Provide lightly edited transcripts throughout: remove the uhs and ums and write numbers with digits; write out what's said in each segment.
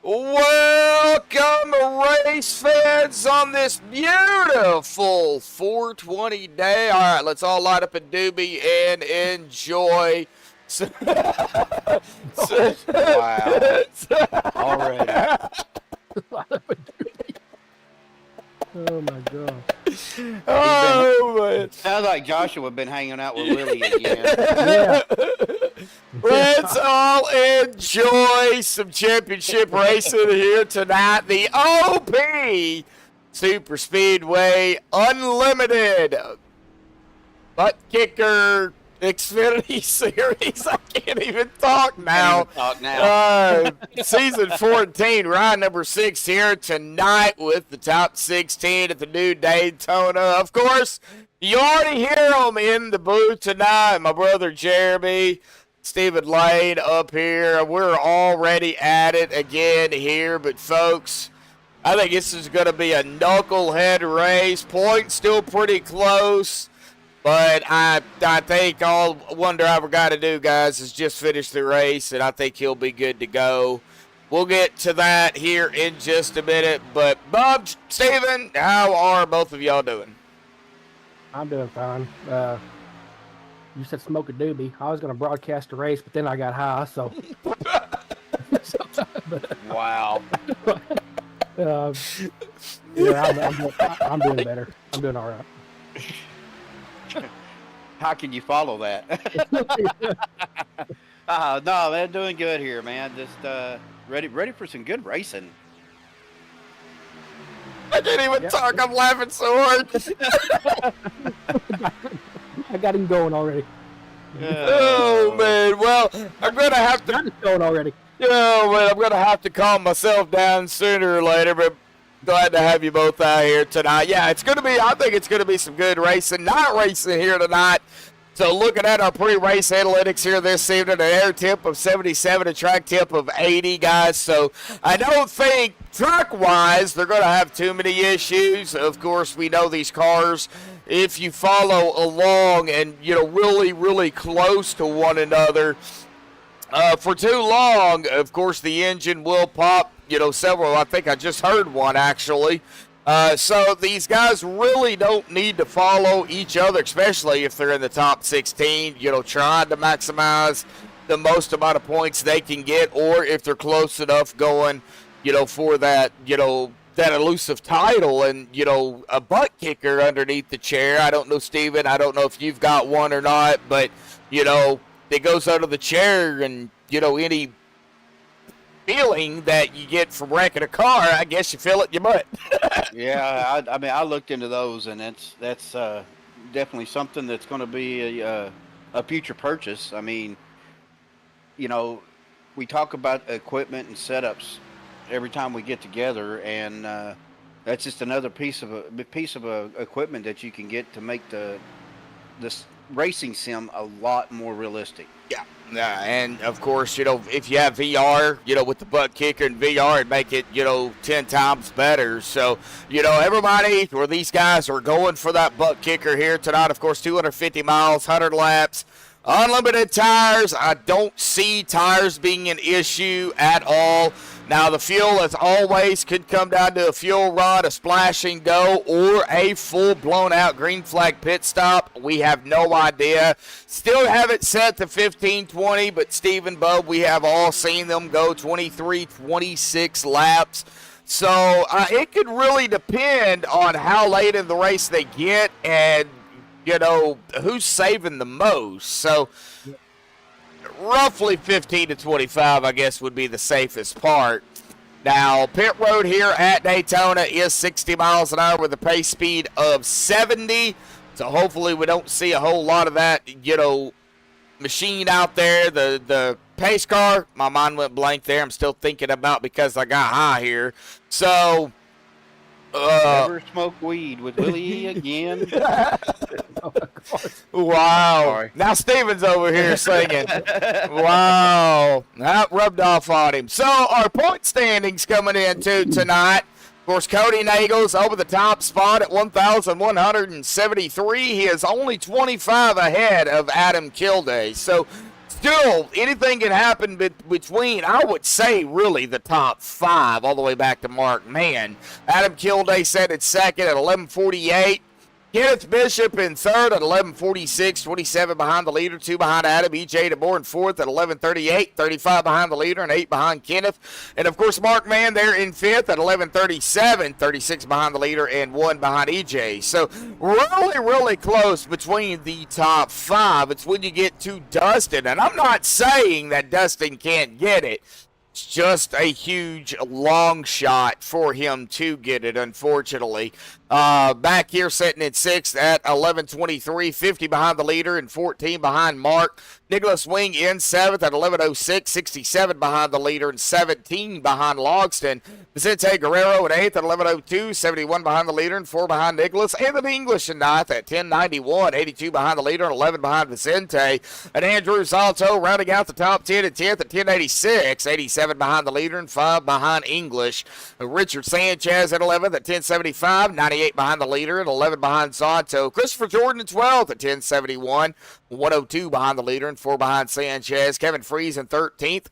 Welcome, race fans, on this beautiful 420 day. All right, let's all light up a doobie and enjoy. Wow. Already. Oh my god. Oh, man. Sounds like Joshua been hanging out with Willie again. Yeah. Let's all enjoy some championship racing here tonight. The OP Super Speedway Unlimited Buttkicker Xfinity Series. I can't even talk now. Season 14, ride number 6 here tonight with the top 16 at the new Daytona. Of course, you already hear them in the booth tonight. My brother Jeremy, Stephen Lane up here. We're already at it again here, but folks, I think this is going to be a knucklehead race. Points still pretty close. But I think all one driver got to do, guys, is just finish the race, and I think he'll be good to go. We'll get to that here in just a minute. But, Bob, Steven, how are both of y'all doing? I'm doing fine. You said smoke a doobie. I was going to broadcast the race, but then I got high, so. Wow. Yeah, I'm doing better. I'm doing all right. How can you follow that? No, they're doing good here, man. Just ready for some good racing. I can't even talk. I'm laughing so hard. I got him going already. Oh, man. Well, I'm going to have to. Got it going already. Oh, man, I'm going to have to calm myself down sooner or later, but glad to have you both out here tonight. Yeah, it's going to be, I think it's going to be some good racing. Not racing here tonight. So looking at our pre-race analytics here this evening, an air temp of 77, a track temp of 80, guys. So I don't think track-wise they're going to have too many issues. Of course, we know these cars, if you follow along and, you know, really, really close to one another, for too long, of course, the engine will pop. You know, several, I think I just heard one actually. So these guys really don't need to follow each other, especially if they're in the top 16, you know, trying to maximize the most amount of points they can get, or if they're close enough going, you know, for that, you know, that elusive title and, you know, a butt kicker underneath the chair. I don't know, Steven, I don't know if you've got one or not, but, you know, it goes under the chair and, you know, any feeling that you get from wrecking a car, I guess you feel it in your butt. Yeah, I mean, I looked into those, and that's definitely something that's going to be a future purchase. I mean, you know, we talk about equipment and setups every time we get together, and that's just another piece of equipment that you can get to make this racing sim a lot more realistic. Yeah, and of course, you know, if you have VR, you know, with the butt kicker and VR, it'd make it, you know, 10 times better. So, you know, everybody, or these guys are going for that butt kicker here tonight. Of course, 250 miles, 100 laps, unlimited tires. I don't see tires being an issue at all. Now, the fuel, as always, could come down to a fuel rod, a splash and go, or a full blown-out green flag pit stop. We have no idea. Still have it set to 15-20, but Steve and Bub, we have all seen them go 23, 26 laps. So it could really depend on how late in the race they get and, you know, who's saving the most. So roughly 15 to 25, I guess, would be the safest part. Now, pit road here at Daytona is 60 miles an hour with a pace speed of 70. So hopefully we don't see a whole lot of that, you know, machine out there. The pace car, my mind went blank there. I'm still thinking about because I got high here. So never smoke weed with Willie again. Wow. Sorry. Now Steven's over here singing. Wow. That rubbed off on him. So our point standings coming into tonight. Of course, Cody Nagel's over the top spot at 1,173. He is only 25 ahead of Adam Kilday. So still, anything can happen between, I would say, really the top 5 all the way back to Mark Mann. Adam Kilday set at second at 11:48. Kenneth Bishop in third at 11:46, 27 behind the leader, 2 behind Adam. E.J. DeBoer in fourth at 11:38, 35 behind the leader, and 8 behind Kenneth. And, of course, Mark Mann there in fifth at 11:37, 36 behind the leader, and 1 behind E.J. So, really, really close between the top 5. It's when you get to Dustin. And I'm not saying that Dustin can't get it. It's just a huge long shot for him to get it, unfortunately. Back here sitting at 6th at 11:23, 50 behind the leader and 14 behind Mark. Nicholas Wing in 7th at 11:06, 67 behind the leader and 17 behind Logston. Vicente Guerrero at 8th at 11:02, 71 behind the leader and 4 behind Nicholas. Anthony English in 9th at 10:91, 82 behind the leader and 11 behind Vicente. And Andrew Salto rounding out the top 10 at 10th at 10:86, 87 behind the leader and 5 behind English. Richard Sanchez at 11th at 10:75, 98 behind the leader and 11 behind Santo. Christopher Jordan at 12th at 10:71, 102 behind the leader and 4 behind Sanchez. Kevin Freeze in 13th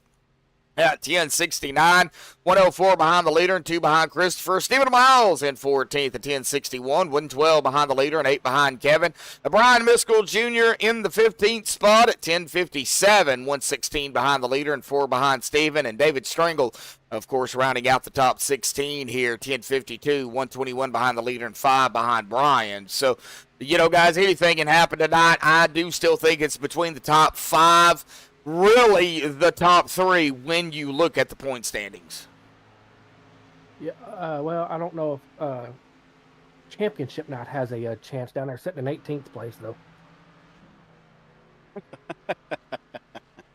at 10:69, 104 behind the leader and 2 behind Christopher. Stephen Miles in 14th at 10:61, 112 behind the leader and 8 behind Kevin. Brian Miskell Jr. in the 15th spot at 10:57, 116 behind the leader and 4 behind Stephen. And David Stringle, of course, rounding out the top 16 here, 10:52, 121 behind the leader and 5 behind Brian. So, you know, guys, anything can happen tonight. I do still think it's between the top 5. Really the top 3 when you look at the point standings. Yeah, well, I don't know if Championship Night has a chance down there, sitting in 18th place, though.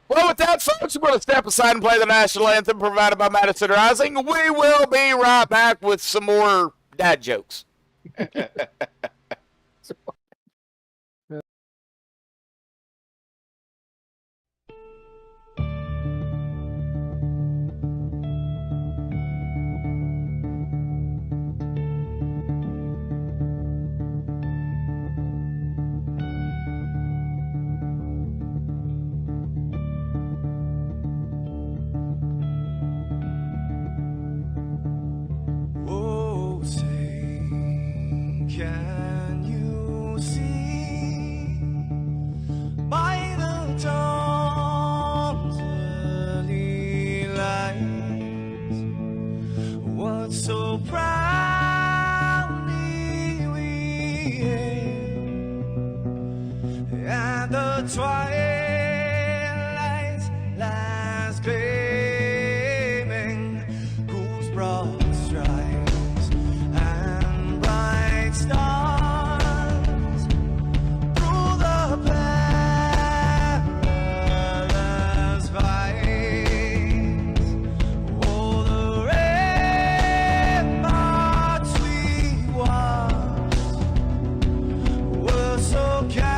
Well, with that, folks, we're going to step aside and play the national anthem provided by Madison Rising. We will be right back with some more dad jokes. Can you see by the dawn's early light what so proudly we hailed at the twilight's last gleaming, whose broad stripes and bright stars through the perilous fight. Oh, the ramparts we watched were so gallant,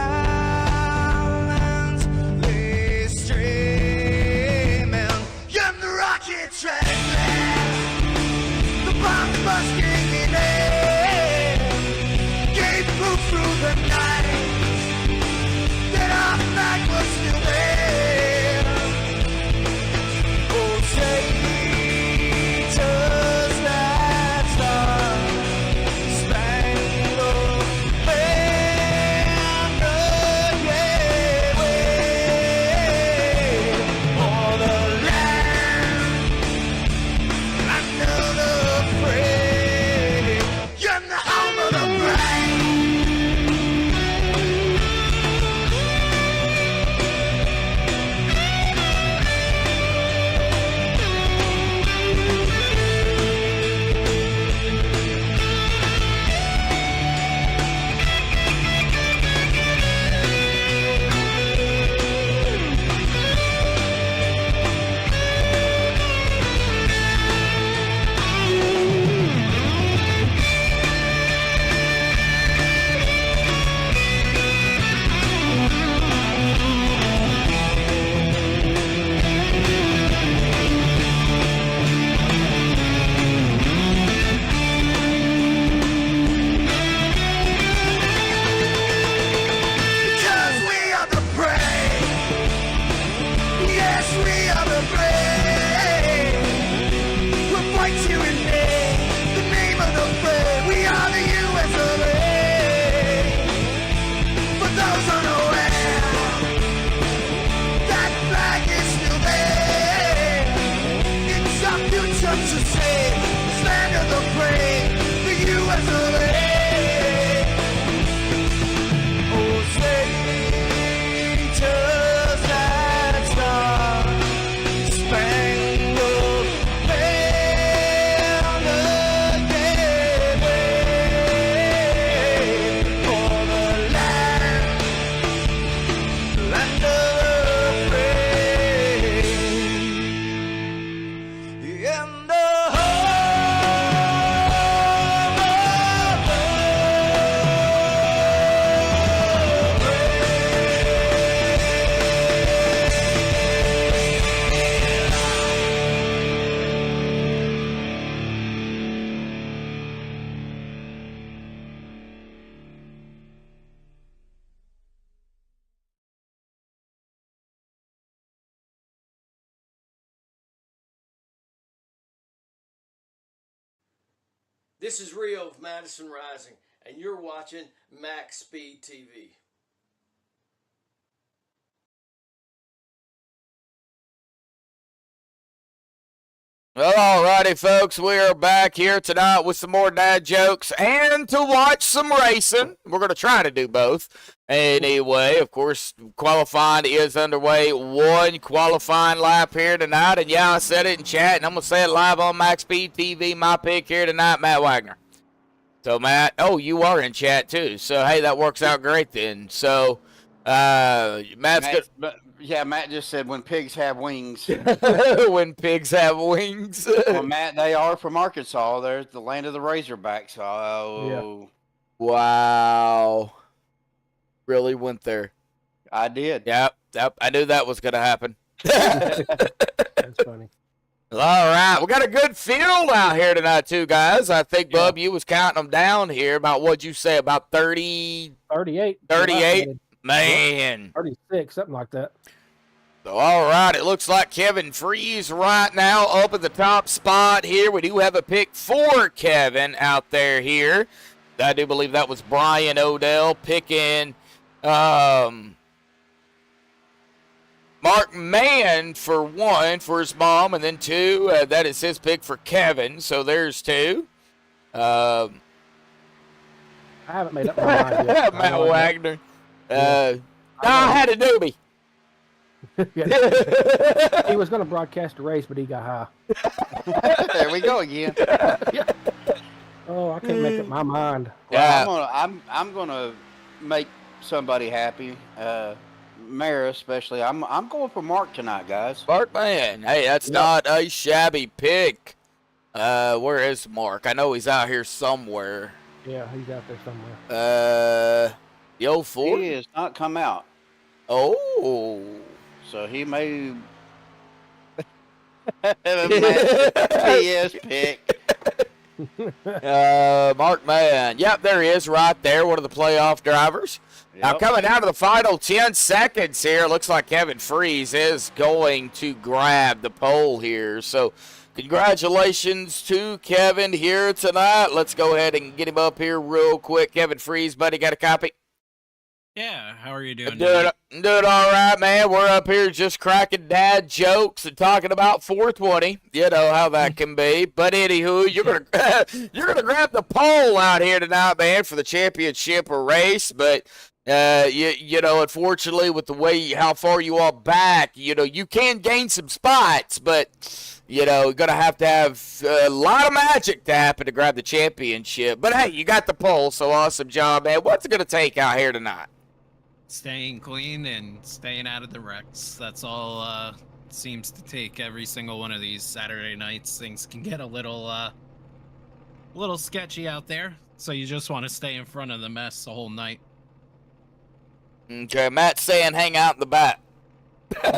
This is Rio of Madison Rising, and you're watching Max Speed TV. Well, alrighty, folks, we are back here tonight with some more dad jokes and to watch some racing. We're going to try to do both. Anyway, of course, qualifying is underway. One qualifying lap here tonight, and yeah, I said it in chat, and I'm going to say it live on Max Speed TV. My pick here tonight, Matt Wagner. So, Matt, oh, you are in chat too. So, hey, that works out great then. So, Matt's good. Yeah, Matt just said when pigs have wings. When pigs have wings. Well, Matt, they are from Arkansas. They're the land of the Razorbacks. Oh, Wow. Really went there. I did. Yep. I knew that was going to happen. That's funny. All right. We got a good field out here tonight, too, guys. I think, Bub, you was counting them down here. About what'd you say? About 30? 38. 38? Man. 36, something like that. So, all right, it looks like Kevin Freeze right now up at the top spot here. We do have a pick for Kevin out there here. I do believe that was Brian Odell picking Mark Mann for one for his mom, and then two, that is his pick for Kevin. So there's two. I haven't made up my mind yet. Matt Wagner. I had a doobie. He was going to broadcast a race, but he got high. There we go again. Oh, I can't make up my mind. Yeah. Well, I'm gonna make somebody happy. Mara especially. I'm going for Mark tonight, guys. Mark Mann. Hey, that's not a shabby pick. Where is Mark? I know he's out here somewhere. Yeah, he's out there somewhere. The old Ford? He has not come out, Oh. so he may have a PS pick. Mark Mann. Yep, there he is right there, one of the playoff drivers. Now, Yep. coming down to the final 10 seconds here, looks like Kevin Freeze is going to grab the pole here. So, congratulations to Kevin here tonight. Let's go ahead and get him up here real quick. Kevin Freeze, buddy, got a copy? Yeah, how are you doing? Doing all right, man. We're up here just cracking dad jokes and talking about 420. You know how that can be. But anywho, you're gonna grab the pole out here tonight, man, for the championship or race. But you know, unfortunately, with the way how far you are back, you know, you can gain some spots, but you know, you're gonna have to have a lot of magic to happen to grab the championship. But hey, you got the pole, so awesome job, man. What's it gonna take out here tonight? Staying clean and staying out of the wrecks. That's all seems to take every single one of these Saturday nights. Things can get a little sketchy out there, so you just want to stay in front of the mess the whole night. Okay, Matt's saying hang out in the back. No,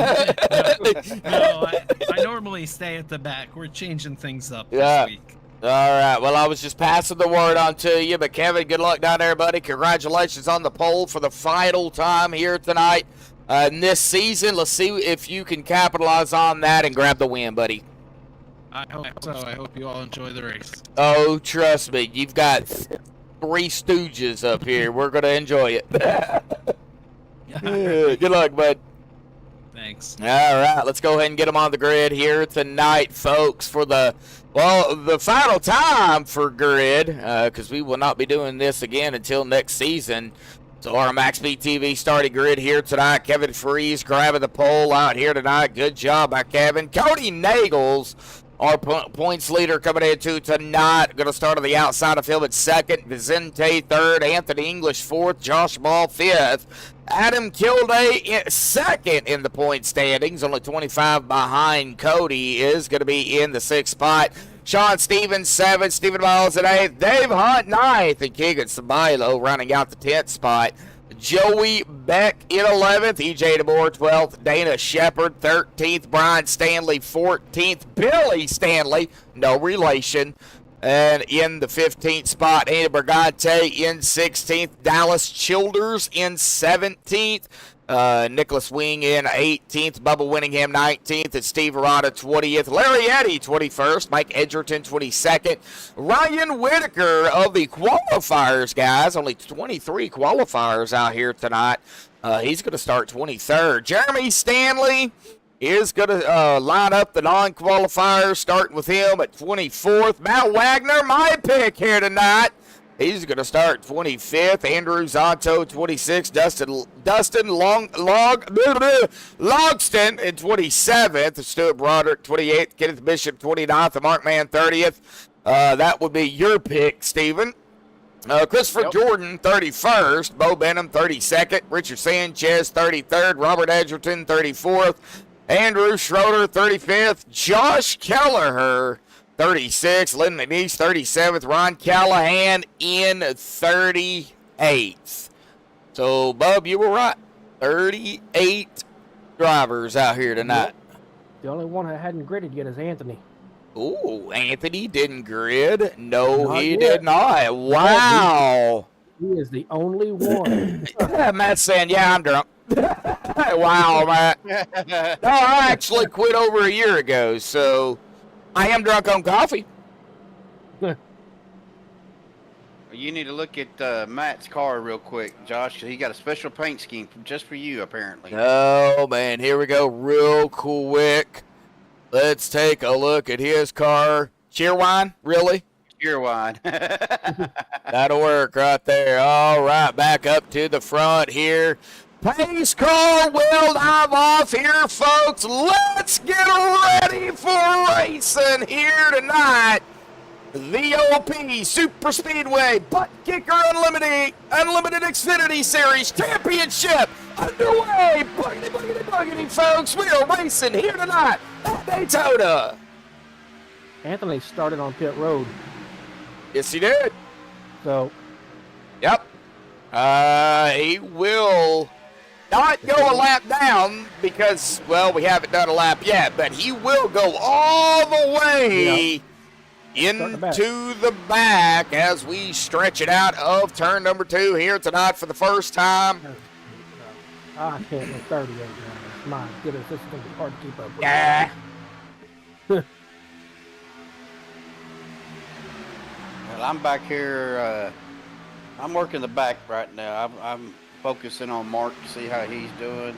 I normally stay at the back. We're changing things up this week. All right. Well, I was just passing the word on to you, but Kevin, good luck down there, buddy. Congratulations on the pole for the final time here tonight in this season. Let's see if you can capitalize on that and grab the win, buddy. I hope so. I hope you all enjoy the race. Oh, trust me, you've got three stooges up here. We're gonna enjoy it. Good luck, bud. Thanks. All right, let's go ahead and get them on the grid here tonight, folks, for the final time for grid, because we will not be doing this again until next season. So our MaxspeedTV starting grid here tonight. Kevin Freeze grabbing the pole out here tonight. Good job by Kevin. Cody Nagels, our points leader, coming into tonight. Going to start on the outside of him at second. Vicente third. Anthony English fourth. Josh Ball fifth. Adam Kilday second in the point standings. Only 25 behind Cody. Is going to be in the sixth spot. Sean Stevens seventh. Stephen Miles at eighth. Dave Hunt ninth. And Keegan Sabilo rounding out the 10th spot. Joey Beck in 11th, EJ DeMore 12th, Dana Shepard 13th, Brian Stanley 14th, Billy Stanley, no relation, and in the 15th spot, Andy Brigante in 16th, Dallas Childers in 17th, Nicholas Wing in 18th. Bubba Winningham 19th. And Steve Arata 20th. Larry Eddy 21st. Mike Edgerton 22nd. Ryan Whitaker of the qualifiers, guys. Only 23 qualifiers out here tonight. He's going to start 23rd. Jeremy Stanley is going to line up the non-qualifiers, starting with him at 24th. Matt Wagner, my pick here tonight. He's going to start 25th. Andrew Zonto, 26th. Dustin Logston in 27th. Stuart Broderick, 28th. Kenneth Bishop, 29th. And Mark Mann, 30th. That would be your pick, Steven. Christopher Jordan, 31st. Bo Benham, 32nd. Richard Sanchez, 33rd. Robert Edgerton, 34th. Andrew Schroeder, 35th. Josh Kelleher, 36th. Lynn McNeese, 37th. Ron Callahan in 38th. So, Bub, you were right. 38 drivers out here tonight. The only one that hadn't gridded yet is Anthony. Ooh, Anthony didn't grid. No, Not he yet. did not. Wow. He is the only one. Matt's saying, yeah, I'm drunk. Wow, Matt. No, I actually quit over a year ago, so I am drunk on coffee. You need to look at Matt's car real quick, Josh. He got a special paint scheme just for you, apparently. Oh, man, here we go real quick. Let's take a look at his car. Cheerwine, really? Cheerwine. That'll work right there. All right, back up to the front here. Pace car will dive off here, folks. Let's get ready for racing here tonight. The OP Super Speedway Buttkicker Unlimited Xfinity Series Championship underway. Buggity, buggity, buggity, folks. We are racing here tonight at Daytona. Anthony started on pit road, Yes, he did. so Yep. He will not go a lap down because, well, we haven't done a lap yet, but he will go all the way into the back as we stretch it out of turn number 2 here tonight for the first time. I can't with 38 drivers. My goodness, this is going to be hard to keep up with. Yeah. Well, I'm back here. I'm working the back right now. I'm focusing on Mark to see how he's doing.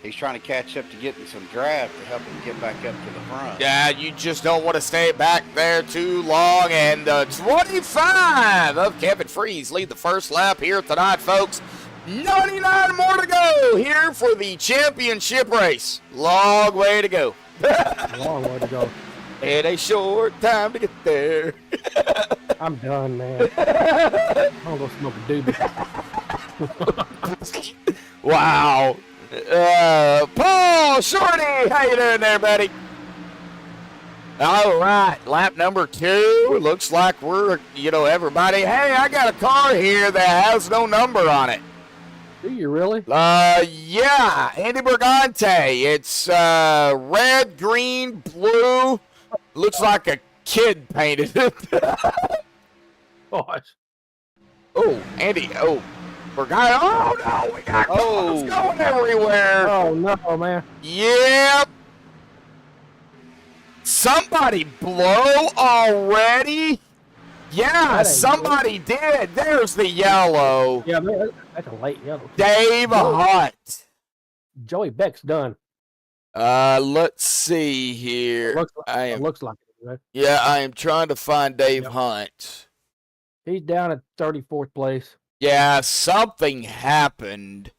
He's trying to catch up to getting some draft to help him get back up to the front. Yeah, you just don't want to stay back there too long. And 25 of Kevin Freeze lead the first lap here tonight, folks. 99 more to go here for the championship race. Long way to go. Long way to go. And a short time to get there. I'm done, man. I'm going to go smoke a doobie. Wow. Paul Shorty, how you doing there, buddy? All right, lap number 2. Looks like we're, everybody. Hey, I got a car here that has no number on it. Do you really? Yeah, Andy Bergante. It's red, green, blue. Looks like a kid painted it. Gosh. Oh, Andy. Oh, Bergante. Oh, no, we got cars going everywhere. Oh, no, man. Yep. Somebody blow already? Yeah, somebody did. There's the yellow. Yeah, man, that's a late yellow. Dave Hunt. Joey Beck's done. Let's see here. Looks like it. Right? Yeah, I am trying to find Dave Hunt. He's down at 34th place. Yeah, something happened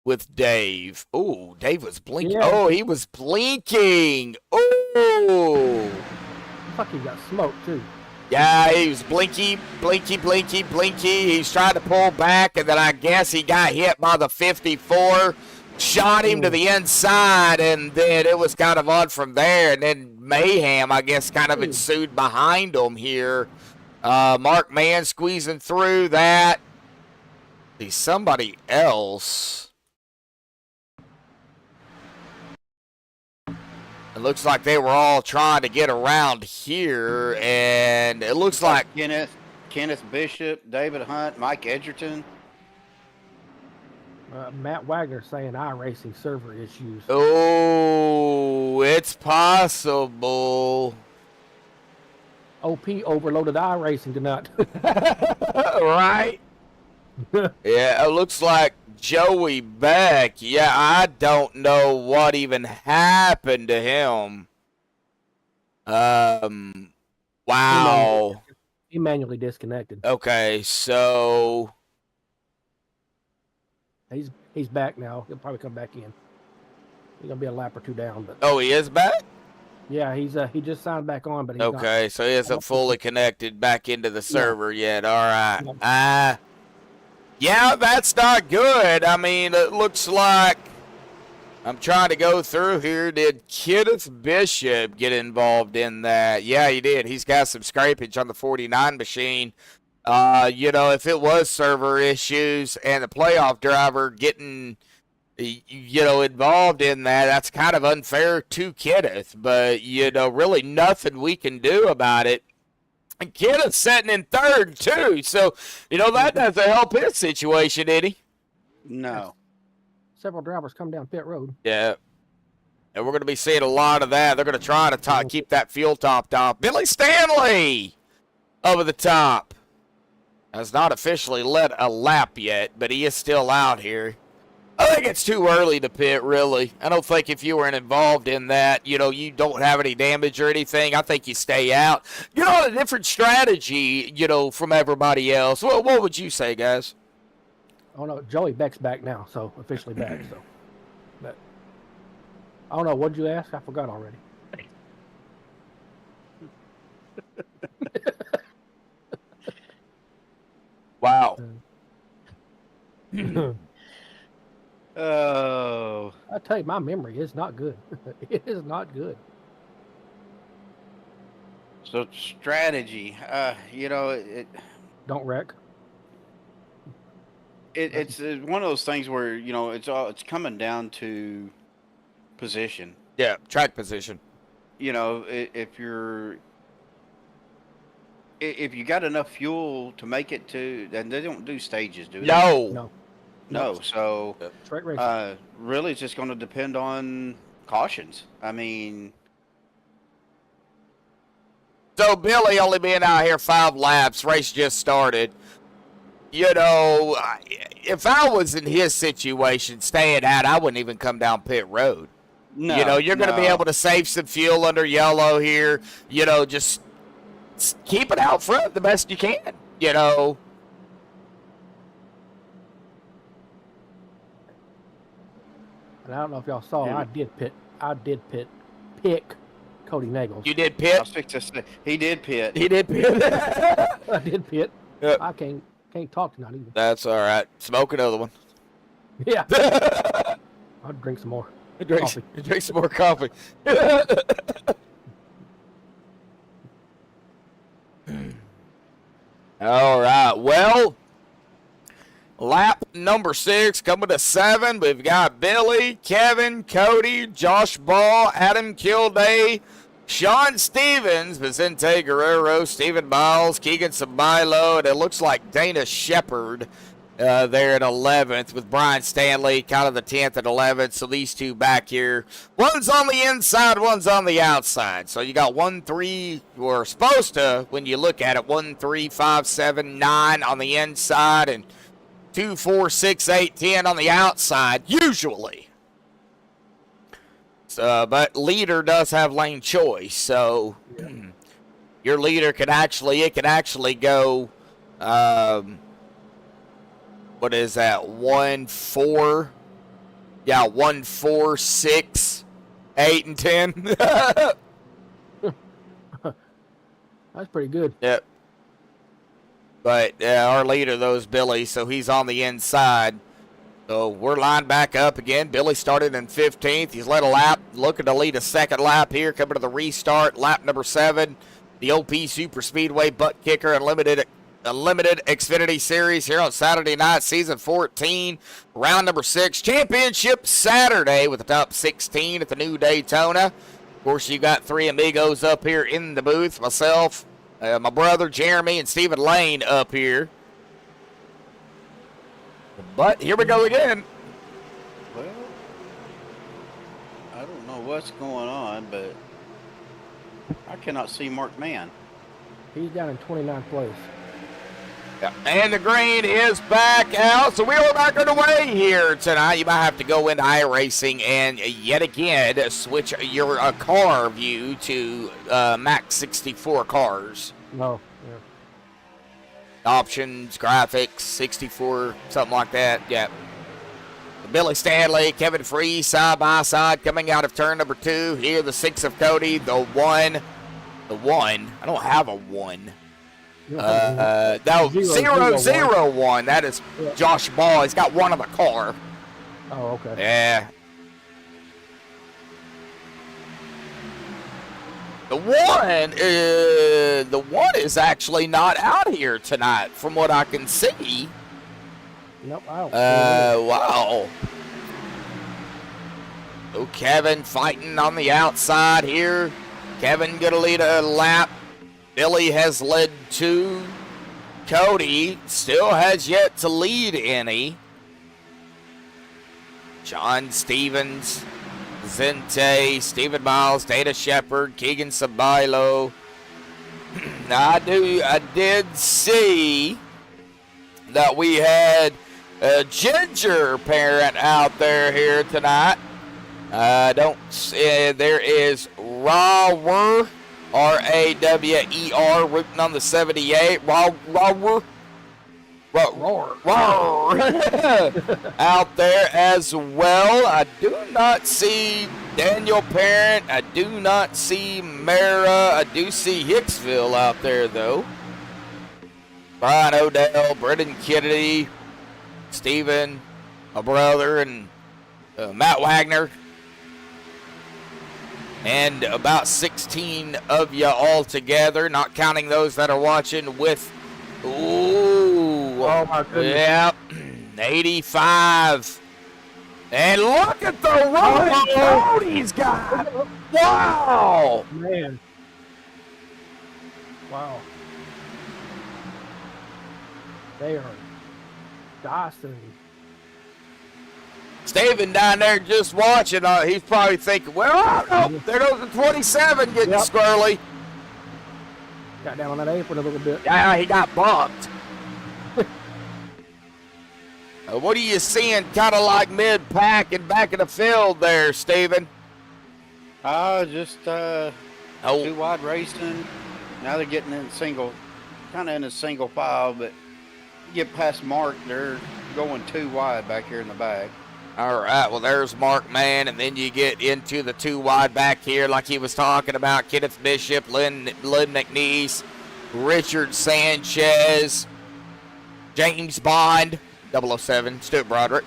with Dave. Oh, Dave was blinking. Yeah. Oh, he was blinking. Oh. Looks like he got smoked, too. Yeah, he was blinky. He's trying to pull back, and then I guess he got hit by the 54. Shot him to the inside, and then it was kind of on from there. And then mayhem, I guess, kind of ensued behind him here. Mark Mann squeezing through that. See, somebody else. It looks like they were all trying to get around here, and it looks like Kenneth Bishop, David Hunt, Mike Edgerton. Matt Wagner saying iRacing server issues. Oh, it's possible. OP overloaded iRacing tonight. Right? Yeah, it looks like Joey Beck. Yeah, I don't know what even happened to him. Wow. He manually disconnected. Okay, so He's back now. He'll probably come back in. He's gonna be a lap or two down, but oh, he is back? yeah, he just signed back on, but he's Okay, so he isn't fully connected back into the server yet. All right. Yeah, that's not good. I mean, it looks like I'm trying to go through here. Did Kenneth Bishop get involved in that? Yeah, he did. He's got some scrapage on the 49 machine. If it was server issues and the playoff driver getting, involved in that, that's kind of unfair to Kenneth. But, really nothing we can do about it. And Kenneth's sitting in third, too. So, that doesn't help his situation, did he? No. several drivers come down pit road. Yeah. And we're going to be seeing a lot of that. They're going to try to keep that fuel topped off. Billy Stanley over the top. Has not officially led a lap yet, but he is still out here. I think it's too early to pit, really. I don't think if you were involved in that, you don't have any damage or anything, I think you stay out. A different strategy, from everybody else. Well, what would you say, guys? Oh, no, Joey Beck's back now, so officially back. So, but I don't know. What'd you ask? I forgot already. Wow. Oh. I tell you, my memory is not good. It is not good. So strategy, Don't wreck. it's one of those things where it's coming down to position. Yeah, track position. If you got enough fuel to make it to, and they don't do stages, do they? No. So Track racing. really, it's just going to depend on cautions. I mean, So Billy only being out here 5 laps, race just started. If I was in his situation, staying out, I wouldn't even come down pit road. no, You're going to be able to save some fuel under yellow here. Just keep it out front the best you can. And I don't know if y'all saw, I did pick Cody Nagels. You did I pit. was fixing to say, he did pit. He did pit. I did pit. Yep. I can't talk tonight either. That's all right. Smoke another one. Yeah. I'll drink some more. Drink some more coffee. All right. Well, lap number 6 coming to 7. We've got Billy, Kevin, Cody, Josh Ball, Adam Kilday, Sean Stevens, Vicente Guerrero, Stephen Miles, Keegan Samilo, and it looks like Dana Shepard there in 11th with Brian Stanley, kind of the 10th and 11th. So these two back here, one's on the inside, one's on the outside. So you got 1, 3, we're supposed to, when you look at it, 1, 3, 5, 7, 9 on the inside, and 2, 4, 6, 8, 10 on the outside, usually. So, but leader does have lane choice, so your leader can actually go, what is that, 1, 4, 1, 4, 6, 8, and 10. That's pretty good. Yep. But our leader, though, is Billy, so he's on the inside. So we're lined back up again. Billy started in 15th. He's led a lap, looking to lead a second lap here, coming to the restart, lap number 7. The OP Super Speedway Buttkicker Unlimited Xfinity Series here on Saturday night, season 14, round number 6. Championship Saturday with the top 16 at the new Daytona. Of course, you got 3 amigos up here in the booth, myself, my brother Jeremy, and Stephen Lane up here. But here we go again. know what's going on, but I cannot see Mark Mann. He's down in 29th place. And the green is back out, so we are back underway here tonight. You might have to go into iRacing and yet again switch your car view to Max 64 cars. No. Yeah. Options, graphics, 64, something like that. Yeah. Billy Stanley, Kevin Free, side by side, coming out of turn number 2. Here, the 6 of Cody, the 1. The 1. I don't have a 1. No, 001. That is Josh Ball. He's got 1 on the car. Oh, okay. Yeah. The 1 is actually not out here tonight, from what I can see. Nope, I don't. Wow. Oh, Kevin fighting on the outside here. Kevin gonna lead a lap. Billy has led 2. Cody still has yet to lead any. John Stevens, Zente, Stephen Miles, Dana Shepard, Keegan Sabilo. I did see that we had a Ginger parent out there here tonight. There is Rawer, R-A-W-E-R, rooting on the 78. Rawer. Out there as well. I do not see Daniel Parent. I do not see Mara. I do see Hicksville out there, though. Brian Odell, Brendan Kennedy, Steven, my brother, and Matt Wagner. And about 16 of you all together, not counting those that are watching with, oh my goodness. Yep, 85. And look at the run Cody's got. Wow. Man. Wow. They are Dawson. Steven down there just watching, he's probably thinking, well, no, there goes the 27 getting squirrely. Got down on that apron a little bit. Yeah, he got bumped. What are you seeing kind of like mid-pack and back in the field there, Steven? Just 2 wide racing. Now they're getting in kind of in a single file, but you get past Mark, they're going 2 wide back here in the back. All right, well, there's Mark Mann, and then you get into the 2 wide back here like he was talking about. Kenneth Bishop, Lynn McNeese, Richard Sanchez, James Bond, 007, Stuart Broderick.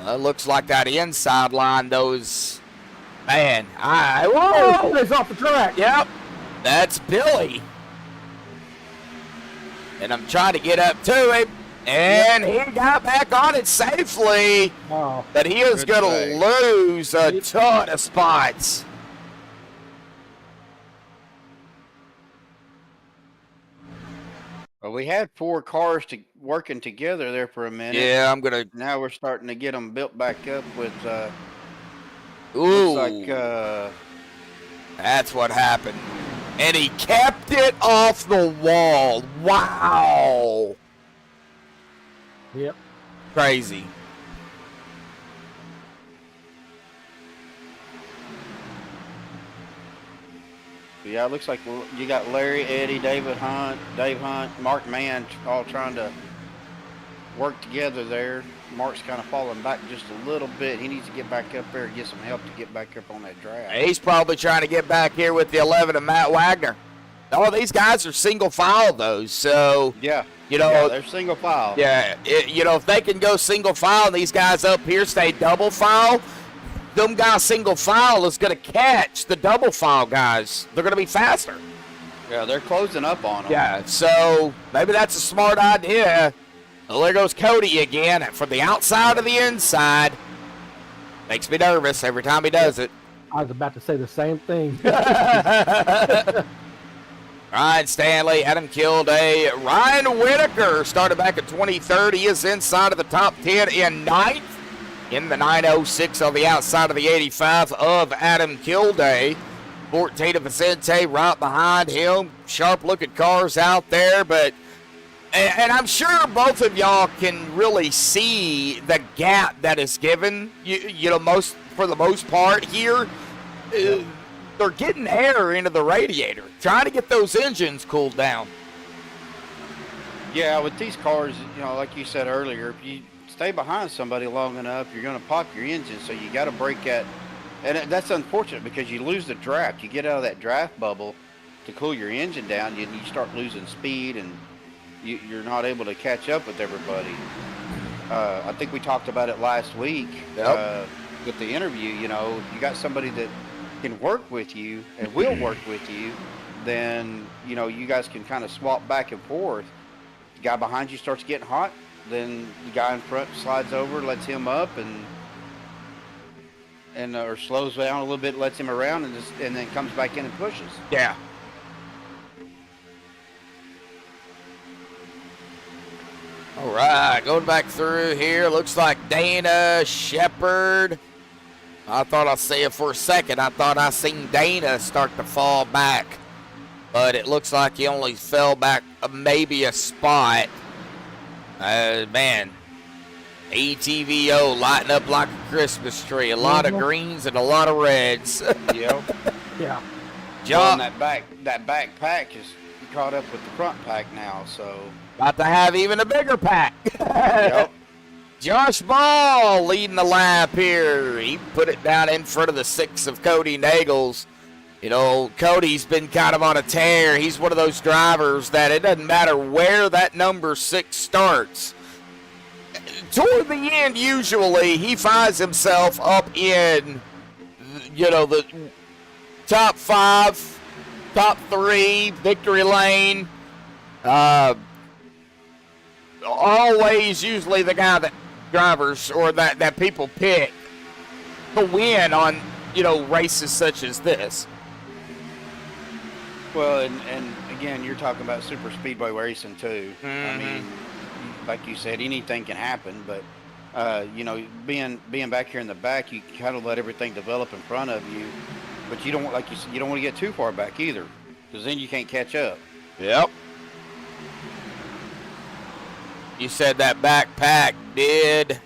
Looks like that inside line, those, man, whoa! It's off the track. Yep, that's Billy. And I'm trying to get up to him. And he got back on it safely, but he is going to lose a ton of spots. Well, we had 4 cars working together there for a minute. Yeah, I'm going to. Now we're starting to get them built back up with. Ooh, looks like that's what happened. And he kept it off the wall. Wow. Yep. Crazy. Yeah, it looks like you got Larry, Eddie, Dave Hunt, Mark Mann all trying to work together there. Mark's kind of falling back just a little bit. He needs to get back up there and get some help to get back up on that drag. He's probably trying to get back here with the 11 of Matt Wagner. Oh, these guys are single file, though, so... Yeah. You know, they're single file. Yeah, if they can go single file and these guys up here stay double file, them guys single file is going to catch the double file guys. They're going to be faster. Yeah, they're closing up on them. Yeah, so maybe that's a smart idea. Well, there goes Cody again from the outside to the inside. Makes me nervous every time he does it. I was about to say the same thing. Ryan Stanley, Adam Kilday, Ryan Whitaker started back at 23rd. He is inside of the top 10 in 9th. in the 906 on the outside of the 85 of Adam Kilday. 14 of Vicente right behind him. Sharp-looking cars out there, but and I'm sure both of y'all can really see the gap that is given. You know, for the most part here, they're getting air into the radiator, trying to get those engines cooled down. Yeah, with these cars, you know, like you said earlier, if you stay behind somebody long enough, you're going to pop your engine. So you got to break that, and that's unfortunate because you lose the draft. You get out of that draft bubble to cool your engine down, you start losing speed and you're not able to catch up with everybody. I think we talked about it last week with the interview. You know, you got somebody that can work with you and will work with you, then, you know, you guys can kind of swap back and forth. The guy behind you starts getting hot, then the guy in front slides over, lets him up, and or slows down a little bit, lets him around, and then comes back in and pushes. Yeah. All right, going back through here, looks like Dana, Shepard. I thought I'd say it for a second. I thought I seen Dana start to fall back, but it looks like he only fell back maybe a spot. Man, ATVO lighting up like a Christmas tree. A lot of greens and a lot of reds. Yep. Yeah. John, that back pack is caught up with the front pack now, so about to have even a bigger pack. yep. Josh Ball leading the lap here. He put it down in front of the 6 of Cody Nagels. You know, Cody's been kind of on a tear. He's one of those drivers that it doesn't matter where that number 6 starts. Toward the end, usually, he finds himself up in, you know, the top 5, top 3, victory lane. Always usually the guy that drivers or that people pick to win on, you know, races such as this. Well, and again, you're talking about super speedway racing too. I mean, like you said, anything can happen, but you know, being back here in the back, you kind of let everything develop in front of you, but you don't, like you said, you don't want to get too far back either, because then you can't catch up. Yep. You said that backpack did.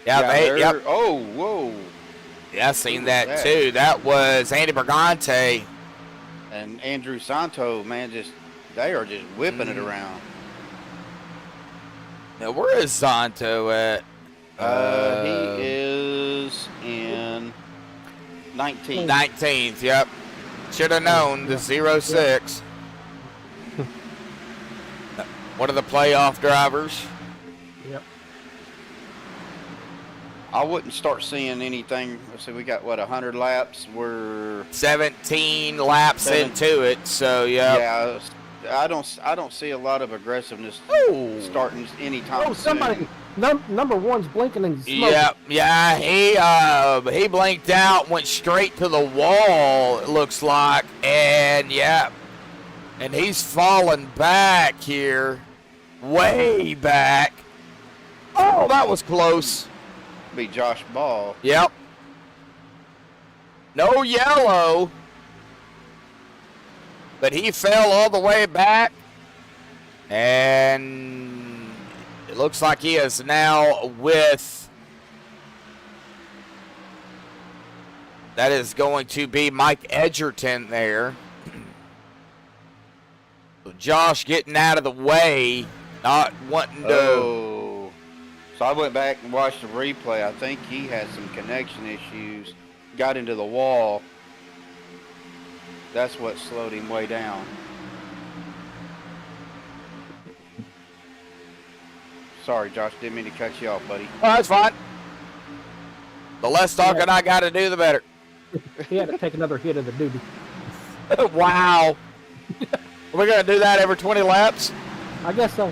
Yep. Oh, whoa. Yeah, I seen that too. That was Andy Bergante. And Andrew Santo, man, they are just whipping it around. Now, where is Santo at? He is in 19th. 19th, yep. Should have known the 06. One of the playoff drivers. Yep. I wouldn't start seeing anything. Let's see, we got, what, 100 laps? We're 17 laps into it, so yeah. Yeah, I don't see a lot of aggressiveness starting anytime soon. Somebody, number 1's blinking and smoking. Yeah, he blinked out, went straight to the wall, it looks like, and and he's falling back here, way back. Oh, that was close. Be Josh Ball. Yep. No yellow. But he fell all the way back. And it looks like he is now with, that is going to be Mike Edgerton there. So Josh getting out of the way, not wanting to. So I went back and watched the replay. I think he had some connection issues, got into the wall. That's what slowed him way down. Sorry, Josh, didn't mean to cut you off, buddy. Oh, that's fine. The less talking I got to do, the better. He had to take another hit of the doobie. Wow. We're going to do that every 20 laps? I guess so.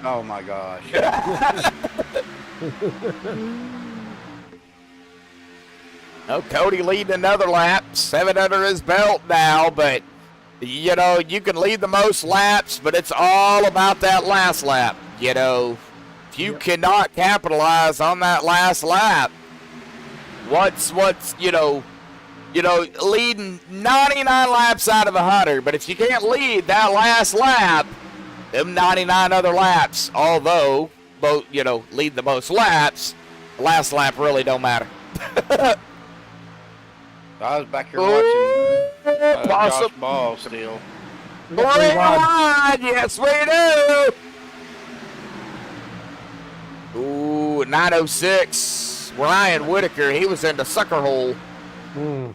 Oh my gosh. Oh, Cody leading another lap, 7 under his belt now, but, you know, you can lead the most laps, but it's all about that last lap, you know. if you cannot capitalize on that last lap, what's leading 99 laps out of 100, but if you can't lead that last lap, them 99 other laps, although both, lead the most laps, the last lap really don't matter. I was back here watching Josh Ball still. Wide, yes we do. Ooh, 906. Ryan Whitaker, he was in the sucker hole. Hmm.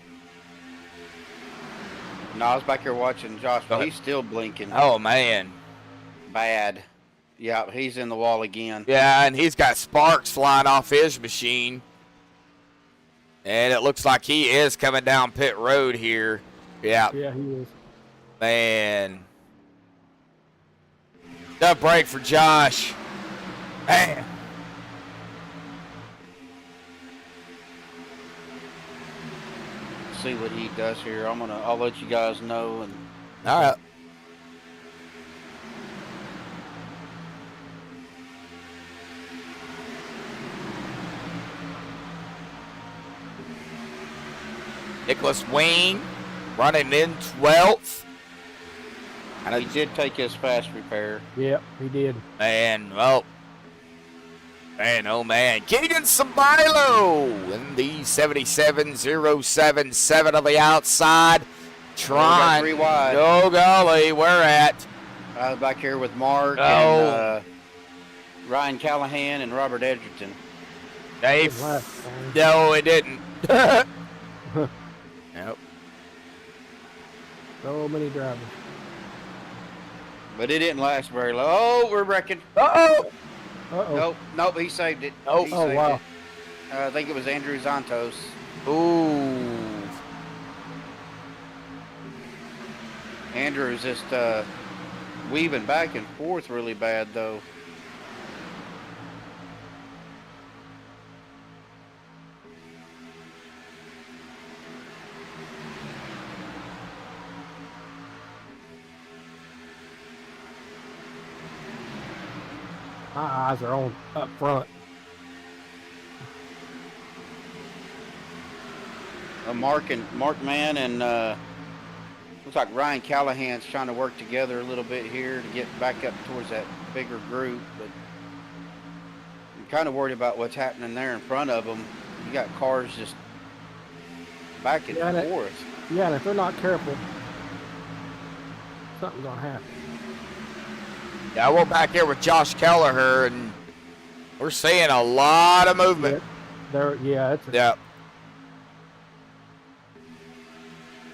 No, I was back here watching Josh, but he's still blinking. Oh, man. Bad. Yeah, he's in the wall again. Yeah, and he's got sparks flying off his machine. And it looks like he is coming down pit road here. Yeah. Yeah, he is. Man. Tough break for Josh. Man. See what he does here. I'll let you guys know. And All right. Nicholas Wayne running in 12th. I know he did take his fast repair. Yep, he did. Man, well. Man, oh man. Keegan Sabilo in the 77.077 on the outside. Trying. 3 wide. Oh, golly, where at? I was back here with Mark and Ryan Callahan and Robert Edgerton. Dave. Last No, it didn't. Nope. So many drivers. But it didn't last very long. Oh, we're wrecking. Uh-oh. Uh-oh. Nope, he saved it. Nope. He Oh, saved wow. it. I think it was Andrew Zantos. Ooh. Andrew's just weaving back and forth really bad, though. My eyes are on up front. Mark Mann and looks like Ryan Callahan's trying to work together a little bit here to get back up towards that bigger group, but I'm kind of worried about what's happening there in front of them. You got cars just back and forth. Yeah, and if they're not careful, something's gonna happen. Yeah, we're back here with Josh Kelleher, and we're seeing a lot of movement. It's Yeah.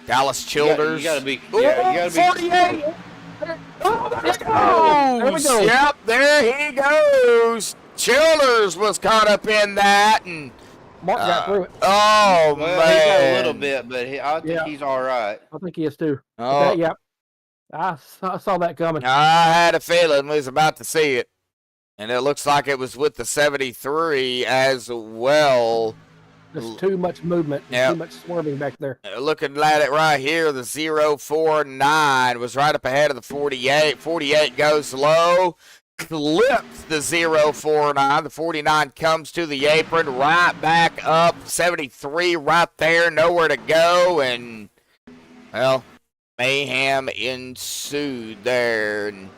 Dallas Childers. You gotta be. Ooh, Yeah, you gotta 48. Oh, there he There we goes. go. Yep, there he goes. Childers was caught up in that, and Mark got through it. oh Well, man, he got a little bit, but I think Yeah. he's all right. I think he is too. Oh, Yep. I saw that coming. I had a feeling we was about to see it, and it looks like it was with the 73 as well. Just too much movement, Yep. too much swerving back there. Looking at it right here, the 049 was right up ahead of the 48. 48 goes low, clips the 049. The 49 comes to the apron, right back up. 73 right there, nowhere to go, and, well, mayhem ensued there. And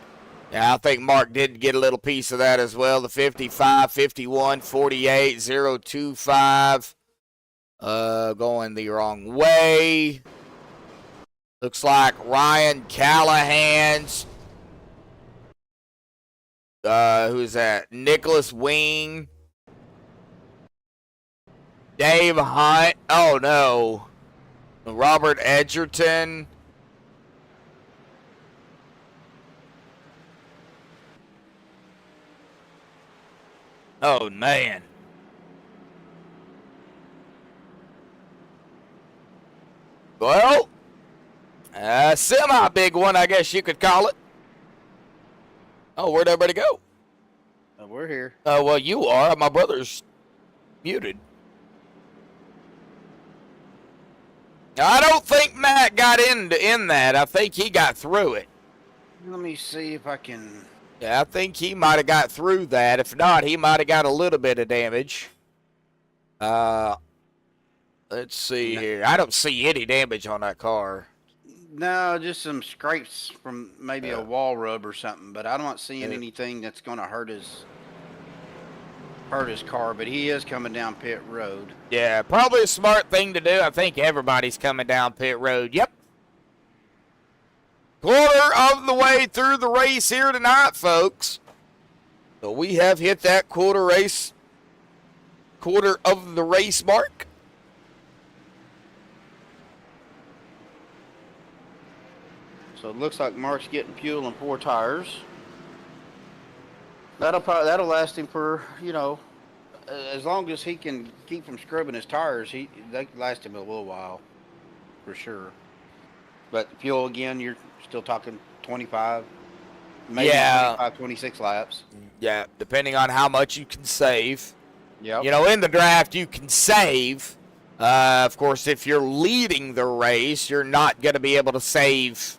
yeah, I think Mark did get a little piece of that as well. The 55, 51, 48, 025. Going the wrong way. Looks like Ryan Callahan's. Who's that? Nicholas Wing. Dave Hunt. Oh no. Robert Edgerton. Oh man. Well, a semi-big one, I guess you could call it. Oh, where'd everybody go? We're here. Well, you are. My brother's muted. I don't think Matt got in that. I think he got through it. Let me see if I can. Yeah, I think he might have got through that. If not, he might have got a little bit of damage. Let's see here. I don't see any damage on that car. No, just some scrapes from maybe Yeah. a wall rub or something, but I'm not seeing Yeah. anything that's going to hurt his car. But he is coming down pit road. Yeah, probably a smart thing to do. I think everybody's coming down pit road. Yep. Quarter of the way through the race here tonight, folks. So we have hit that quarter of the race mark. So it looks like Mark's getting fuel and 4 tires. That'll last him for, you know, as long as he can keep from scrubbing his tires, they can last him a little while, for sure. But fuel again, you're still talking 25, maybe Yeah. 25, 26 laps. Yeah, depending on how much you can save. Yep. You know, in the draft, you can save. Of course, if you're leading the race, you're not going to be able to save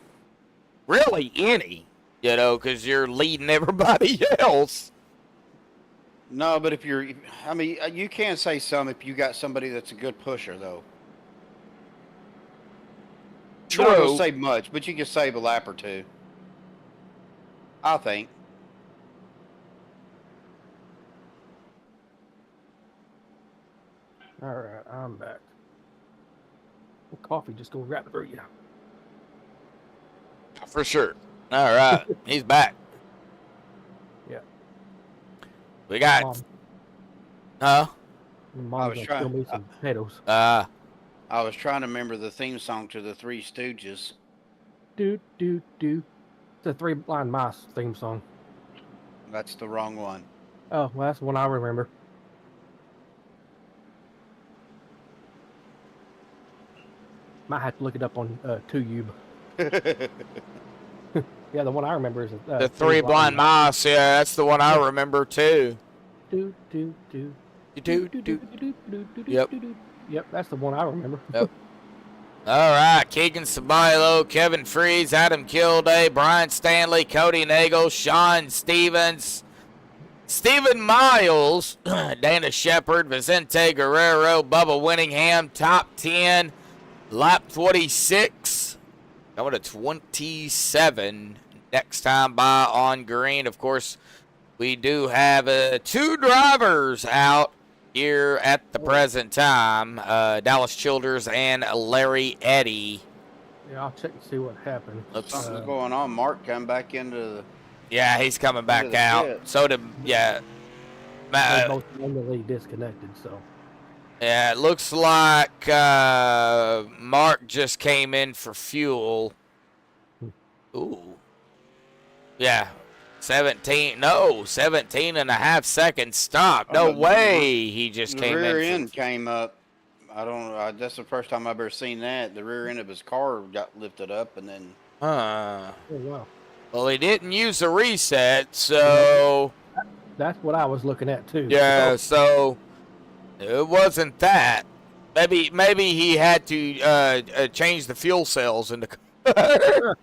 really any, you know, because you're leading everybody else. No, but you can say some if you got somebody that's a good pusher, though. You're not gonna save much, but you can save a lap or two. I think. All right, I'm back. Well, coffee just go right through you. For sure. All right. He's back. Yeah. We got. Mom, Huh? Mom's was gonna trying- kill me some potatoes. I was trying to remember the theme song to the Three Stooges. Do do do. It's a Three Blind Mice theme song. That's the wrong one. Oh, well, that's the one I remember. Might have to look it up on Tube. Yeah, the one I remember is The Three Blind Mice. Yeah, that's the one I remember too. Do do do. Do, do. Yep. Yep, that's the one I remember. Yep. All right, Keegan Sabailo, Kevin Freeze, Adam Kilday, Brian Stanley, Cody Nagel, Sean Stevens, Stephen Miles, Dana Shepard, Vicente Guerrero, Bubba Winningham, top 10, lap 26, going to 27 next time by on green. Of course, we do have 2 drivers out here at the present time, Dallas Childers and Larry Eddy. Yeah, I'll check and see what happened. Something's going on. Mark come back into the... Yeah, he's coming back the out. pit. So did, yeah. They both manually disconnected, so. Yeah, it looks like Mark just came in for fuel. Ooh. Yeah. 17 and a half seconds stop. No way he just The came rear in. end came up. I don't know. That's the first time I've ever seen that. The rear end of his car got lifted up and then... Oh, wow. Well, he didn't use a reset, so... That's what I was looking at, too. Yeah, so it wasn't that. Maybe he had to change the fuel cells in the car.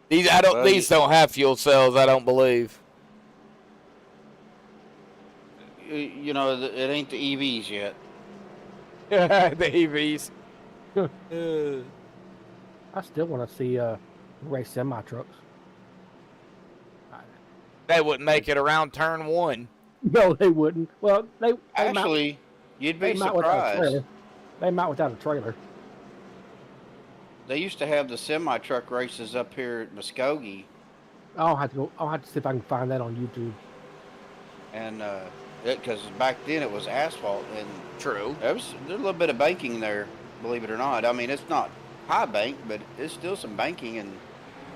These don't have fuel cells, I don't believe. You know, it ain't the EVs yet. The EVs. I still want to see race semi-trucks. They wouldn't make it around turn 1. No, they wouldn't. Well, they Actually, you'd be might without a surprised. trailer. They might without a trailer. They used to have the semi-truck races up here at Muskogee, I'll have to see if I can find that on YouTube. and because back then it was asphalt, and True. there's a little bit of banking there, believe it or not. I mean, it's not high bank, but it's still some banking, and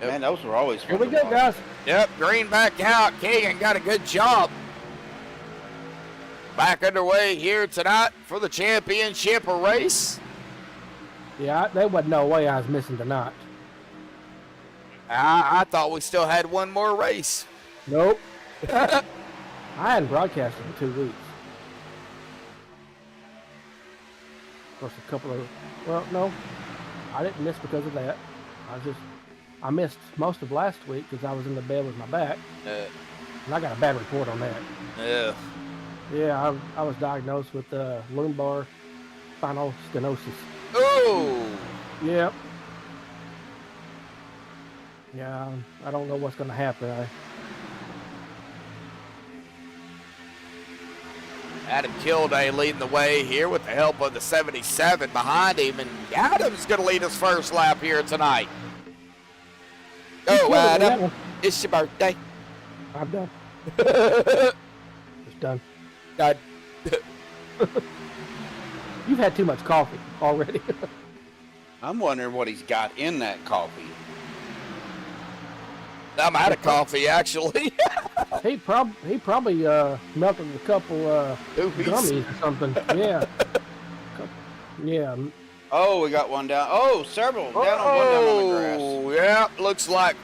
man, those were always fun Here we to go, watch. guys. Yep, green back out. Keegan got a good job. Back underway here tonight for the championship race. Yeah, there wasn't no way I was missing tonight. I thought we still had one more race. Nope. I hadn't broadcasted in 2 weeks. Of course, no, I didn't miss because of that. I was just I missed most of last week because I was in the bed with my back, Uh, and I got a bad report on that. yeah. Yeah, I was diagnosed with lumbar spinal stenosis. Ooh. Yep. Yeah, I don't know what's going to happen. Adam Kilday leading the way here with the help of the 77 behind him, and Adam's going to lead his first lap here tonight. Go, Adam. It's your birthday. I'm done. It's done. Done. You've had too much coffee already. I'm wondering what he's got in that coffee. I'm out of coffee, actually. he probably melted a couple Doobies. gummies or something. Yeah. Yeah. Oh, we got one down. Oh, several down on one down on the grass. Oh, yeah, looks like,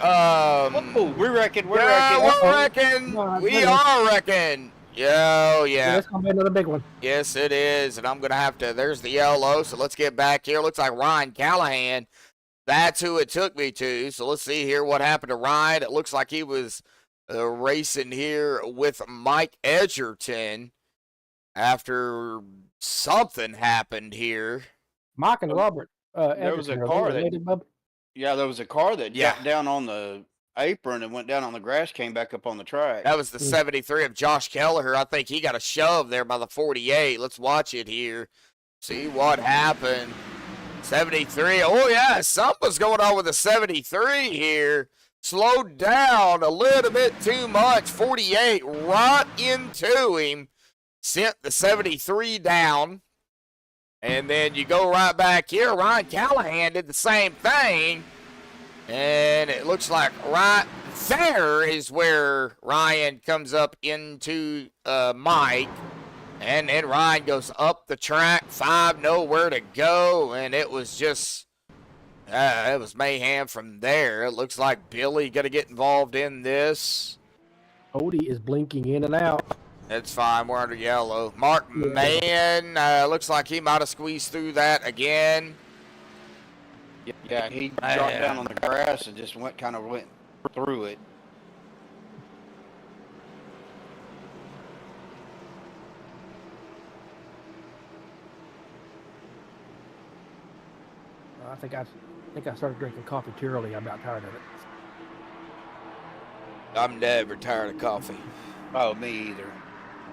We reckon. we are wrecking. Yeah, Yeah. it's gonna be another big one. Yes, it is, and I'm going to have to, there's the yellow, so let's get back here. Looks like Ryan Callahan, that's who it took me to, so let's see here what happened to Ryan. It looks like he was racing here with Mike Edgerton after something happened here. Mike and Robert. There was a Edgerton, car are they that- related, Bub? Yeah, there was a car that Yeah. got down on the apron and went down on the grass, came back up on the track. That was the 73 of Josh Kelleher. I think he got a shove there by the 48. Let's watch it here. See what happened. 73. Oh, yeah, something's going on with the 73 here. Slowed down a little bit too much. 48 right into him. Sent the 73 down. And then you go right back here. Ryan Callahan did the same thing. And it looks like right there is where Ryan comes up into Mike. And then Ryan goes up the track, 5, nowhere to go. And it was just, it was mayhem from there. It looks like Billy going to get involved in this. Odie is blinking in and out. It's fine. We're under yellow. Mark Mann, looks like he might have squeezed through that again. Yeah, he dropped down on the grass and just went through it. I think I started drinking coffee too early. I'm about tired of it. I'm never tired of coffee. Oh, me either.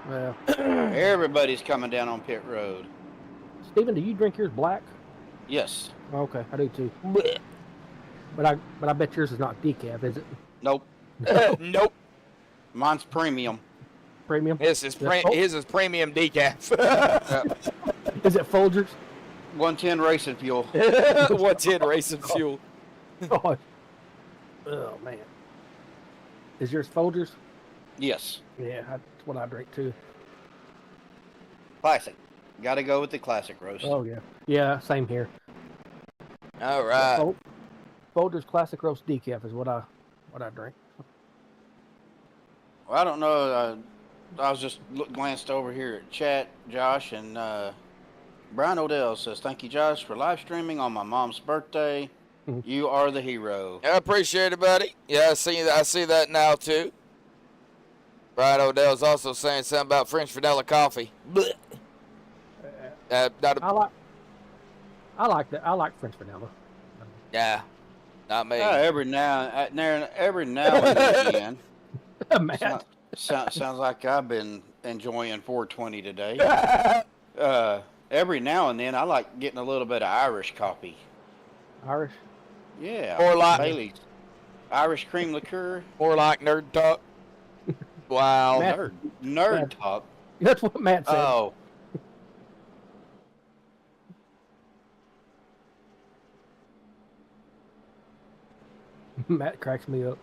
Well, Everybody's coming down on pit road. Steven, do you drink yours black? Yes. Okay, I do too. But I bet yours is not decaf, is it? Nope. Nope. Mine's premium. Premium? His is premium decaf. Is it Folgers? 110 racing fuel. 110 racing fuel. Oh man. Is yours Folgers? Yes. Yeah, that's what I drink too. Classic. Got to go with the classic roast. Oh yeah. Yeah, same here. All right. Folgers Classic Roast Decaf is what I drink. Well, I don't know. I was just glanced over here at chat, Josh, and Brian Odell says, "Thank you, Josh, for live streaming on my mom's birthday. You are the hero." I appreciate it, buddy. Yeah, I see that now too. Brian Odell's also saying something about French vanilla coffee. Blech. I like that. I like French vanilla. Yeah, not me. Every now and again. Matt. Sounds like I've been enjoying 420 today. Every now and then, I like getting a little bit of Irish coffee. Irish? Yeah. Or like Bailey's Irish cream liqueur. More like nerd talk. Wow. Matt- Nerd talk. That's what Matt said. Oh. Matt cracks me up.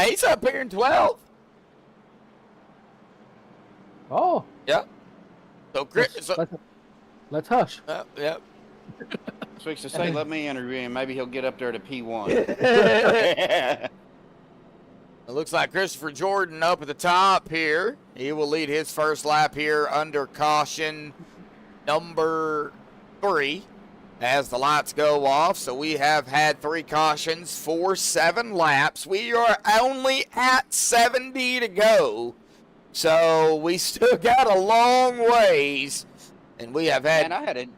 He's up here in 12. Oh. Yep. So Chris. Let's hush. Yep. Swix to say, let me interview him. Maybe he'll get up there to P1. It looks like Christopher Jordan up at the top here. He will lead his first lap here under caution number 3. as the lights go off. So we have had 3 cautions for 7 laps. We are only at 70 to go. So we still got a long ways. And we have had... Man,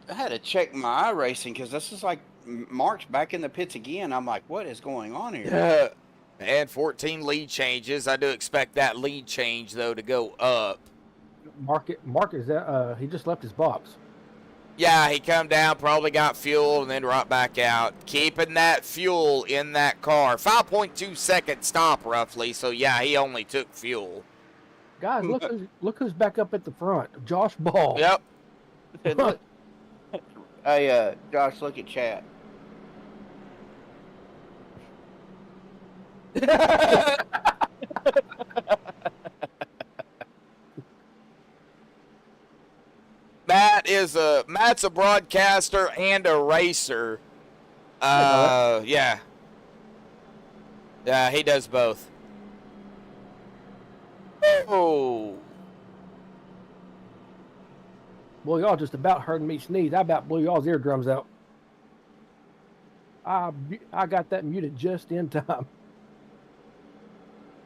I had to check my iRacing because this is like Mark's back in the pits again. I'm like, what is going on here? And 14 lead changes. I do expect that lead change, though, to go up. Mark is that he just left his box. Yeah, he come down, probably got fuel, and then right back out. Keeping that fuel in that car. 5.2 second stop, roughly. So, yeah, he only took fuel. Guys, look who's back up at the front. Josh Ball. Yep. Hey, Josh, look at chat. Matt's a broadcaster and a racer. Yeah. Yeah, he does both. Oh. Boy, y'all just about heard me sneeze. I about blew y'all's eardrums out. I got that muted just in time.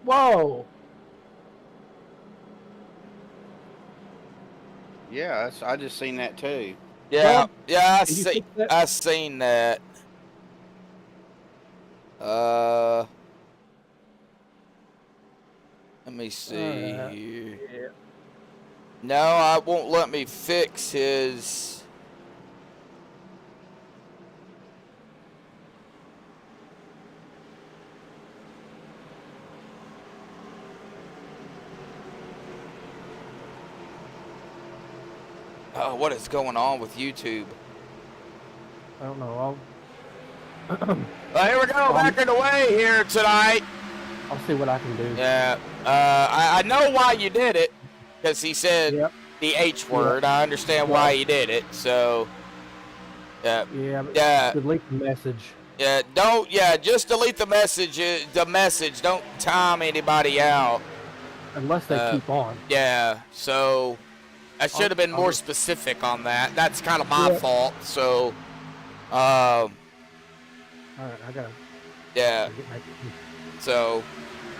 Whoa. Yeah, I just seen that too. Yeah, yeah, Did you fix that? I seen that. Let me see here. Yeah. No, I won't let me fix his. Oh, what is going on with YouTube? I don't know. Well, here we go, back in the way here tonight. I'll see what I can do. Yeah, I know why you did it, because he said Yep. the H word. I understand why you did it, so. Yeah. But Yeah. delete the message. Yeah, just delete the message. Don't time anybody out. Unless they keep on. Yeah, so I should have been more specific on that. That's kind of my fault. So, All right, I gotta yeah. get my. So,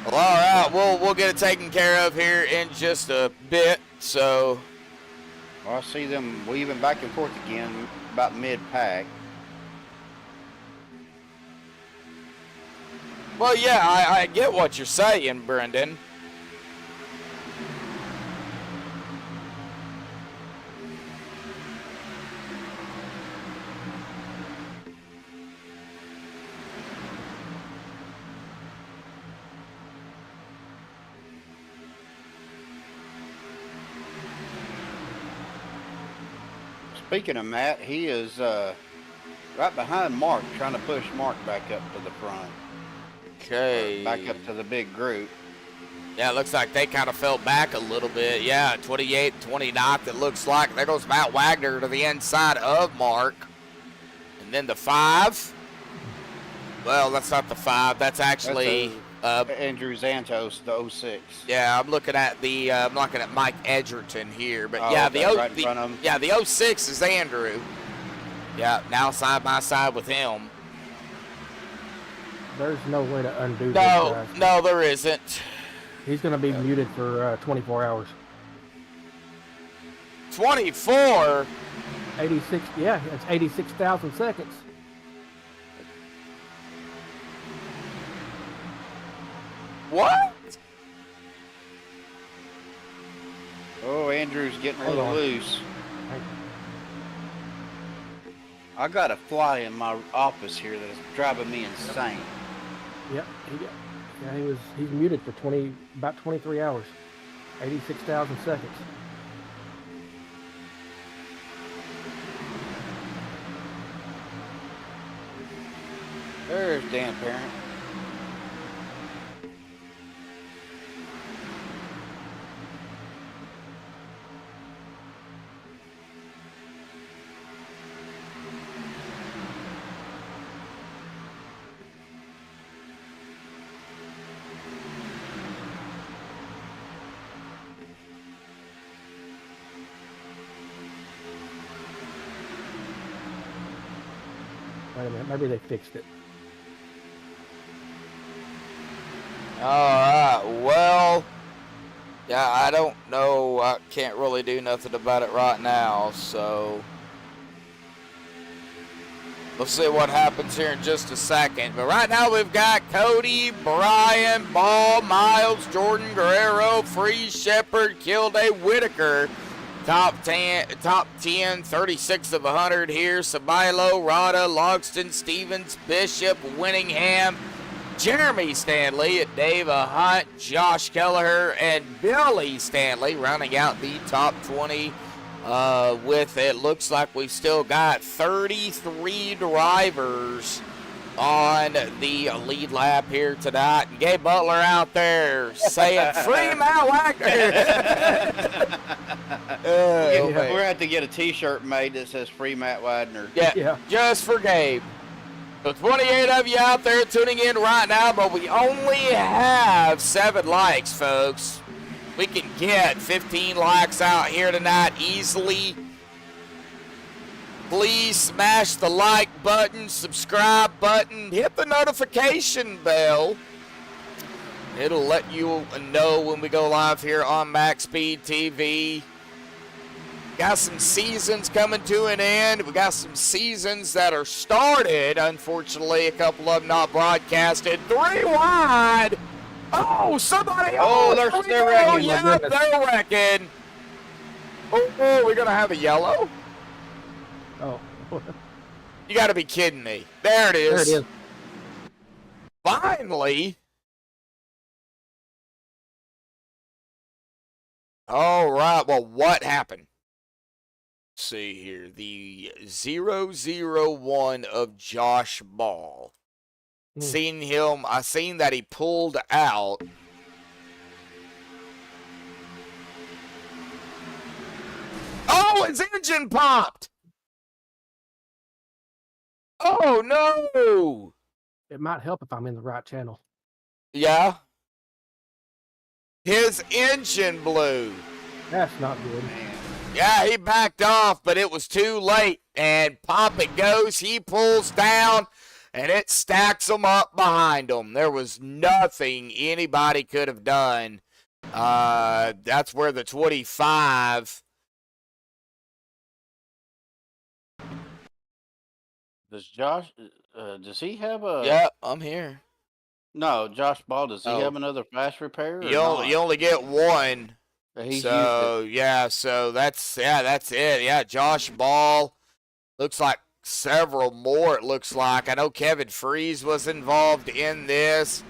well, all right, we'll get it taken care of here in just a bit. So, Well, I see them weaving back and forth again about mid-pack. well, yeah, I get what you're saying, Brendan. Speaking of Matt, he is right behind Mark, trying to push Mark back up to the front. Okay. Back up to the big group. Yeah, it looks like they kind of fell back a little bit. Yeah, 28, 29th, it looks like. There goes Matt Wagner to the inside of Mark. And then the 5. Well, that's not the 5. That's actually... Andrew Zantos, the 06. Yeah, I'm looking at Mike Edgerton here. But Oh, yeah, okay, right in front of him. yeah, the 06 is Andrew. Yeah, now side by side with him. There's no way to undo this, No, guys. no, there isn't. He's going to be muted for 24 hours. 24? 86, yeah, it's 86,000 seconds. What? Oh, Andrew's getting a Hold little on. loose. I got a fly in my office here that is driving me insane. Yep, he's muted for about 23 hours. 86,000 seconds. There's Dan Parent. Wait a minute, maybe they fixed it. All right, well, yeah, I don't know. I can't really do nothing about it right now, so we'll see what happens here in just a second. But right now we've got Cody, Brian, Ball, Miles, Jordan, Guerrero, Freeze, Shepard, Kilday, Whitaker. Top 10, 36 of 100 here. Sabilo, Rada, Logston, Stevens, Bishop, Winningham, Jeremy Stanley, Dave Hunt, Josh Kelleher, and Billy Stanley rounding out the top 20 with it. Looks like we've still got 33 drivers on the lead lap here tonight. And Gabe Butler out there saying, free Matt Wagner. We're going to have to get a T-shirt made that says free Matt Wagner. Yeah, just for Gabe. So 28 of you out there tuning in right now, but we only have 7 likes, folks. We can get 15 likes out here tonight easily. Please smash the like button, subscribe button, hit the notification bell. It'll let you know when we go live here on MaxspeedTV. Got some seasons coming to an end. We got some seasons that are started. Unfortunately, a couple of them not broadcasted. 3 wide. Oh, somebody. Oh, they're wrecking. Yeah, they're wrecking. Oh, we're going to have a yellow? Oh. You got to be kidding me. There it is. There it is. Finally. All right. Well, what happened? Let's see here. The 001 of Josh Ball. Seen him. I seen that he pulled out. Oh, his engine popped. Oh, no. It might help if I'm in the right channel. Yeah. His engine blew. That's not good. Yeah, he backed off, but it was too late. And pop it goes. He pulls down, and it stacks him up behind him. There was nothing anybody could have done. That's where the 25. Does Josh, does he have a... Yeah, I'm here. No, Josh Ball, does he Oh. have another flash repair? You only get one. He's So, used it. yeah, so that's it. Yeah, Josh Ball. Looks like several more, it looks like. I know Kevin Freeze was involved in this.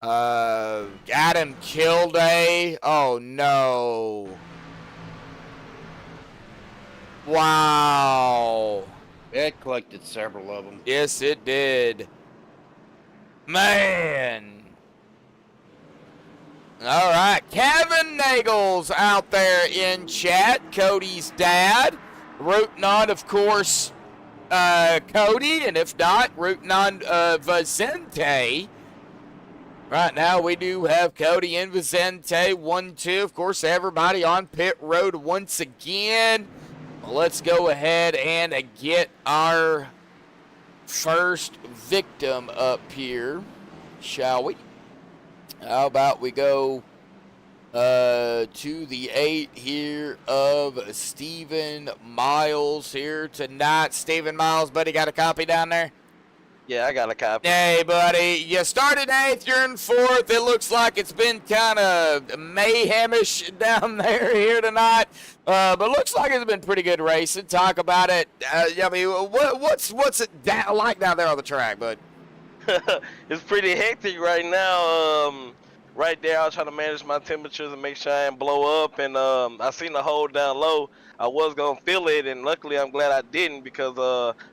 Adam Kilday. Oh, no. Wow. It collected several of them. Yes, it did. Man. All right, Kevin Nagel's out there in chat, Cody's dad. Rooting on, of course, Cody, and if not, rooting on Vicente. Right now, we do have Cody and Vicente, 1-2. Of course, everybody on pit road once again. Well, let's go ahead and get our first victim up here, shall we? How about we go to the 8 here of Stephen Miles here tonight. Stephen Miles, buddy, got a copy down there? Yeah, I got a copy. Hey, buddy, you started 8th, you're in 4th. It looks like it's been kind of mayhemish down there here tonight, but looks like it's been pretty good racing. Talk about it. I mean, what's it like down there on the track, bud? It's pretty hectic right now. Right there, I was trying to manage my temperatures and make sure I didn't blow up. And I seen the hole down low. I was gonna feel it, and luckily I'm glad I didn't, because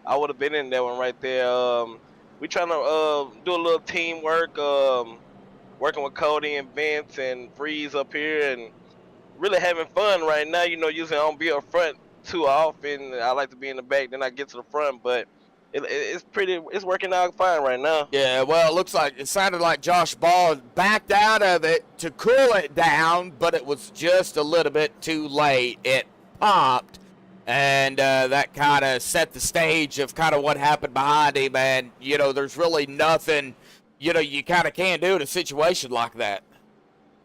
I would have been in that one right there. We trying to do a little teamwork, working with Cody and Vince and Freeze up here, and really having fun right now. You know, usually I don't be up front too often. I like to be in the back, then I get to the front, but it's working out fine right now. Yeah, well, it sounded like Josh Ball backed out of it to cool it down, but it was just a little bit too late. It popped, And that kind of set the stage of kind of what happened behind him. And, you know, there's really nothing, you know, you kind of can't do in a situation like that.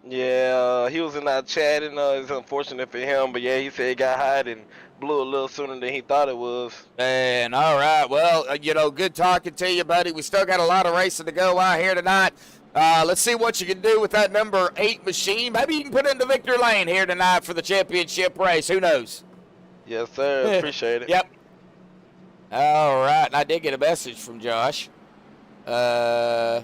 Yeah, he was in our chat, and it's unfortunate for him. But yeah, he said he got hot and blew a little sooner than he thought it was. And all right, well, you know, good talking to you, buddy. We still got a lot of racing to go out here tonight. Let's see what you can do with that number 8 machine. Maybe you can put it into victory lane here tonight for the championship race. Who knows? Yes, sir. Appreciate it. Yep. All right, and I did get a message from Josh. Huh?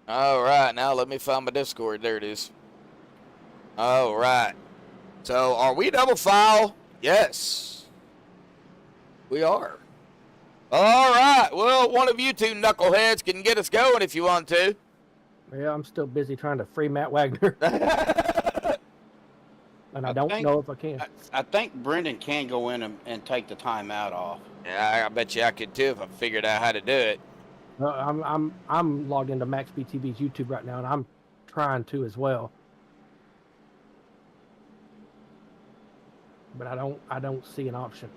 All right, now let me find my Discord. There it is. All right. So, are we double file? Yes. We are. All right. Well, one of you two knuckleheads can get us going if you want to. Yeah, I'm still busy trying to free Matt Wagner. And I don't know if I can. I think Brendan can go in and take the timeout off. Yeah, I bet you I could too if I figured out how to do it. I'm logged into MaxspeedTV's YouTube right now, and I'm trying to as well. But I don't see an option.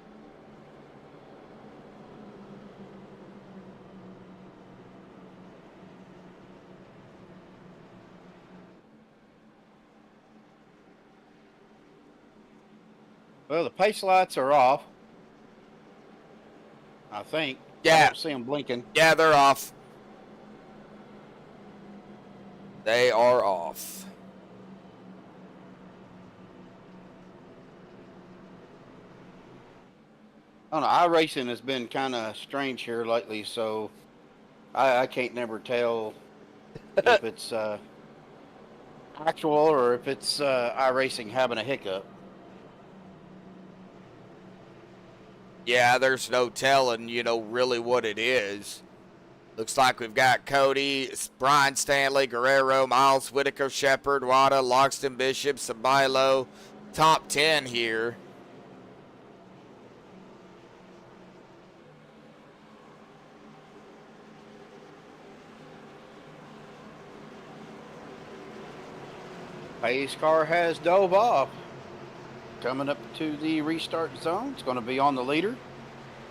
Well, the pace lights are off. I think. Yeah. I don't see them blinking. Yeah, they're off. They are off. I don't know. iRacing has been kind of strange here lately, so I can't never tell if it's actual or if it's iRacing having a hiccup. Yeah, there's no telling, you know, really what it is. Looks like we've got Cody, Brian Stanley, Guerrero, Miles, Whitaker, Shepard, Wada, Loxton, Bishop, Sabilo, top 10 here. Pace car has dove off. Coming up to the restart zone. It's going to be on the leader.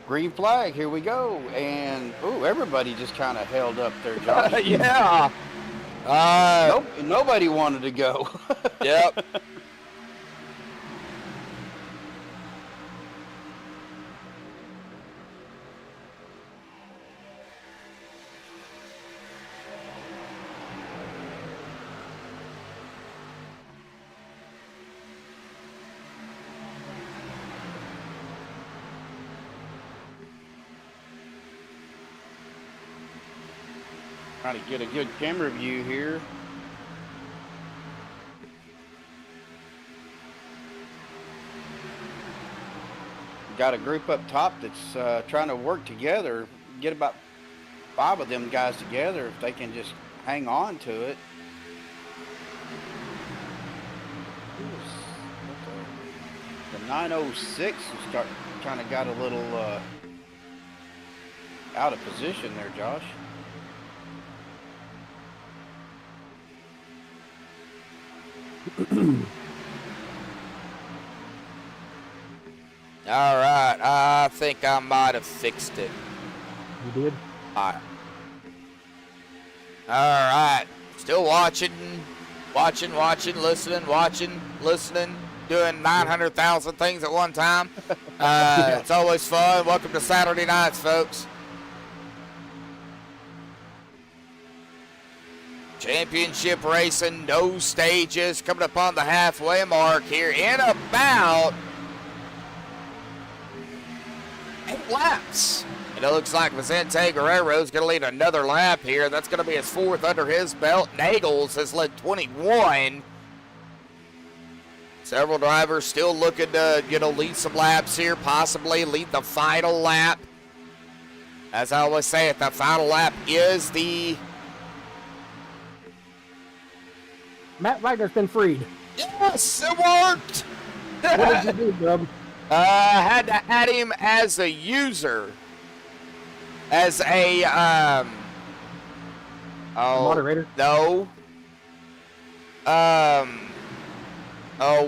Green flag. Here we go. And, ooh, everybody just kind of held up their job. Yeah. Nobody wanted to go. Yep. Trying to get a good camera view here. Got a group up top that's trying to work together, get about 5 of them guys together if they can just hang on to it. The 906 kind of got a little out of position there, Josh. All right, I think I might have fixed it. You did? All right. Still watching, listening, doing 900,000 things at one time. It's always fun. Welcome to Saturday nights, folks. Championship racing, no stages, coming up on the halfway mark here in about 8 laps. And it looks like Vicente Guerrero is going to lead another lap here. That's going to be his 4th under his belt. Nagels has led 21. Several drivers still looking to, lead some laps here, possibly lead the final lap. As I always say, if the final lap is the... Matt Wagner's been freed. Yes, it worked. What did you do, bub? Had to add him as a user, as a moderator. No, oh,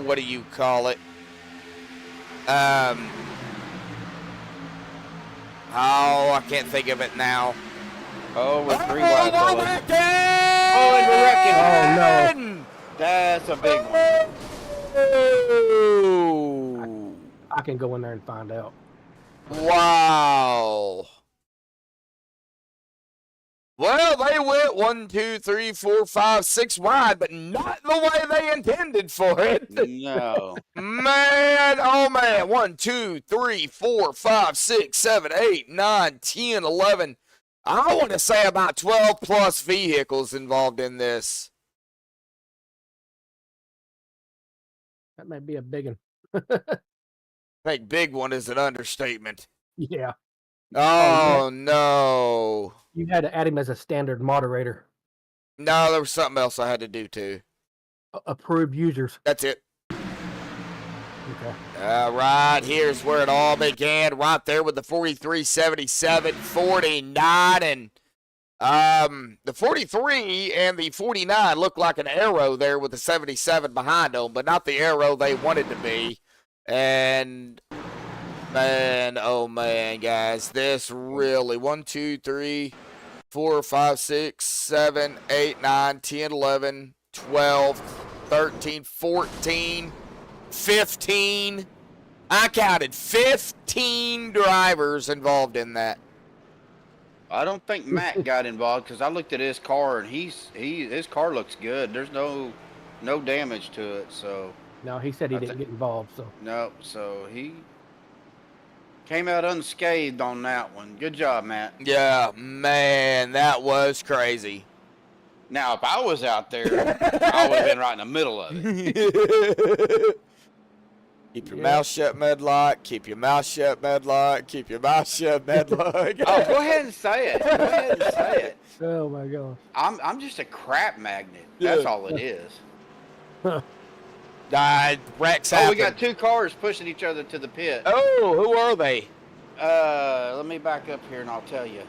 what do you call it? Oh, I can't think of it now. Oh, with three Oh, wide we're fellas. wrecking! Oh, and we're wrecking. Oh, no. That's a big one. Oh. I can go in there and find out. Wow. Well, they went 1, 2, 3, 4, 5, 6 wide, but not the way they intended for it. No. Man, oh man. 1, 2, 3, 4, 5, 6, 7, 8, 9, 10, 11. I want to say about 12 plus vehicles involved in this. That might be a big one. I think big one is an understatement. Yeah. Oh, no. You had to add him as a standard moderator. No, there was something else I had to do too. Approved users. That's it. Okay. All right, here's where it all began. Right there with the 4377, 49, and the 43 and the 49 look like an arrow there with the 77 behind them, but not the arrow they wanted to be. And man, oh man, guys, this really 1, 2, 3, 4, 5, 6, 7, 8, 9, 10, 11, 12, 13, 14, 15. I counted 15 drivers involved in that. I don't think Matt got involved because I looked at his car and his car looks good. There's no damage to it, so No, he said he didn't get involved, so. no. So he came out unscathed on that one. Good job, Matt. Yeah, man, that was crazy. Now, if I was out there, I would have been right in the middle of it. Keep your mouth shut, Medlock. Keep your mouth shut, Medlock. Keep your mouth shut, Medlock. Oh, go ahead and say it. Go ahead and say it. Oh my gosh. I'm just a crap magnet. That's all it is. Rex Oh, happened. we got two cars pushing each other to the pit. Oh, who are they? Let me back up here and I'll tell you.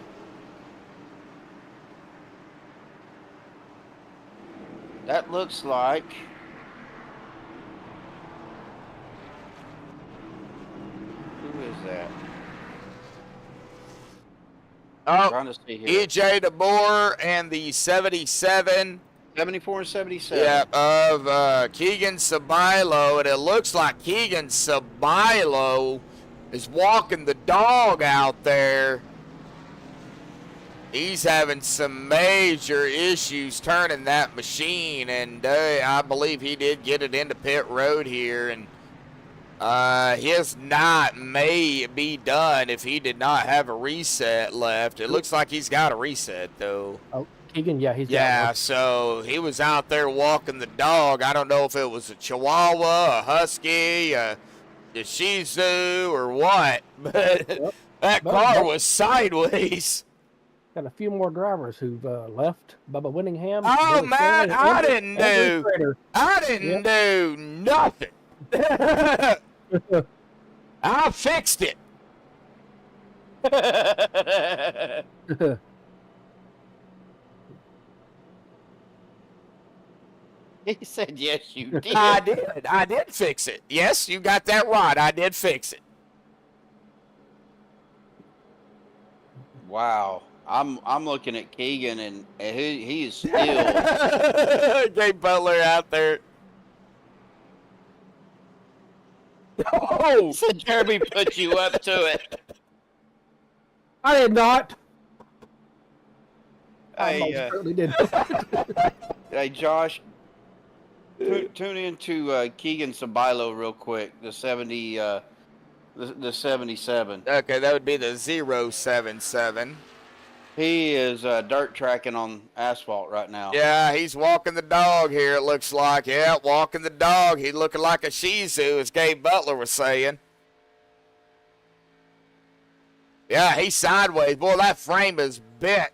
That looks like who is that? I'm Oh, trying to see here. EJ DeBoer and the 77. 74 and 77. Yep, of Keegan Sabilo, and it looks like Keegan Sabilo is walking the dog out there. He's having some major issues turning that machine, and I believe he did get it into pit road here, and his knot may be done if he did not have a reset left. It looks like he's got a reset, though. Oh, Keegan, yeah, he's got Yeah, one. so he was out there walking the dog. I don't know if it was a Chihuahua, a Husky, a Shih Tzu, or what, but that car was sideways. Got a few more drivers who've left. Bubba Winningham. Oh, Billy man, Stanley, I didn't Andrew do, Schrader. I didn't do nothing. I fixed it. He said, yes, you did. I did fix it. Yes, you got that right. I did fix it. Wow. I'm looking at Keegan and he is still. Gabe Butler out there. Oh, Said Jeremy put you up to it. I did not. I Hey, most certainly did. hey, Josh, tune into Keegan Sabilo real quick. The 70, the 77. okay, that would be the 077. He is dirt tracking on asphalt right now. Yeah, he's walking the dog here, it looks like. Yeah, walking the dog. He's looking like a Shih Tzu, as Gabe Butler was saying. Yeah, he's sideways. Boy, that frame is bent.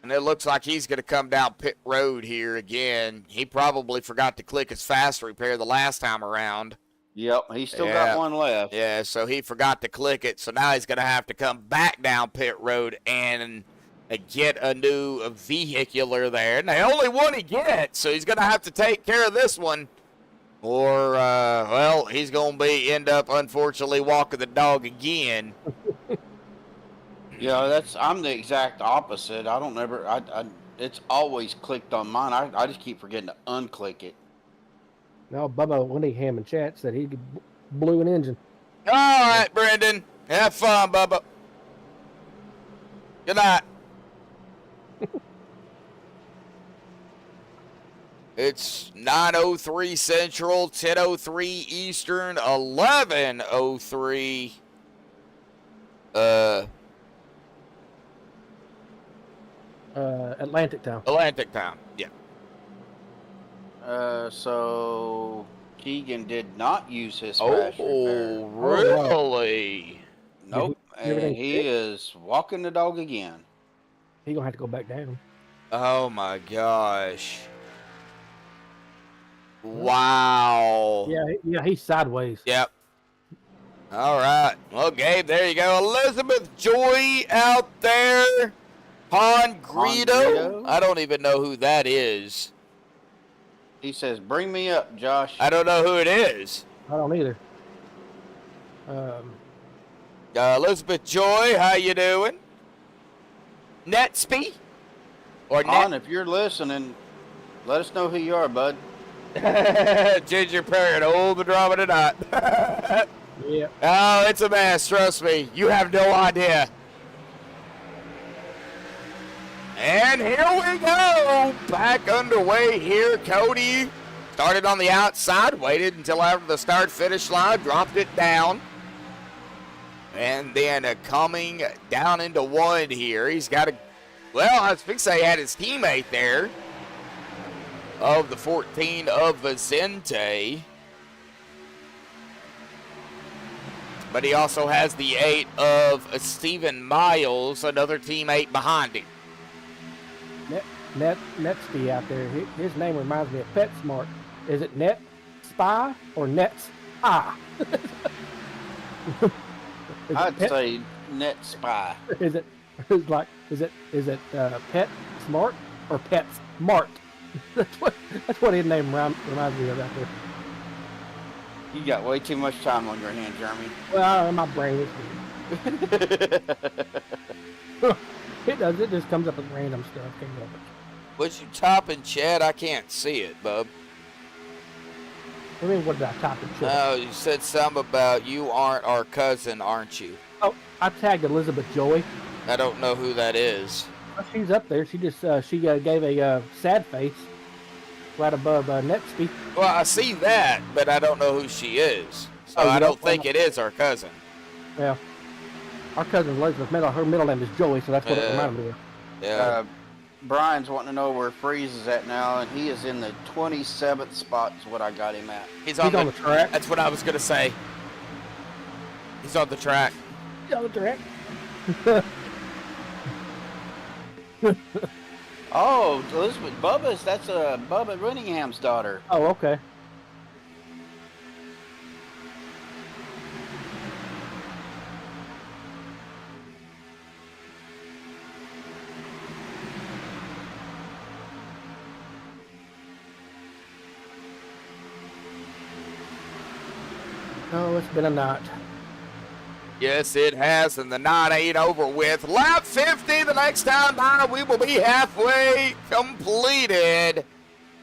And it looks like he's going to come down pit road here again. He probably forgot to click his fast repair the last time around. Yep, he's still Yeah. got one left. Yeah, so he forgot to click it. So now he's going to have to come back down pit road and get a new vehicular there. And the only one he gets, so he's going to have to take care of this one. Or, well, he's going to end up, unfortunately, walking the dog again. Yeah, I'm the exact opposite. I don't ever, it's always clicked on mine. I just keep forgetting to unclick it. No, Bubba Winningham in chat said he blew an engine. All right, Brendan. Have fun, Bubba. Good night. It's 9:03 Central, 10:03 Eastern, 11:03 Atlantic time. Atlantic time. Yeah. So Keegan did not use his crash Oh, repair. really? Nope. And everything he is walking the dog again. He gonna have to go back down. Oh my gosh. Wow. Yeah, he's sideways. Yep. All right. Well, Gabe, there you go. Elizabeth Joy out there. Greedo. I don't even know who that is. He says, "Bring me up, Josh." I don't know who it is. I don't either. Elizabeth Joy, how you doing? Netsby? Or On, if you're listening, let us know who you are, bud. Ginger Parrot, hold the drama tonight. Yeah. Oh, it's a mess, trust me. You have no idea. And here we go. Back underway here. Cody started on the outside, waited until after the start-finish line, dropped it down. And then coming down into one here. He's got a, well, I was going to say he had his teammate there of the 14 of Vicente. But he also has the 8 of Stephen Miles, another teammate behind him. Netsby out there. His name reminds me of PetSmart. Is it Net Spy or Nets Ah? I'd say Net Spy. Is it Pet Smart or Pet Smart? That's what his name reminds me of out there. You got way too much time on your hand, Jeremy. Well, my brain is it does. It just comes up with random stuff. Can't help it. What you type in chat? I can't see it, bub. I mean, what did I type in chat? No, you said something about you aren't our cousin, aren't you? Oh, I tagged Elizabeth Joy. I don't know who that is. Well, she's up there. She just gave a sad face right above Netsby. Well, I see that, but I don't know who she is. So I don't think it is our cousin. Yeah. Our cousin Elizabeth, her middle name is Joey, so that's what it reminded me of. Yeah. Brian's wanting to know where Freeze is at now, and he is in the 27th spot is what I got him at. He's on the track. That's what I was going to say. He's on the track. He's on the track. Oh, Elizabeth Bubba's, that's Bubba Runningham's daughter. Oh, okay. Oh, it's been a night. Yes, it has, and the night ain't over with. Lap 50, the next time by, we will be halfway completed.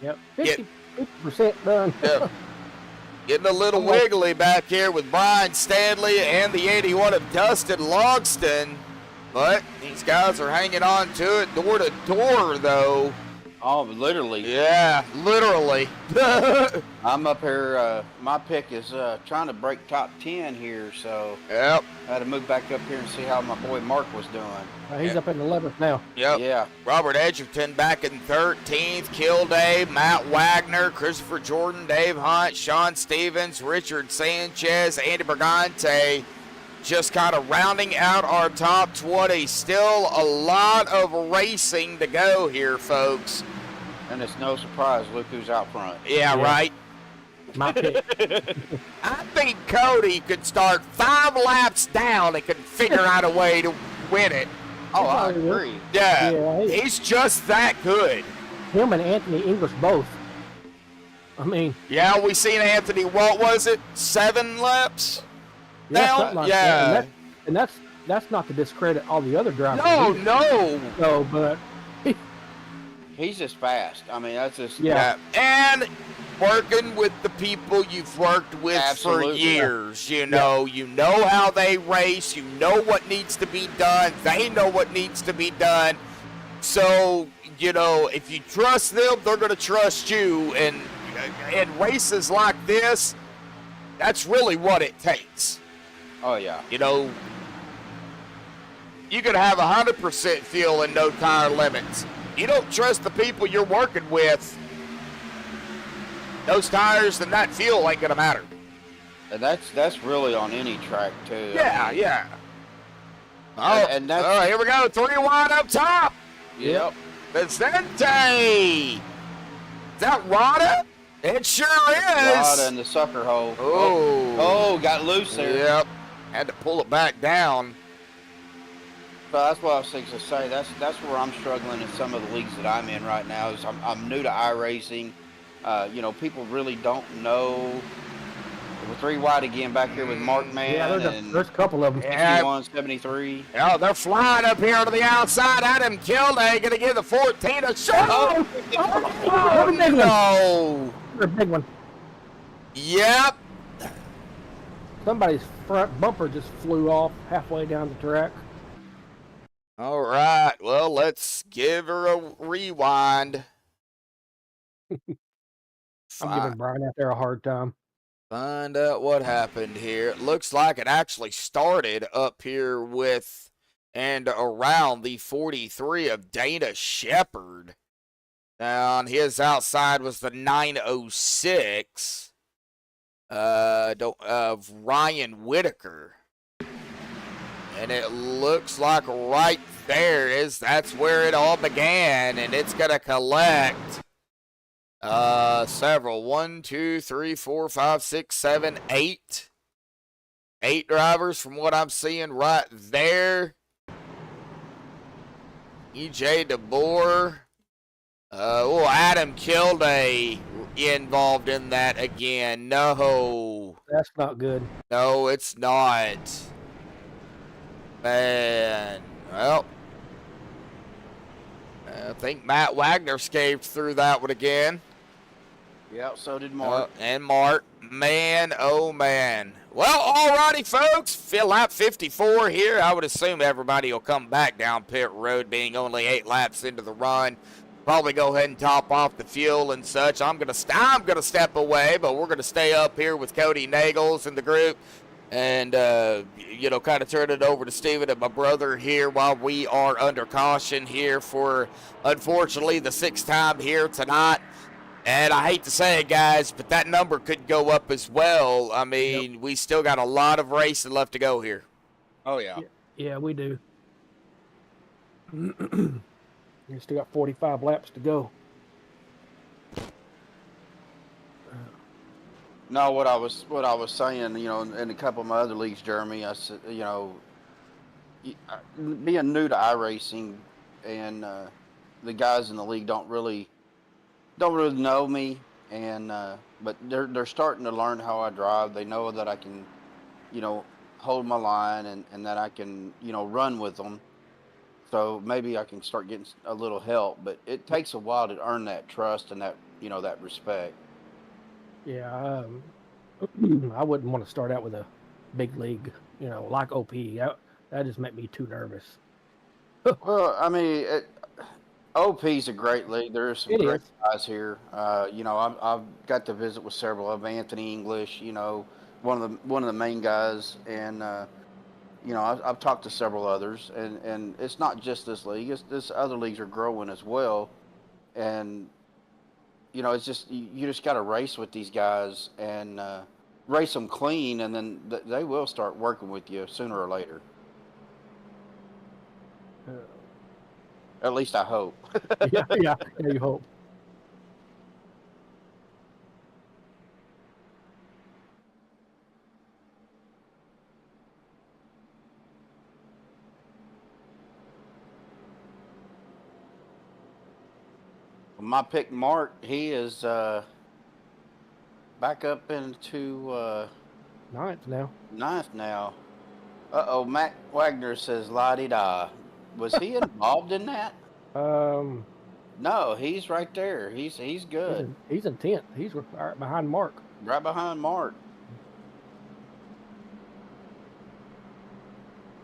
Yep, 50% done. Yep. Getting a little wiggly back here with Brian Stanley and the 81 of Dustin Logston. But these guys are hanging on to it door to door, though. Oh, literally. Yeah, literally. I'm up here, my pick is trying to break top 10 here, so Yep. I had to move back up here and see how my boy Mark was doing. He's up in the 11th now. Yep. Yeah. Robert Edgerton back in 13th. Dave, Matt Wagner, Christopher Jordan, Dave Hunt, Sean Stevens, Richard Sanchez, Andy Brigante. Just kind of rounding out our top 20. Still a lot of racing to go here, folks. And it's no surprise, look who's out front. Yeah. Right. My pick. I think Cody could start 5 laps down and could figure out a way to win it. Oh, He I probably will. agree. Yeah, Yeah, he's just that good. him and Anthony English both. I mean, Yeah, we seen Anthony. What was it? 7 laps. yeah, Now, something like yeah. that. And that's not to discredit all the other drivers. No, either. no. So, but He's just fast. I mean, that's just yeah, And working with the people you've worked with Absolutely. for years, you know how they race, you know what needs to be done, they know what needs to be done. So, if you trust them, they're going to trust you. And in races like this, that's really what it takes. Oh yeah. You could have 100% fuel and no tire limits. You don't trust the people you're working with, those tires and that fuel ain't gonna matter. And that's really on any track too. Yeah, yeah. Oh, and that's all right, here we go. 3 wide up top. Yep. Vicente. Is that Rada? It sure is. Rada in the sucker hole. Oh, got loose there. Yep. Had to pull it back down. So that's what I was thinking to say. That's where I'm struggling in some of the leagues that I'm in right now. Is I'm new to iRacing. People really don't know. We're 3 wide again back here with Mark Man. yeah, there's a couple of them. 61, 73. Oh, they're flying up here to the outside. Adam Kilday gonna give the 14 a shot. Oh, what a big one! No. What a big one! Yep. Somebody's front bumper just flew off halfway down the track. All right. Well, let's give her a rewind. I'm giving Brian out there a hard time. Find out what happened here. It looks like it actually started up here with and around the 43 of Dana Shepard. Now, on his outside was the 906 of Ryan Whitaker. And it looks like right there that's where it all began, and it's gonna collect several. 1, 2, 3, 4, 5, 6, 7, 8. 8 drivers from what I'm seeing right there. EJ DeBoer. Adam Kilday involved in that again. No. That's not good. No, it's not. Man, well, I think Matt Wagner scaped through that one again. Yep, so did Mark. And Mark. Man, oh man. Well, alrighty, folks. Lap 54 here. I would assume everybody will come back down pit road, being only 8 laps into the run. Probably go ahead and top off the fuel and such. I'm gonna step away, but we're gonna stay up here with Cody Nagels and the group. And, kind of turn it over to Steven and my brother here while we are under caution here for, unfortunately, the 6th time here tonight. And I hate to say it, guys, but that number could go up as well. I mean, we still got a lot of racing left to go here. Oh, yeah. Yeah, we do. We still got 45 laps to go. No, what I was saying, in a couple of my other leagues, Jeremy, I said, being new to iRacing, and the guys in the league don't really know me, and but they're starting to learn how I drive. They know that I can, hold my line and that I can, run with them. So maybe I can start getting a little help, but it takes a while to earn that trust and that, that respect. Yeah, I wouldn't want to start out with a big league, like OP. That just make me too nervous. Well, I mean, OP's a great league. There's some great guys here. I've got to visit with several of them. Anthony English, one of the main guys, and I've talked to several others, and it's not just this league. This other leagues are growing as well, and it's just you just got to race with these guys and race them clean, and then they will start working with you sooner or later. At least I hope. yeah, you hope. my pick Mark, he is back up into Ninth now. ninth now. Matt Wagner says la-di-da. Was he involved in that? No, he's right there. He's good. He's in 10th. He's right behind Mark. Right behind Mark.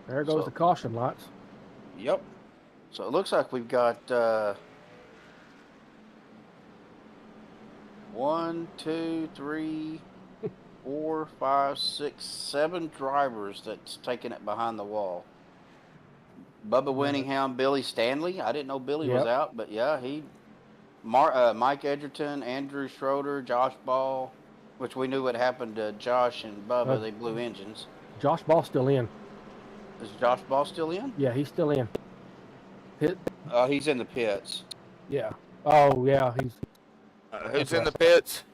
There goes the caution lights. Yep. So it looks like we've got 1, 2, 3, 4, 5, 6, 7 drivers that's taking it behind the wall. Bubba Winningham, Billy Stanley. I didn't know Billy was out, but yeah, Mike Edgerton, Andrew Schroeder, Josh Ball, which we knew what happened to Josh and Bubba. They blew engines. Josh Ball's still in. Is Josh Ball still in? Yeah, he's still in. He's in the pits. Yeah. Oh, yeah, he's... Who's in the pits?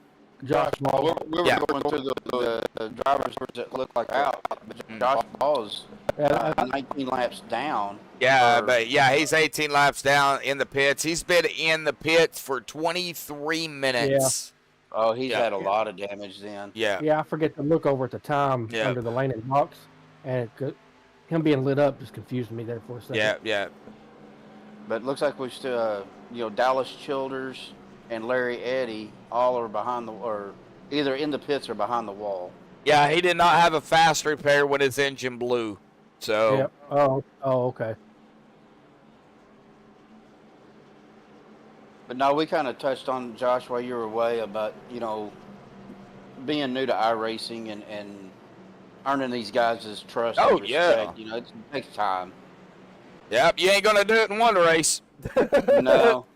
Josh Ball. We were going through the drivers that look like out, but Josh Ball is 19 laps down. Yeah, he's 18 laps down in the pits. He's been in the pits for 23 minutes. Yeah. Oh, he's had a lot of damage then. Yeah. Yeah, I forget to look over at the time under the lane and box, and him being lit up just confused me there for a second. Yeah. But it looks like we still, Dallas Childers and Larry Eddy all are or either in the pits or behind the wall. Yeah, he did not have a fast repair when his engine blew. So. Yep. Oh, okay. But no, we kind of touched on, Josh, while you were away about, being new to iRacing and earning these guys' trust. Oh, and respect. It takes time. Yep, you ain't gonna do it in one race. No.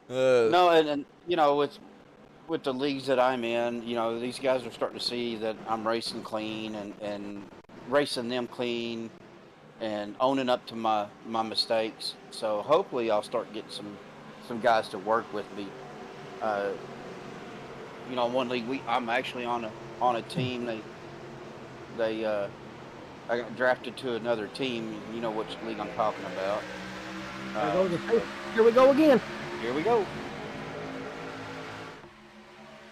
No, and with the leagues that I'm in, these guys are starting to see that I'm racing clean and racing them clean and owning up to my mistakes. So hopefully I'll start getting some guys to work with me. One league I'm actually on a team. I got drafted to another team. You know which league I'm talking about. Here we go again. Here we go.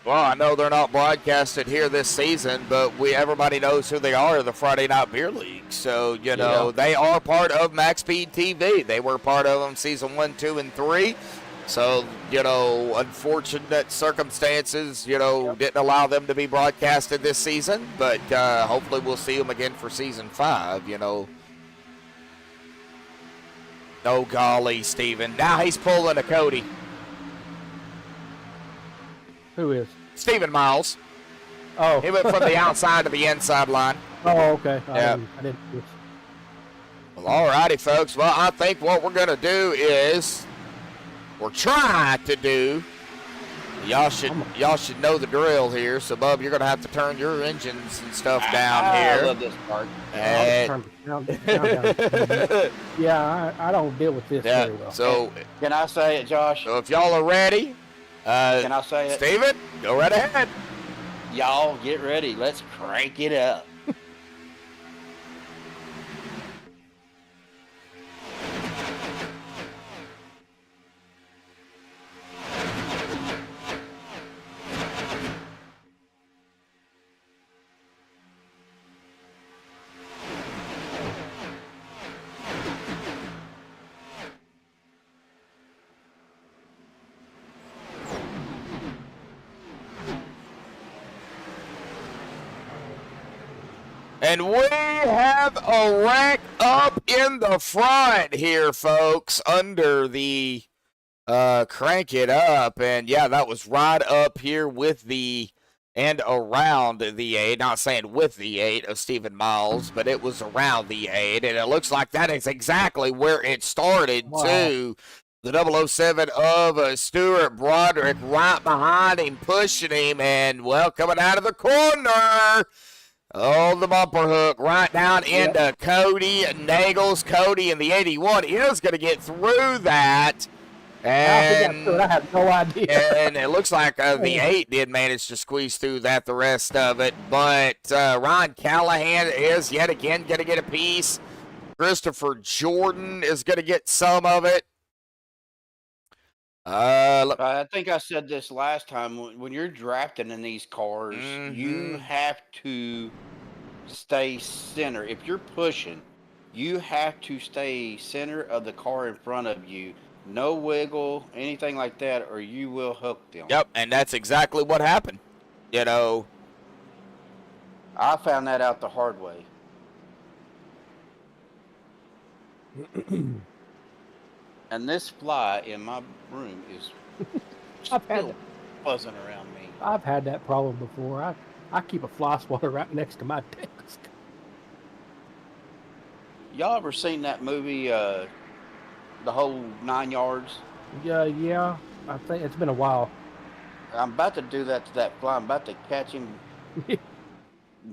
Well, I know they're not broadcasted here this season, but everybody knows who they are, the Friday Night Beer League. So, they are part of MaxspeedTV. They were part of them season 1, 2, and 3. So, unfortunate circumstances, didn't allow them to be broadcasted this season. But hopefully we'll see them again for season 5, No golly, Steven. Now he's pulling a Cody. Who is? Stephen Miles. Oh. He went from the outside to the inside line. Oh, okay. Yeah. I didn't. Well, all righty, folks. Well, I think what we're going to do is, we're trying to do, y'all should know the drill here. So, Bub, you're going to have to turn your engines and stuff down here. I love this part. And, yeah, I don't deal with this very well. So, can I say it, Josh? So if y'all are ready, can I say it? Steven, go right ahead. Y'all get ready. Let's crank it up. And we have a rack up in the front here, folks, under the crank it up. And, yeah, that was right up here with the and around the 8. Not saying with the 8 of Stephen Miles, but it was around the 8. And it looks like that is exactly where it started, too. The 007 of Stuart Broderick right behind him, pushing him, and, well, coming out of the corner. Oh, the bumper hook right down into Cody Nagels. Cody in the 81 is going to get through that. And I have no idea. And it looks like the 8 did manage to squeeze through that, the rest of it. But Ron Callahan is yet again going to get a piece. Christopher Jordan is going to get some of it. I think I said this last time. When you're drafting in these cars, you have to stay center. If you're pushing, you have to stay center of the car in front of you. No wiggle, anything like that, or you will hook them. Yep, and that's exactly what happened. You know, I found that out the hard way. And this fly in my room is still buzzing around me. I've had that problem before. I keep a fly swatter right next to my desk. Y'all ever seen that movie, The Whole 9 Yards? Yeah. I think it's been a while. I'm about to do that to that fly. I'm about to catch him, and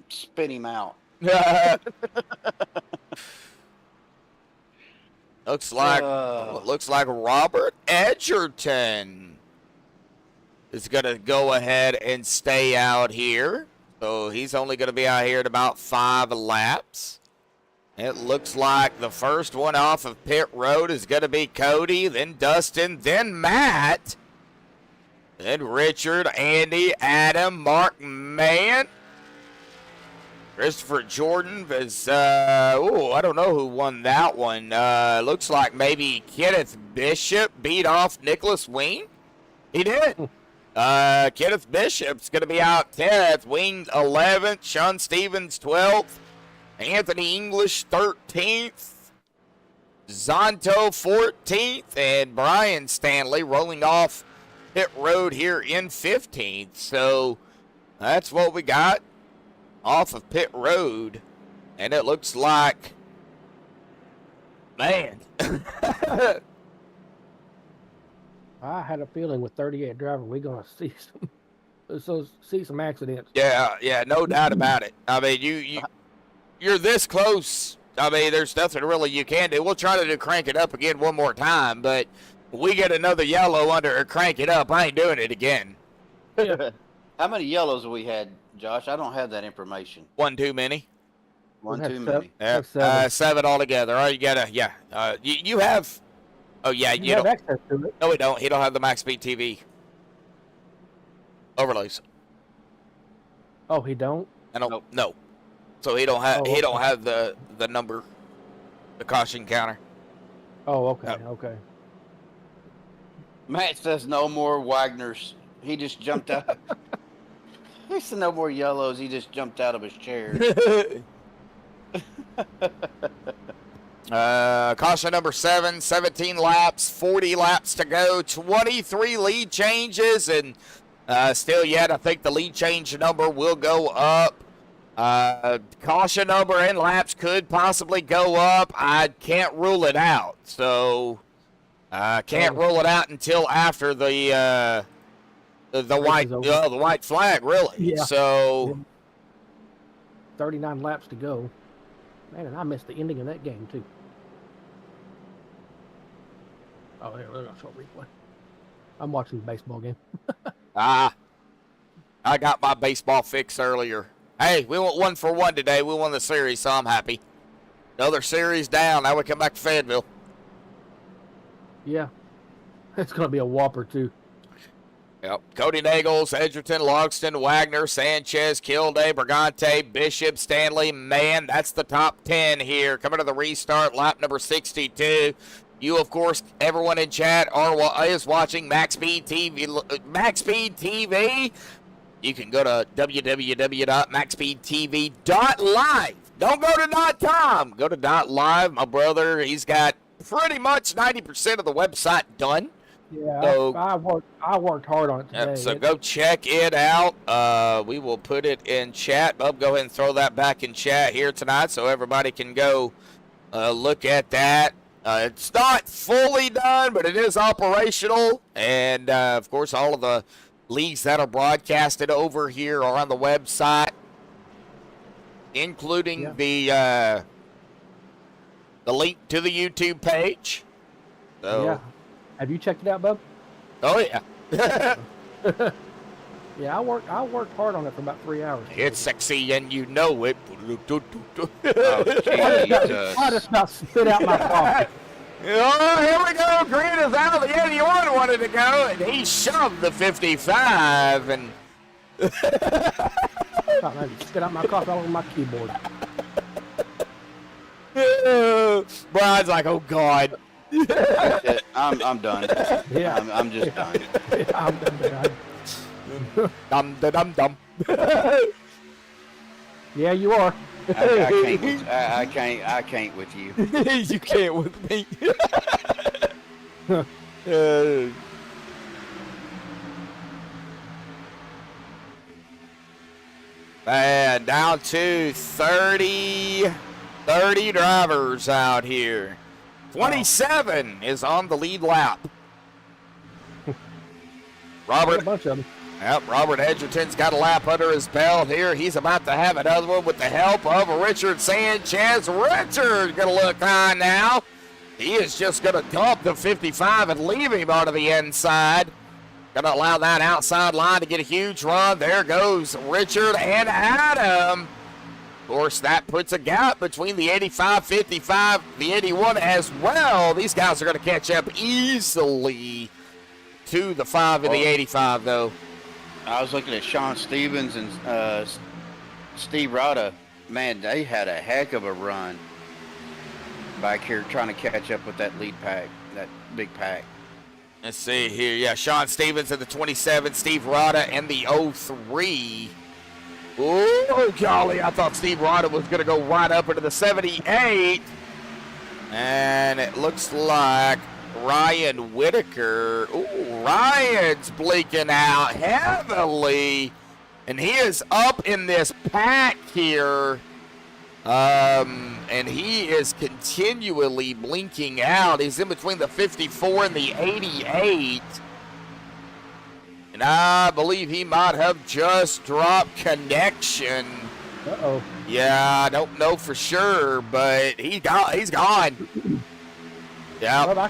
spit him out. looks like Robert Edgerton is going to go ahead and stay out here. So he's only going to be out here at about 5 laps. It looks like the first one off of pit road is going to be Cody, then Dustin, then Matt, then Richard, Andy, Adam, Mark, Man, Christopher Jordan is, I don't know who won that one. Looks like maybe Kenneth Bishop beat off Nicholas Ween. He did. Kenneth Bishop's going to be out 10th, Ween 11th, Sean Stevens 12th, Anthony English 13th, Zonto 14th, and Brian Stanley rolling off pit road here in 15th. So that's what we got off of pit road, and it looks like, man. I had a feeling with 38 driver, we're gonna see some accidents. Yeah, no doubt about it. I mean, you're this close. I mean, there's nothing really you can do. We'll try to crank it up again one more time, but we get another yellow under or crank it up, I ain't doing it again. How many yellows have we had, Josh? I don't have that information. One too many. One too many. Yeah, 7 altogether. All right, you gotta, you have. Oh yeah, you have don't. access to it. No, we don't. He don't have the MaxspeedTV overlays. Oh, he don't. I don't. No. So he don't have. He don't have the number, the caution counter. Oh, okay, No. okay. Matt says no more Wagners. He just jumped out. He said no more yellows. He just jumped out of his chair. Caution number 7, 17 laps, 40 laps to go, 23 lead changes, and still yet I think the lead change number will go up. Caution number and laps could possibly go up. I can't rule it out, so can't rule it out until after the white flag, really. Yeah. So 39 laps to go. Man, and I missed the ending of that game too. Oh, there, look, short replay. I'm watching the baseball game. I got my baseball fix earlier. Hey, we went 1 for 1 today. We won the series, so I'm happy. Another series down. Now we come back to Fayetteville. Yeah, it's gonna be a whopper too. Yep. Cody Nagels, Edgerton, Logston, Wagner, Sanchez, Kilday, Brigante, Bishop, Stanley. Man, that's the top 10 here. Coming to the restart, lap number 62. You, of course, everyone in chat is watching MaxspeedTV. MaxspeedTV. You can go to www.maxspeedtv.live. Don't go to .com. Go to .live. My brother, he's got pretty much 90% of the website done. Yeah, So, I worked hard on it today. so go check it out. We will put it in chat. Bub, go ahead and throw that back in chat here tonight so everybody can go look at that. It's not fully done, but it is operational. And, of course, all of the leagues that are broadcasted over here are on the website, including the link to the YouTube page. So, yeah. Have you checked it out, Bub? Oh, yeah. Yeah, I worked hard on it for about 3 hours. It's sexy and you know it. Oh, Jesus. I just about spit out my coffee. Oh, here we go. Green is out. The 81 wanted to go, and he shoved the 55. And Spit out my coffee all over my keyboard. Brian's like, oh, God. That's it. I'm done. Yeah. I'm just done. I'm done. Dum. Yeah, you are. I can't with you. You can't with me. And down to 30 drivers out here. 27 is on the lead lap. A Robert, bunch of them. yep, Robert Edgerton's got a lap under his belt here. He's about to have another one with the help of Richard Sanchez. Richard gonna look high now. He is just gonna dump the 55 and leave him onto the inside. Gonna allow that outside line to get a huge run. There goes Richard and Adam. Of course, that puts a gap between the 85, 55, the 81 as well. These guys are going to catch up easily to the 5 and the 85, though. I was looking at Sean Stevens and Steve Rada. Man, they had a heck of a run back here trying to catch up with that lead pack, that big pack. Let's see here. Yeah, Sean Stevens in the 27, Steve Rada in the 03. Oh, golly, I thought Steve Rada was going to go right up into the 78. And it looks like Ryan Whitaker. Ooh, Ryan's blinking out heavily. And he is up in this pack here. And he is continually blinking out. He's in between the 54 and the 88. And I believe he might have just dropped connection. Uh-oh. Yeah, I don't know for sure, but he's gone. Yeah. Well, I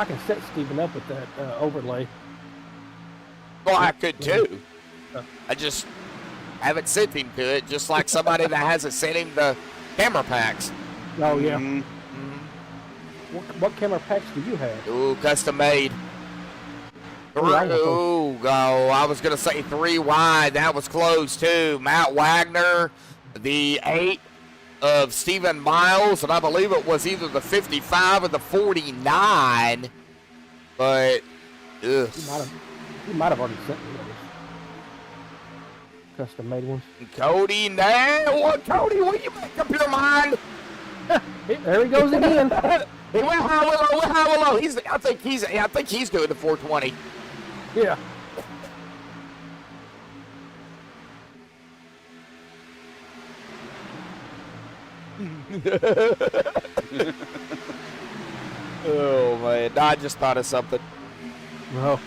can set Steven up with that overlay. Well, I could too. I just haven't sent him to it, just like somebody that hasn't sent him the camera packs. Oh, yeah. Mhm. What camera packs do you have? Ooh, custom made. Oh, I was going to say 3 wide. That was close, too. Matt Wagner, the 8 of Stephen Miles, and I believe it was either the 55 or the 49. But, ugh. You might have already sent me those custom made ones. Cody, now, Cody, will you make up your mind? There he goes again. He went high, low. I think he's doing the 420. Yeah. Oh man, I just thought of something. Well.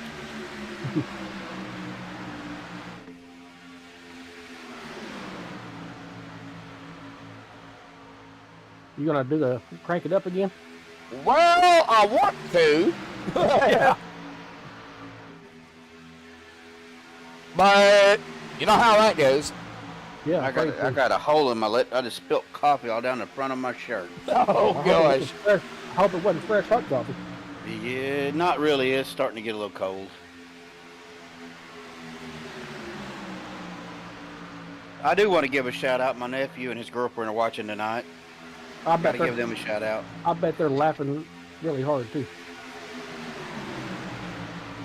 You gonna crank it up again? Well, I want to. Yeah. But you know how that goes. Yeah. I got a hole in my lip. I just spilt coffee all down the front of my shirt. Oh gosh. I hope it wasn't fresh hot coffee. Yeah, not really. It's starting to get a little cold. I do want to give a shout out. My nephew and his girlfriend are watching tonight. I Got bet to they're, give them a shout out. I bet they're laughing really hard too.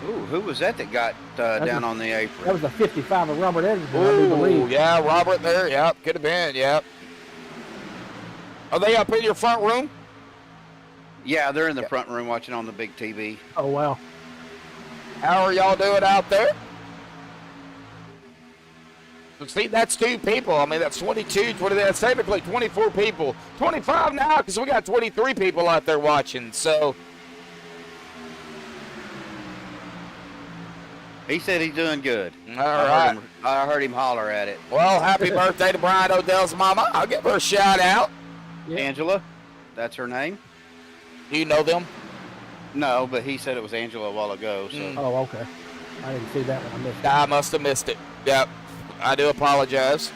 Ooh, who was that got down on the apron? That was the 55 of Robert Edgerton, I do Ooh, believe. yeah, Robert there. Yep, could have been. Yep. Are they up in your front room? Yeah, they're in the front room watching on the big TV. Oh wow. How are y'all doing out there? See, that's 2 people. I mean, that's 22, 20, that's technically 24 people. 25 now because we got 23 people out there watching. So, He said he's doing good. all right. I heard him holler at it. Well, happy birthday to Brian Odell's mama. I'll give her a shout out. Yeah. Angela, that's her name? Do you know them? No, but he said it was Angela a while ago. So Oh, okay. I didn't see that one. I missed it. I must have missed it. Yep. I do apologize.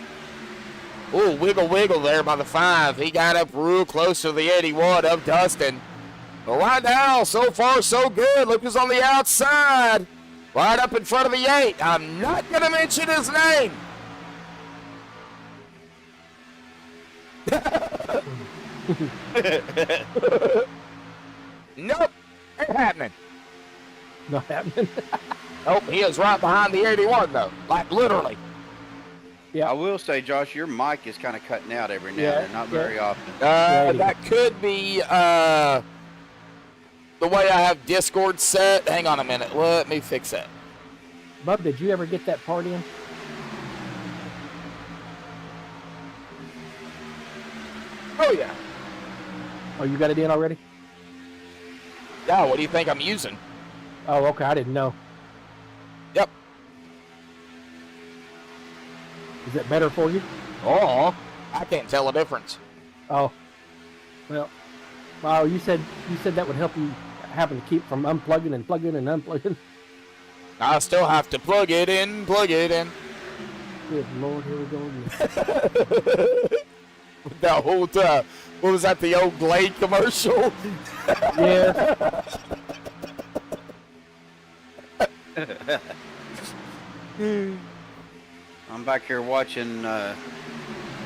Ooh, wiggle there by the 5. He got up real close to the 81 of Dustin. But right now, so far, so good. Look who's on the outside. Right up in front of the 8. I'm not going to mention his name. Nope. Ain't happening. Not happening. Nope, he is right behind the 81, though. Like, literally. Yeah. I will say, Josh, your mic is kind of cutting out every now and then, not very often. That could be the way I have Discord set. Hang on a minute. Let me fix that. Bub, did you ever get that part in? Oh, yeah. Oh, you got it in already? Yeah, what do you think I'm using? Oh, okay. I didn't know. Yep. Is it better for you? Oh, I can't tell the difference. Oh. Well, you said that would help you happen to keep from unplugging and plugging and unplugging. I still have to plug it in. Good Lord, here we go again. That whole time. What was that, the old Glade commercial? Yeah. I'm back here watching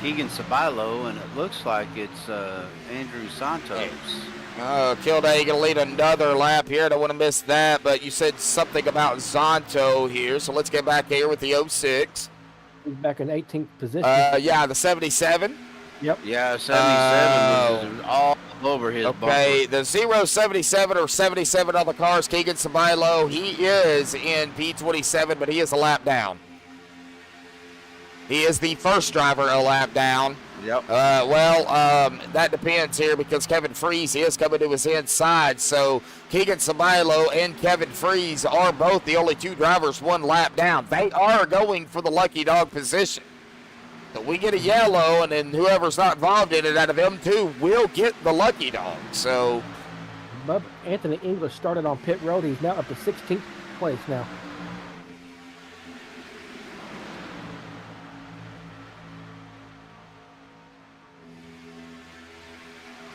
Keegan Sabilo, and it looks like it's Andrew Santos. Kilday gonna lead another lap here. I don't want to miss that, but you said something about Zonto here, so let's get back here with the 06. He's back in 18th position. Yeah, the 77. Yep. Yeah, 77 was all over his Okay, bumper. the 077 or 77 on the cars, Keegan Sabilo, he is in P27, but he is a lap down. He is the first driver a lap down. Yep. That depends here because Kevin Freeze is coming to his inside. So Keegan Sabilo and Kevin Freeze are both the only two drivers one lap down. They are going for the lucky dog position. So we get a yellow, and then whoever's not involved in it out of M2 will get the lucky dog. So Bub, Anthony English started on pit road. He's now up to 16th place now.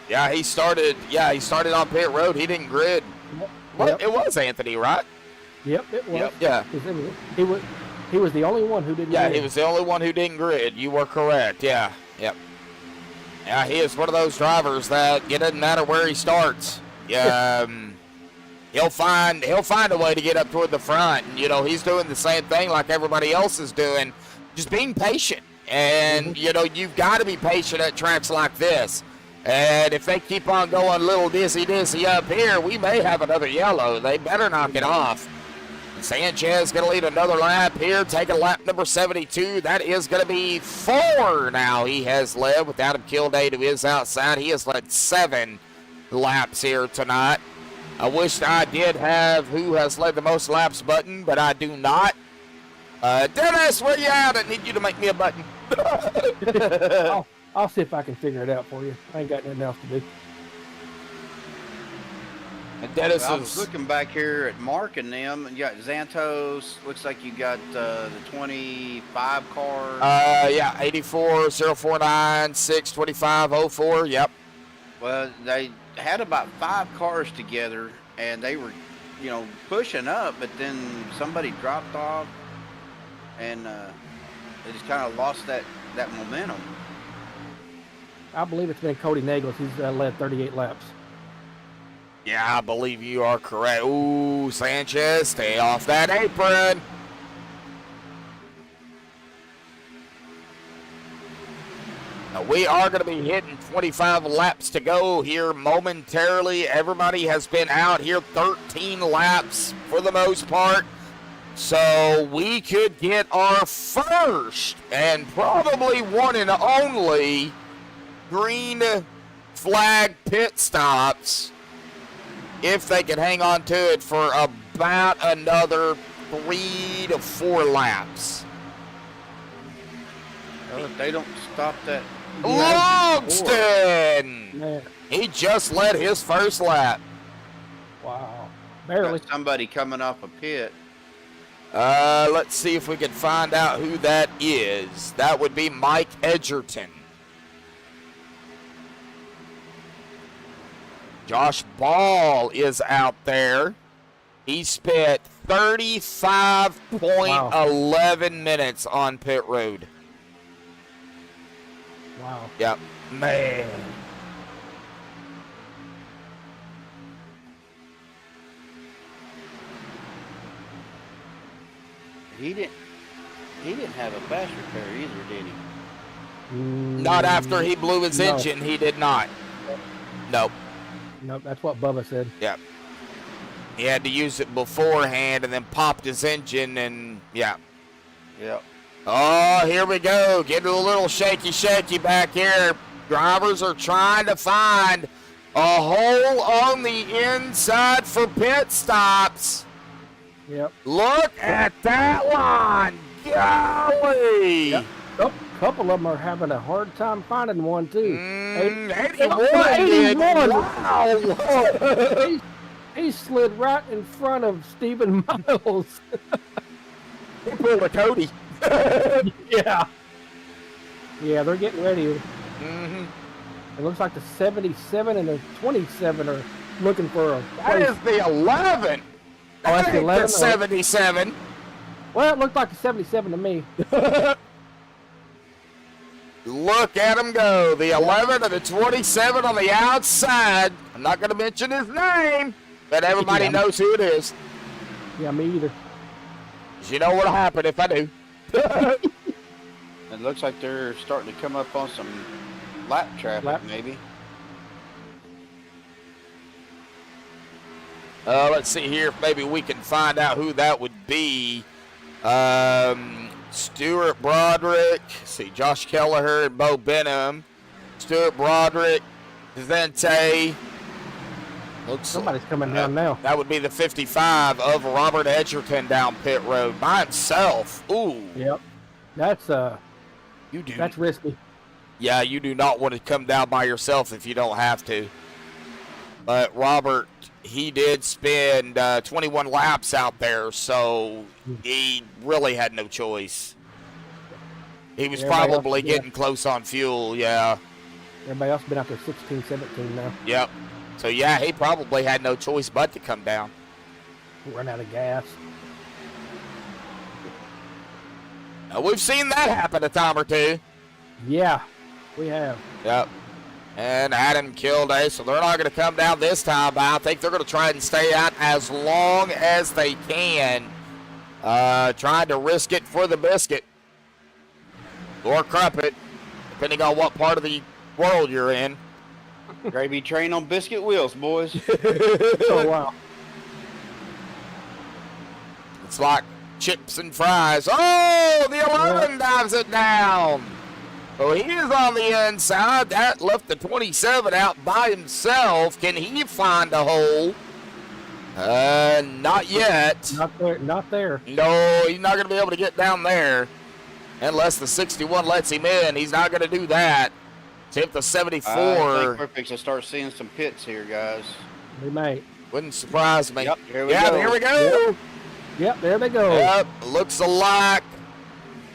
yeah, he started on pit road. He didn't grid. Yep. It was Anthony, right? Yep, it was. Yep. Yeah. He was the only one who didn't. Yeah, grid. he was the only one who didn't grid. You were correct. Yeah. Yep. Yeah, he is one of those drivers that it doesn't matter where he starts. Yeah. He'll find a way to get up toward the front. And, he's doing the same thing like everybody else is doing, just being patient. And, you've got to be patient at tracks like this. And if they keep on going a little dizzy up here, we may have another yellow. They better knock it off. Sanchez going to lead another lap here, taking lap number 72. That is going to be 4 now he has led with Adam Kilday to his outside. He has led 7 laps here tonight. I wish I did have who has led the most laps button, but I do not. Dennis, where you at? I need you to make me a button. I'll see if I can figure it out for you. I ain't got nothing else to do. And Dennis I was looking back here at Mark and them, and you got Xantos. Looks like you got the 25 car. 84, 049, 625, 04, yep. Well, they had about 5 cars together, and they were, pushing up, but then somebody dropped off, and they just kind of lost that momentum. I believe it's been Cody Nagels. He's led 38 laps. Yeah, I believe you are correct. Ooh, Sanchez, stay off that apron. Now, we are going to be hitting 25 laps to go here momentarily. Everybody has been out here 13 laps for the most part. So we could get our first and probably one and only green flag pit stops if they can hang on to it for about another 3 to 4 laps. Well, if they don't stop that. Longston! Man, He just led his first lap. wow. Barely. Got somebody coming off a pit. Let's see if we can find out who that is. That would be Mike Edgerton. Josh Ball is out there. He spent 35.11 minutes on pit road. Wow. Yep. Man. He didn't have a fast repair either, did he? Not after he blew his No. engine, he did not. Nope. Nope, that's what Bubba said. Yep. He had to use it beforehand and then popped his engine and yeah. Yep. Oh, here we go. Getting a little shaky back here. Drivers are trying to find a hole on the inside for pit stops. Yep. Look at that line. Golly. Yep. Oh, a couple of them are having a hard time finding one, too. 81 did. 81. Wow. He slid right in front of Stephen Miles. He pulled a Cody. Yeah. Yeah, they're getting ready. Mm-hmm. It looks like the 77 and the 27 are looking for a That place. is the 11. Oh, that's the 11? The 77. Well, it looked like a 77 to me. Look at him go. The 11 and the 27 on the outside. I'm not going to mention his name, but everybody Yeah. knows who it is. Yeah, me either. 'Cause you know what'll happen if I do. It looks like they're starting to come up on some lap traffic, maybe. Let's see here if maybe we can find out who that would be. Stuart Broderick. See, Josh Kelleher and Bo Benham. Stuart Broderick, Vente. Somebody's coming down now. That would be the 55 of Robert Edgerton down pit road by himself. Ooh. Yep. That's You do. that's risky. Yeah, you do not want to come down by yourself if you don't have to. But Robert, he did spend 21 laps out there, so he really had no choice. He was Everybody else- probably yeah. getting close on fuel, yeah. Everybody else been out there 16, 17 now. Yep. So, yeah, he probably had no choice but to come down. Run out of gas. Now, we've seen that happen a time or two. Yeah, we have. Yep. And Adam Kilday, so they're not going to come down this time, but I think they're going to try and stay out as long as they can. Trying to risk it for the biscuit. Or crumpet, depending on what part of the world you're in. Gravy train on biscuit wheels, boys. Oh, wow. It's like chips and fries. Oh, the 11 dives it down. So he is on the inside. That left the 27 out by himself. Can he find a hole? Not yet. Not there. Not there. No, he's not going to be able to get down there unless the 61 lets him in. He's not going to do that. See if the 74. I think we're fixing to start seeing some pits here, guys. We may. Wouldn't surprise me. Yep, here we yeah, go. here we go. Yep, there they go. Yep, looks like.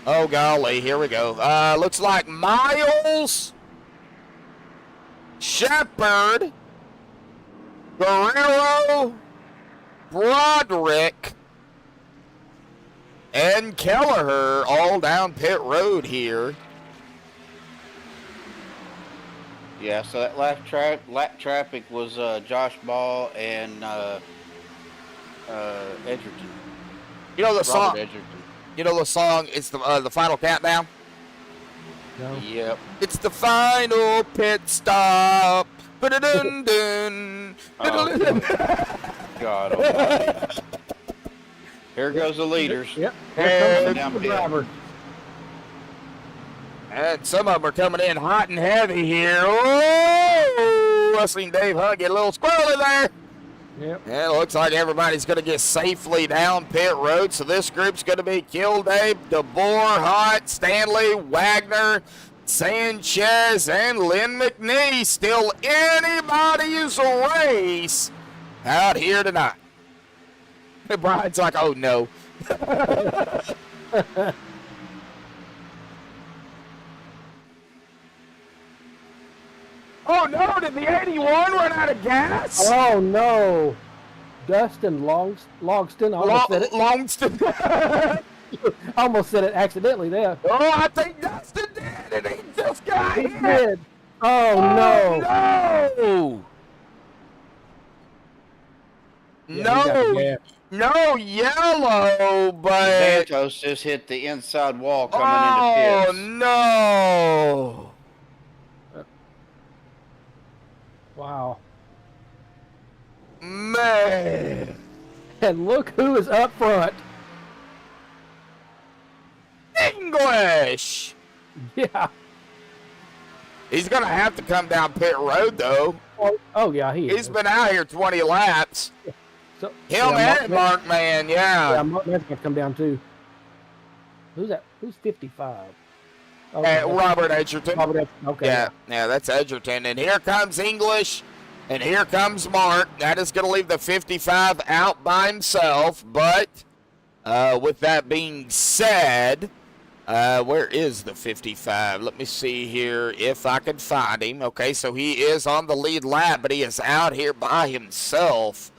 Oh, golly, here we go. Looks like Miles, Shepard, Guerrero, Broderick, and Kelleher all down pit road here. Yeah, so that lap traffic was Josh Ball and Edgerton. You know the Robert song. Edgerton. You know the song. It's the final countdown. No. Yep. It's the final pit stop. Ba-da-dun-dun. God almighty. Here goes the leaders. Yep. And Here comes down the pit. driver. And some of them are coming in hot and heavy here. Oh, I seen Dave Hunt get a little squirrely there. Yep. And it looks like everybody's going to get safely down pit road. So this group's going to be Kilday, DeBoer, Hunt, Stanley, Wagner, Sanchez, and Lynn McNee. Still anybody's race out here tonight. And Brian's like, oh no. Oh no, did the 81 run out of gas? Oh no. Dustin Longston. I almost said it. Longston. Almost said it accidentally there. Oh, I think Dustin did, and he just got He hit. did. Oh no. No. Yeah, he got the gas. No yellow, but Santos just hit the inside wall coming into pits. no. Wow. Man. And look who is up front. English. Yeah. He's going to have to come down pit road, though. Oh yeah, He's been out here 20 laps. So, Him and Mark, man, Yeah, Mark Man's going to come down too. Who's that? Who's 55? Okay, Robert Edgerton. Robert Edgerton. Okay. Yeah, that's Edgerton. And here comes English, and here comes Mark. That is going to leave the 55 out by himself. But with that being said, where is the 55? Let me see here if I can find him. Okay, so he is on the lead lap, but he is out here by himself.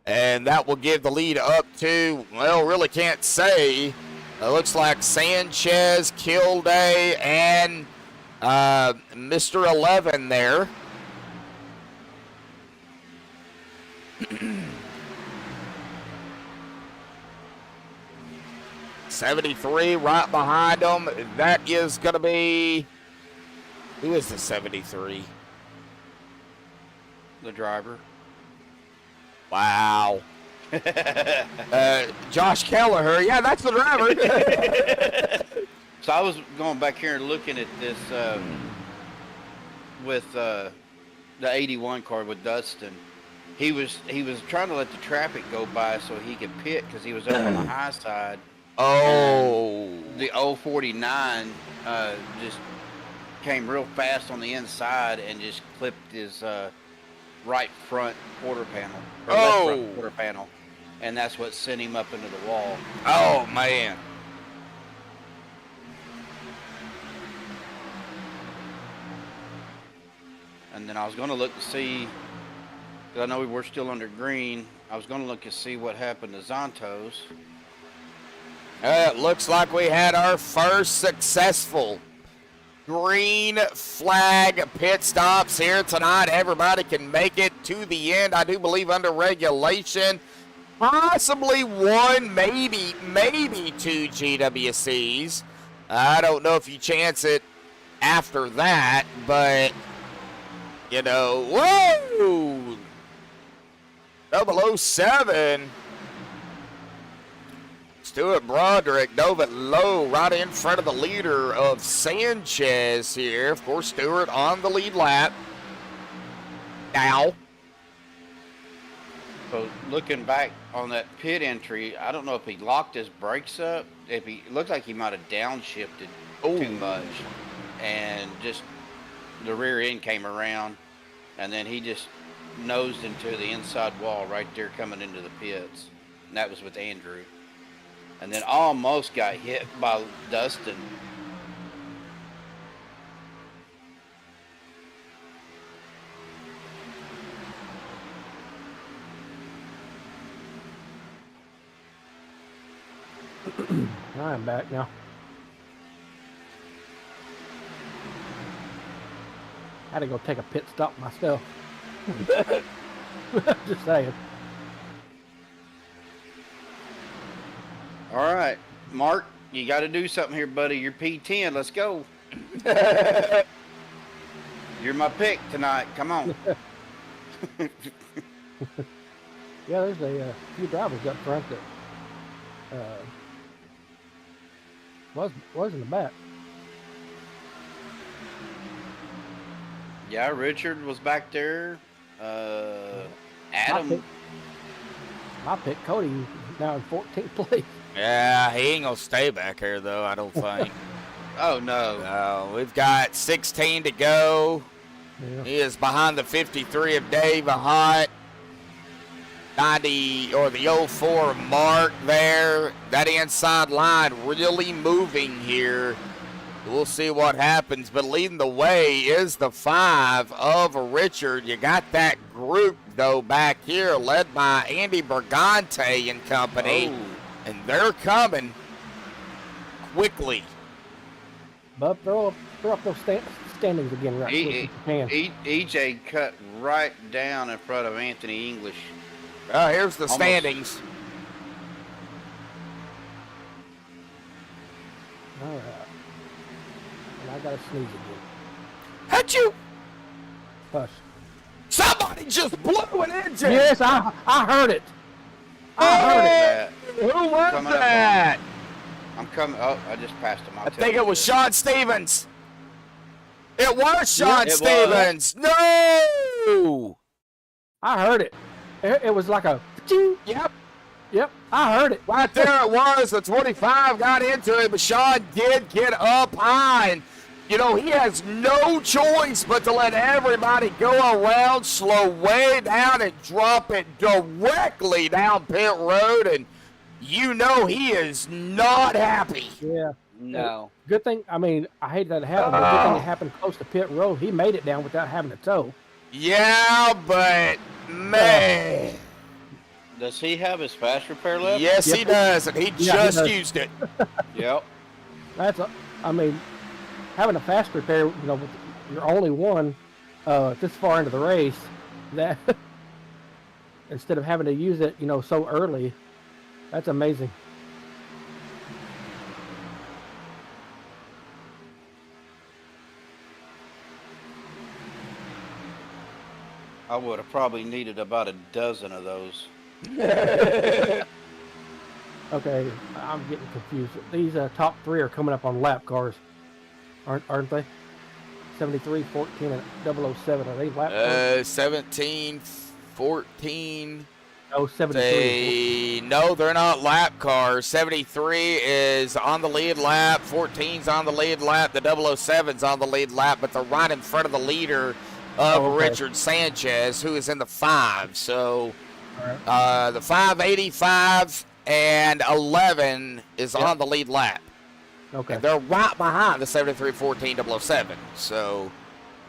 And that will give the lead up to, well, really can't say. It looks like Sanchez, Kilday, and Mr. 11 there. '73 right behind them. That is going to be, who is the 73? The driver. Wow. Josh Kelleher. Yeah, that's the driver. So I was going back here and looking at this with the 81 car with Dustin. He was trying to let the traffic go by so he could pit because he was over on the high side. Oh. And the 049 just came real fast on the inside and just clipped his right front quarter panel. Or left front quarter panel. And that's what sent him up into the wall. Oh, man. And then I was going to look to see, because I know we were still under green, I was going to look to see what happened to Zontos. It looks like we had our first successful green flag pit stops here tonight. Everybody can make it to the end, I do believe, under regulation. Possibly one, maybe two GWCs. I don't know if you chance it after that, but, you know, whoa! 007. Stuart Broderick dove it low right in front of the leader of Sanchez here. Of course, Stuart on the lead lap. Now. So looking back on that pit entry, I don't know if he locked his brakes up. It looked like he might have downshifted too much. And just the rear end came around. And then he just nosed into the inside wall right there coming into the pits. And that was with Andrew. And then almost got hit by Dustin. I am back now. Had to go take a pit stop myself. Just saying. All right, Mark, you got to do something here, buddy. You're P10. Let's go. You're my pick tonight. Come on. Yeah, there's a few drivers up front that was in the back. Yeah, Richard was back there. Adam. My pick, Cody, is now in 14th place. Yeah, he ain't going to stay back here, though, I don't think. Oh, no. We've got 16 to go. Yeah. He is behind the 53 of Dave Hunt. 90 or the 04 Mark there. That inside line really moving here We'll see what happens, but leading the way is the 5 of Richard. You got that group, though, back here, led by Andy Bergante and company, and they're coming quickly. Bub, throw up those standings again right quick if you can. EJ cut right down in front of Anthony English. Here's the standings. All right. And I got to sneeze again. How'd you? Hush. Somebody just blew an engine. Yes, I heard it. I heard it. Who was that? I'm coming. Oh, I just passed him. I think it was Sean Stevens. It was Sean Stevens. No. I heard it. It was like a ching. Yep, I heard it. Right there it was. The 25 got into it, but Sean did get up high. And, you know, he has no choice but to let everybody go around, slow way down, and drop it directly down pit road. And you know he is not happy. Yeah. No. Good thing, I mean, I hate that it happened, but good thing it happened close to pit road. He made it down without having to tow. Yeah, but, man. Does he have his fast repair left? Yes, he does, and he just used it. Yep. I mean, having a fast repair, you know, with your only one this far into the race, that instead of having to use it, you know, so early, that's amazing. I would have probably needed about a dozen of those. Okay, I'm getting confused. These top 3 are coming up on lap cars, aren't they? 73, 14, and 007. Are they lap cars? 17, 14. Oh, 73. No, they're not lap cars. 73 is on the lead lap. 14's on the lead lap. The 007's on the lead lap, but they're right in front of the leader of Richard Sanchez, who is in the 5. So the 585 and 11 is on the lead lap. Okay. And they're right behind the 73, 14, 007. So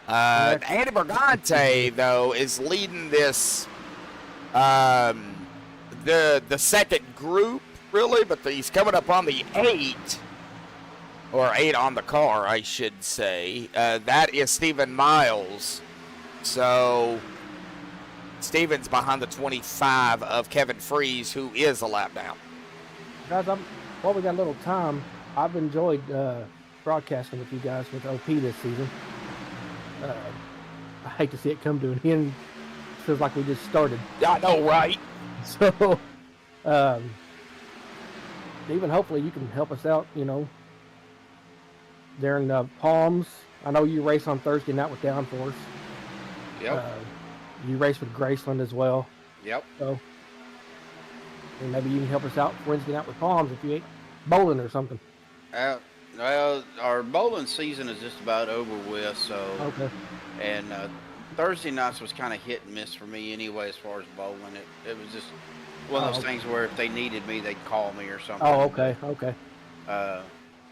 Andy Bergante, though, is leading this the second group, really, but he's coming up on the 8, or 8 on the car, I should say. That is Stephen Miles. So Stephen's behind the 25 of Kevin Freeze, who is a lap down. Guys, while we got a little time, I've enjoyed broadcasting with you guys with OP this season. I hate to see it come to an end. It feels like we just started. I know, right? So, Stephen, hopefully you can help us out, you know, during Palms. I know you race on Thursday night with Downforce. Yep. You race with Graceland as well. Yep. So, and maybe you can help us out Wednesday night with Palms if you ain't bowling or something. Well, our bowling season is just about over with, so. Okay. And Thursday nights was kind of hit and miss for me anyway as far as bowling. It was just one of those things where if they needed me, they'd call me or something. Oh, okay, okay. But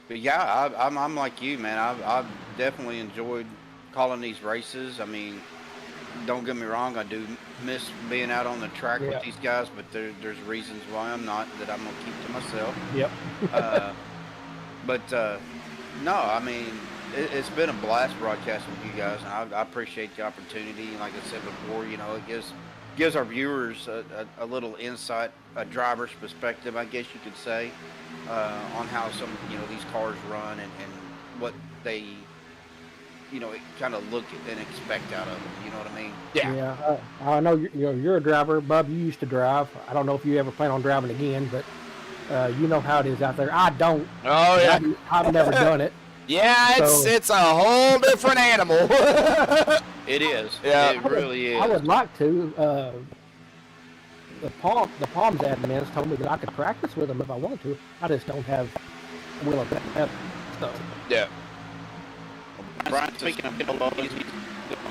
yeah, I'm like you, man. I've definitely enjoyed calling these races. I mean, don't get me wrong, I do miss being out on the track with these guys, but there's reasons why I'm not, that I'm going to keep to myself. Yep. No, I mean, it's been a blast broadcasting with you guys, and I appreciate the opportunity. And like I said before, you know, it gives our viewers a little insight, a driver's perspective, I guess you could say, on how some, you know, these cars run and what they, you know, kind of look and expect out of them. You know what I mean? Yeah. Yeah. I know you're a driver, Bub. You used to drive. I don't know if you ever plan on driving again, but you know how it is out there. I don't. Oh yeah. I've never done it. Yeah, it's a whole different animal. It is. Yeah. It really is. I would like to. The Palms admins told me that I could practice with them if I wanted to. I just don't have the will of that. So. Yeah. Brian, speaking of Bill he's doing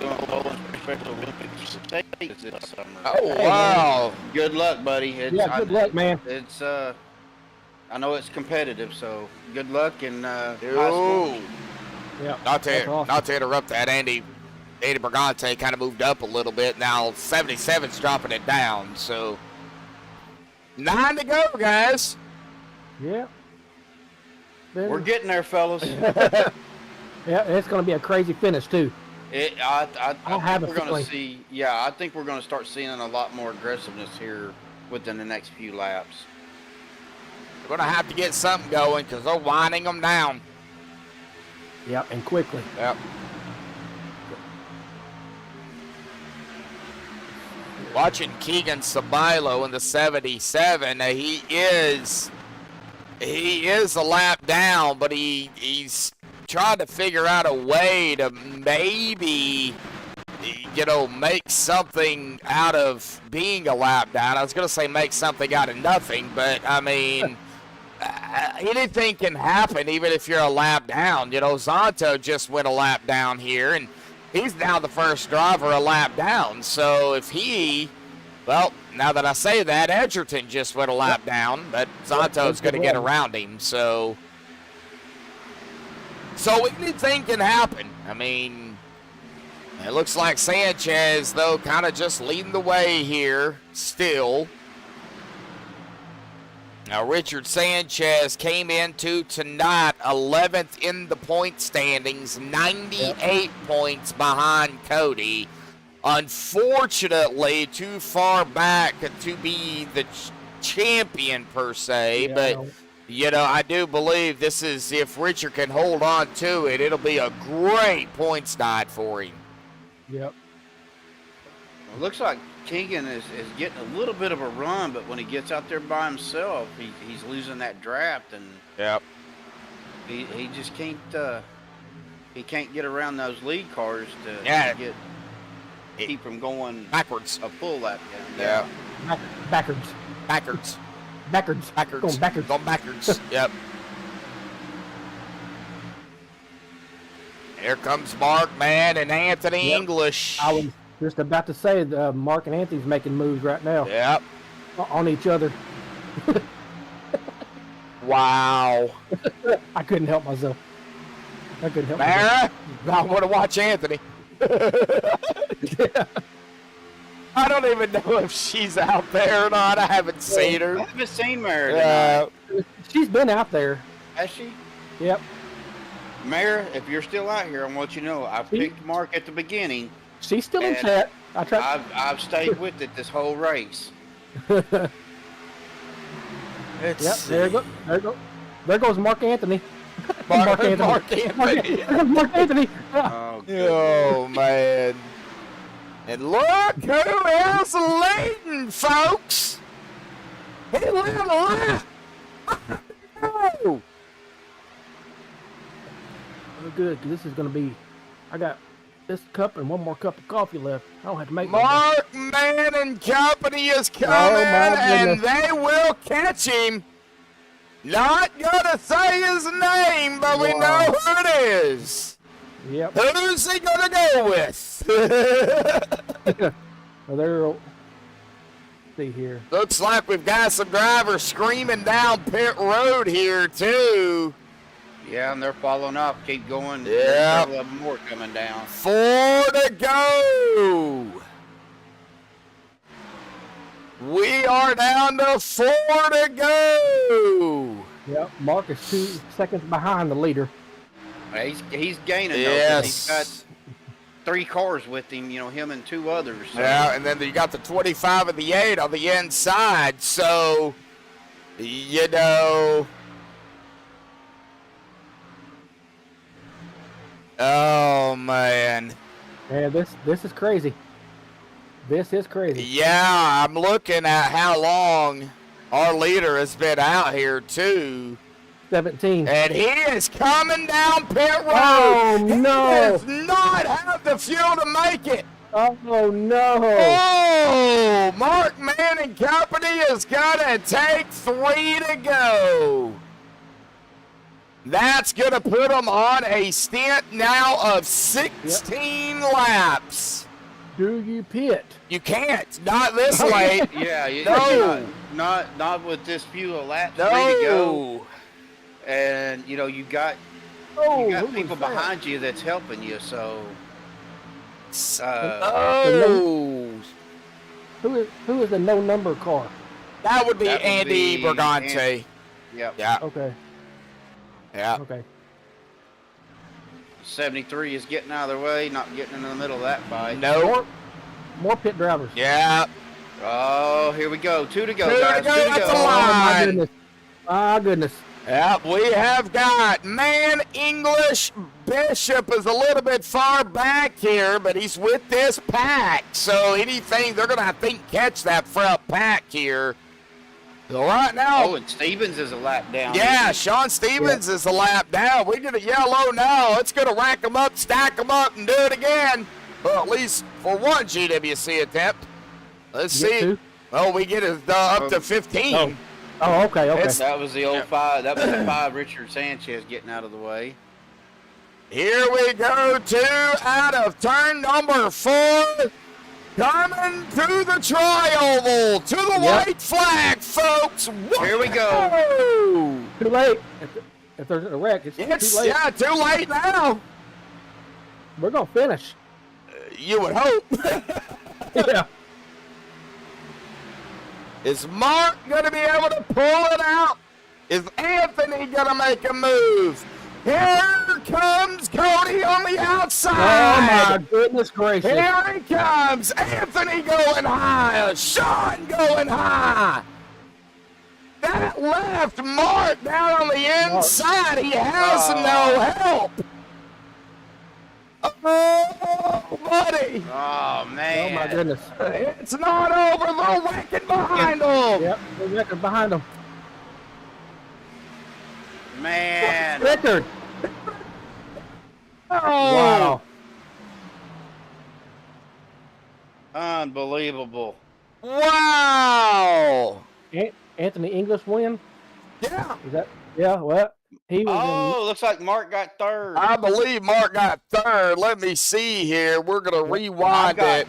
a Lowlands Special Olympics States this summer. Oh wow! Good luck, buddy. Good luck, man. It's I know it's competitive, so good luck and high Ooh. scores. Yeah. Not to that's awesome. not to interrupt that, Andy Brigante kind of moved up a little bit. Now 77's dropping it down. So 9 to go, guys. Yeah. Then- We're getting there, fellas. Yeah, it's going to be a crazy finish too. I have a think we're going feeling. to see. Yeah, I think we're going to start seeing a lot more aggressiveness here within the next few laps. We're going to have to get something going because they're winding them down. Yeah, and quickly. Yep. Watching Keegan Sabilo in the 77, he is a lap down, but he's trying to figure out a way to maybe, make something out of being a lap down. I was going to say make something out of nothing, but I mean, anything can happen even if you're a lap down. Zonto just went a lap down here, and he's now the first driver a lap down. So if now that I say that, Edgerton just went a lap down, but Zonto's going to get around him. So anything can happen. I mean, it looks like Sanchez, though, kind of just leading the way here still. Now, Richard Sanchez came into tonight 11th in the point standings, 98 points behind Cody. Unfortunately, too far back to be the champion per se, but I do believe this is, if Richard can hold on to it, it'll be a great points night for him. Yep. It looks like Keegan is getting a little bit of a run, but when he gets out there by himself, he's losing that draft, and Yep. he just can't get around those lead cars to keep from going backwards. A full lap down. Yeah. Backwards. Backwards. Backwards. Backwards. Going backwards. Going backwards. Yep. Here comes Mark, man, and Anthony English. I was just about to say Mark and Anthony's making moves right now. Yep. On each other. Wow. I couldn't help myself. Mara, I want to watch Anthony. I don't even know if she's out there or not. I haven't seen her. I haven't seen Mara tonight. She's been out there. Has she? Yep. Mara, if you're still out here, I want you to know I picked Mark at the beginning. She's still in chat. I've stayed with it this whole race. Yep, there you go. There goes Mark Anthony. Mark Anthony. Mark Anthony. Oh, man. And look who is leading, folks. He led a lap. Oh, good. This is going to be. I got this cup and one more cup of coffee left. I don't have to make Mark Man and Company is coming, and they will catch him. Not gonna say his name, but we know who it is. Yep. Who's he gonna go with? Well, there. See here. Looks like we've got some drivers screaming down pit road here too. Yeah, and they're following up. Keep going. Yeah. There's several of them more coming down. 4 to go. We are down to 4 to go. Yep. Mark is 2 seconds behind the leader. He's gaining. Yes. He's got 3 cars with him. Him and 2 others. So. Yeah, and then you got the 25 and the 8 on the inside. So, oh man. Yeah, this is crazy. This is crazy. Yeah, I'm looking at how long our leader has been out here too. 17. And he is coming down pit road. Oh, no. He does not have the fuel to make it. Oh, no. Oh, Mark Man and Company is going to take 3 to go. That's going to put them on a stint now of 16 laps. Do you pit? You can't. Not this late. Yeah, No. not with this few laps ready to go. No. And you got Oh, you who got was people that? behind you that's helping you. So Oh. Who is the no number car? That would be That would Andy be Bergante. yep. Yeah. Okay. Yeah. Okay. 73 is getting out of their way, not getting in the middle of that fight. No. More pit drivers. Yeah. Oh, here we go. 2 to go, Two to guys. go, 2 to that's go. a lot. Oh my Fine. goodness. My goodness. Yeah, we have got Man English. Bishop is a little bit far back here, but he's with this pack. So anything, they're going to, I think, catch that front pack here. So right now. Oh, and Stevens is a lap down. Yeah, Sean Stevens is a lap down. We get a yellow now. It's going to rack them up, stack them up, and do it again. Well, at least for one GWC attempt. Let's You get see. two? Oh, we get it up to 15. Oh, okay. It's- That was the old 5. That was the 5 Richard Sanchez getting out of the way. Here we go, 2 out of turn number 4. Coming to the tri-oval, to the white flag, folks. Here we go. Whoa! Too late. If there's a wreck, it's It's too late. yeah, too late now. We're gonna finish. You would hope. Yeah. Is Mark going to be able to pull it out? Is Anthony going to make a move? Here comes Cody on the Oh outside. my goodness gracious. Here he comes. Anthony going high. Sean going high. That left Mark down on the inside. He has no help. Oh, buddy. Oh, man. Oh my goodness. It's not over. They're wrecking behind him. Yep. We're wrecking behind them. Man. Record. Oh. Wow. Unbelievable. Wow. Anthony English win? Yeah. Is that? Yeah. Well, he was. Oh, looks like Mark got third. I believe Mark got third. Let me see here. We're going to rewind it.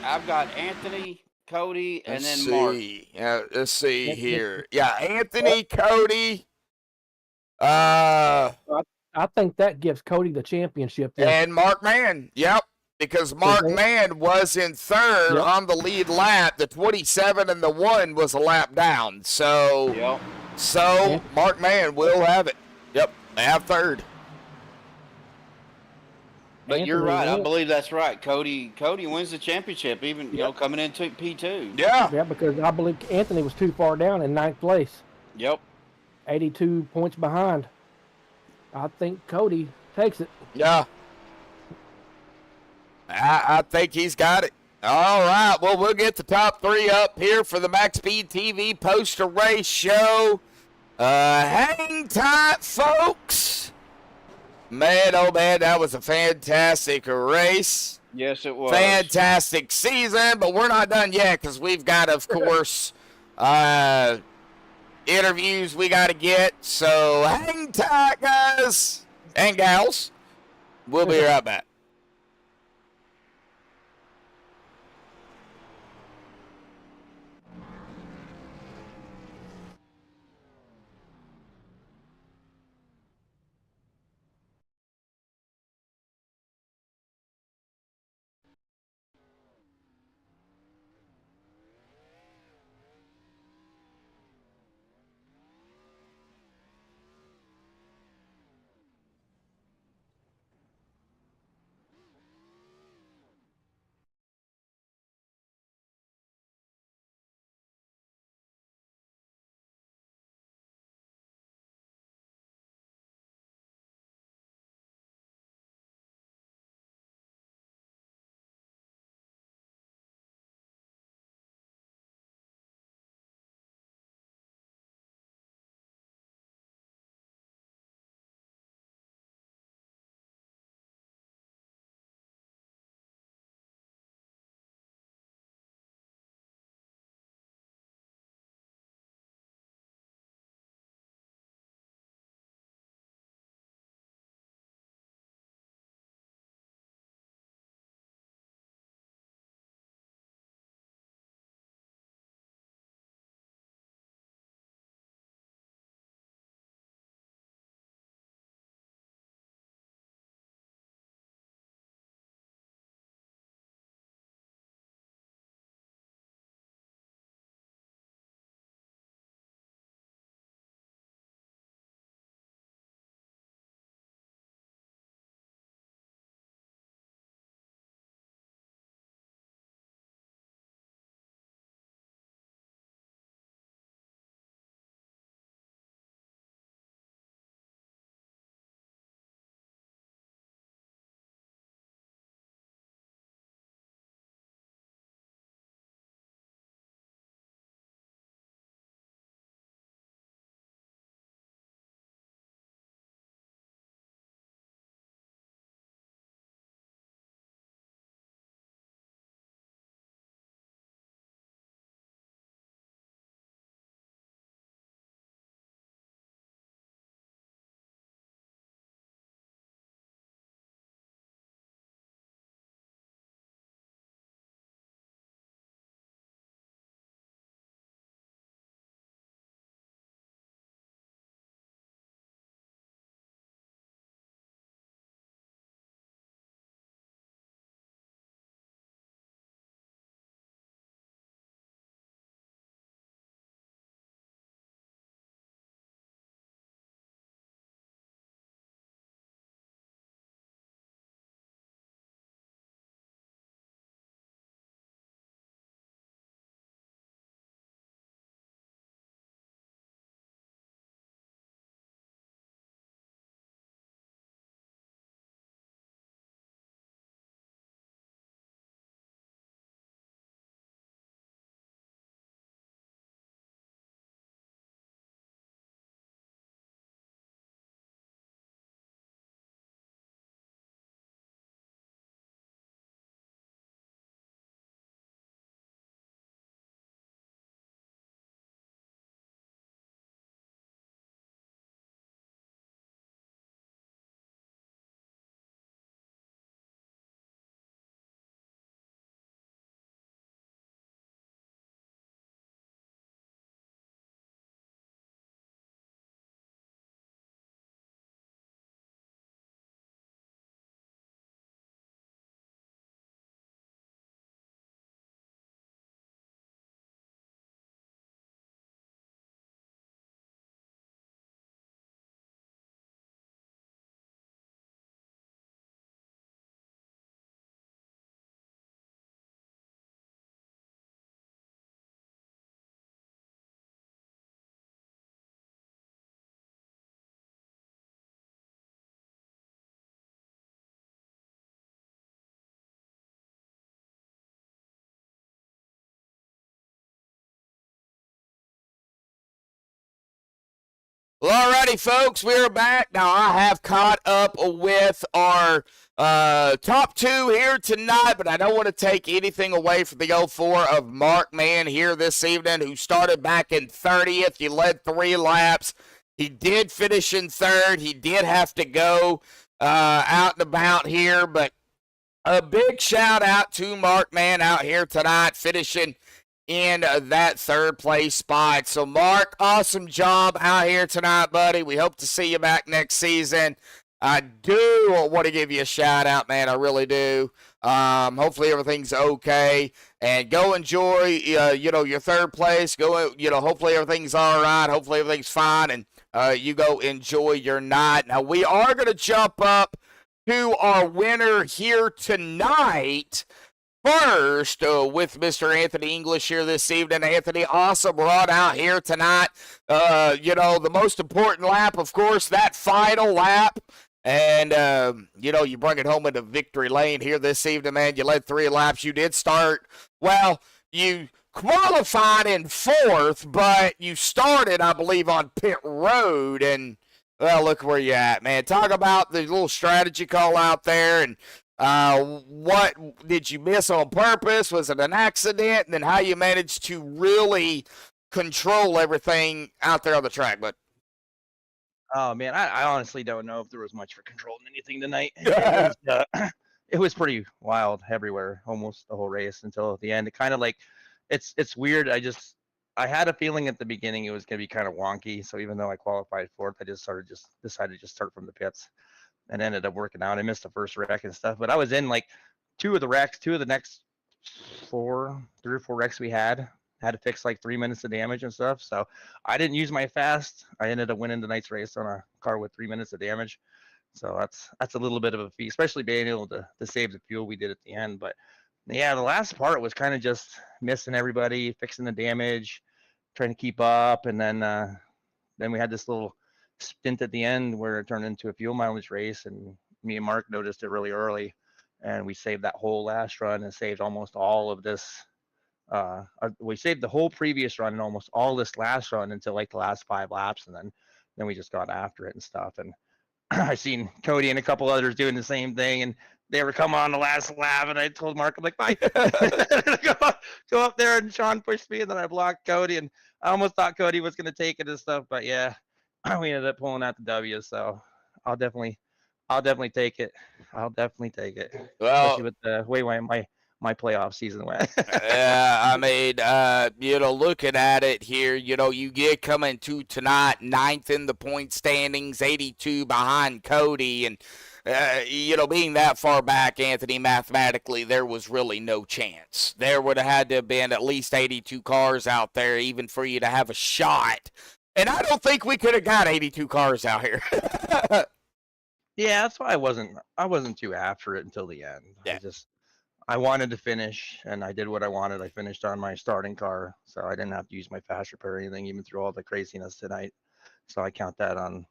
I've got Anthony, Cody, and Let's then Mark. see. Yeah, let's see here. Yeah, Anthony, Cody, I think that gives Cody the championship. Then. and Mark Mann. Yep, because Mark Mann was in third on the lead lap. The 27 and the 1 was a lap down. So, Yep. Mark Mann will have it. Yep, have third. But you're Anthony right. I wins. believe that's right. Cody wins the championship, even coming into P2. Yeah. Yeah, because I believe Anthony was too far down in 9th place, Yep. 82 points behind. I think Cody takes it. Yeah. I think he's got it. All right. Well, we'll get the top 3 up here for the MaxspeedTV poster race show. Hang tight, folks. Man, oh man, that was a fantastic race. Yes, it was. Fantastic season, but we're not done yet because we've got, of course, interviews we got to get. So hang tight, guys and gals. We'll be right back. Well, alrighty, folks, we're back. Now, I have caught up with our top two here tonight, but I don't want to take anything away from the 04 of Mark Mann here this evening, who started back in 30th. He led 3 laps. He did finish in 3rd. He did have to go out and about here, but a big shout out to Mark Mann out here tonight, finishing in that 3rd place spot. So, Mark, awesome job out here tonight, buddy. We hope to see you back next season. I do want to give you a shout out, man. I really do. Hopefully everything's okay, and go enjoy, your 3rd place. Go, hopefully everything's all right. Hopefully everything's fine, and you go enjoy your night. Now, we are going to jump up to our winner here tonight. First, with Mr. Anthony English here this evening. Anthony, awesome run out here tonight. The most important lap, of course, that final lap. And, you bring it home into victory lane here this evening, man. You led 3 laps. You did start, well, you qualified in 4th, but you started, I believe, on pit road. And, well, look where you're at, man. Talk about the little strategy call out there, and what did you miss on purpose? Was it an accident? And then how you managed to really control everything out there on the track? But oh man, I honestly don't know if there was much for controlling anything tonight. It was pretty wild everywhere, almost the whole race until the end. It kind of like, it's weird. I had a feeling at the beginning it was going to be kind of wonky. So even though I qualified 4th, I decided to start from the pits. And ended up working out. I missed the first wreck and stuff, but I was in like 2 of the next 3 or 4 wrecks we had to fix like 3 minutes of damage and stuff. So I didn't use my fast. I ended up winning tonight's race on a car with 3 minutes of damage. So that's a little bit of a feat, especially being able to save the fuel we did at the end. But yeah, the last part was kind of just missing everybody, fixing the damage, trying to keep up, and then we had this little stint at the end where it turned into a fuel mileage race, and me and Mark noticed it really early, and we saved that whole last run and saved almost all of this. We saved the whole previous run and almost all this last run until like the last 5 laps, and then we just got after it and stuff. And I seen Cody and a couple others doing the same thing, and they were coming on the last lap, and I told Mark, I'm like, bye. go up there, and Sean pushed me, and then I blocked Cody, and I almost thought Cody was going to take it and stuff, but yeah, we ended up pulling out the W, so I'll definitely take it. I'll definitely take it. Well, especially with the way my playoff season went. yeah, I mean, looking at it here, you get coming to tonight 9th in the point standings, 82 behind Cody, and being that far back, Anthony, mathematically, there was really no chance. There would have had to have been at least 82 cars out there, even for you to have a shot. And I don't think we could have got 82 cars out here. Yeah, that's why I wasn't too after it until the end. Yeah. I wanted to finish, and I did what I wanted. I finished on my starting car, so I didn't have to use my fast repair or anything, even through all the craziness tonight. So I count that on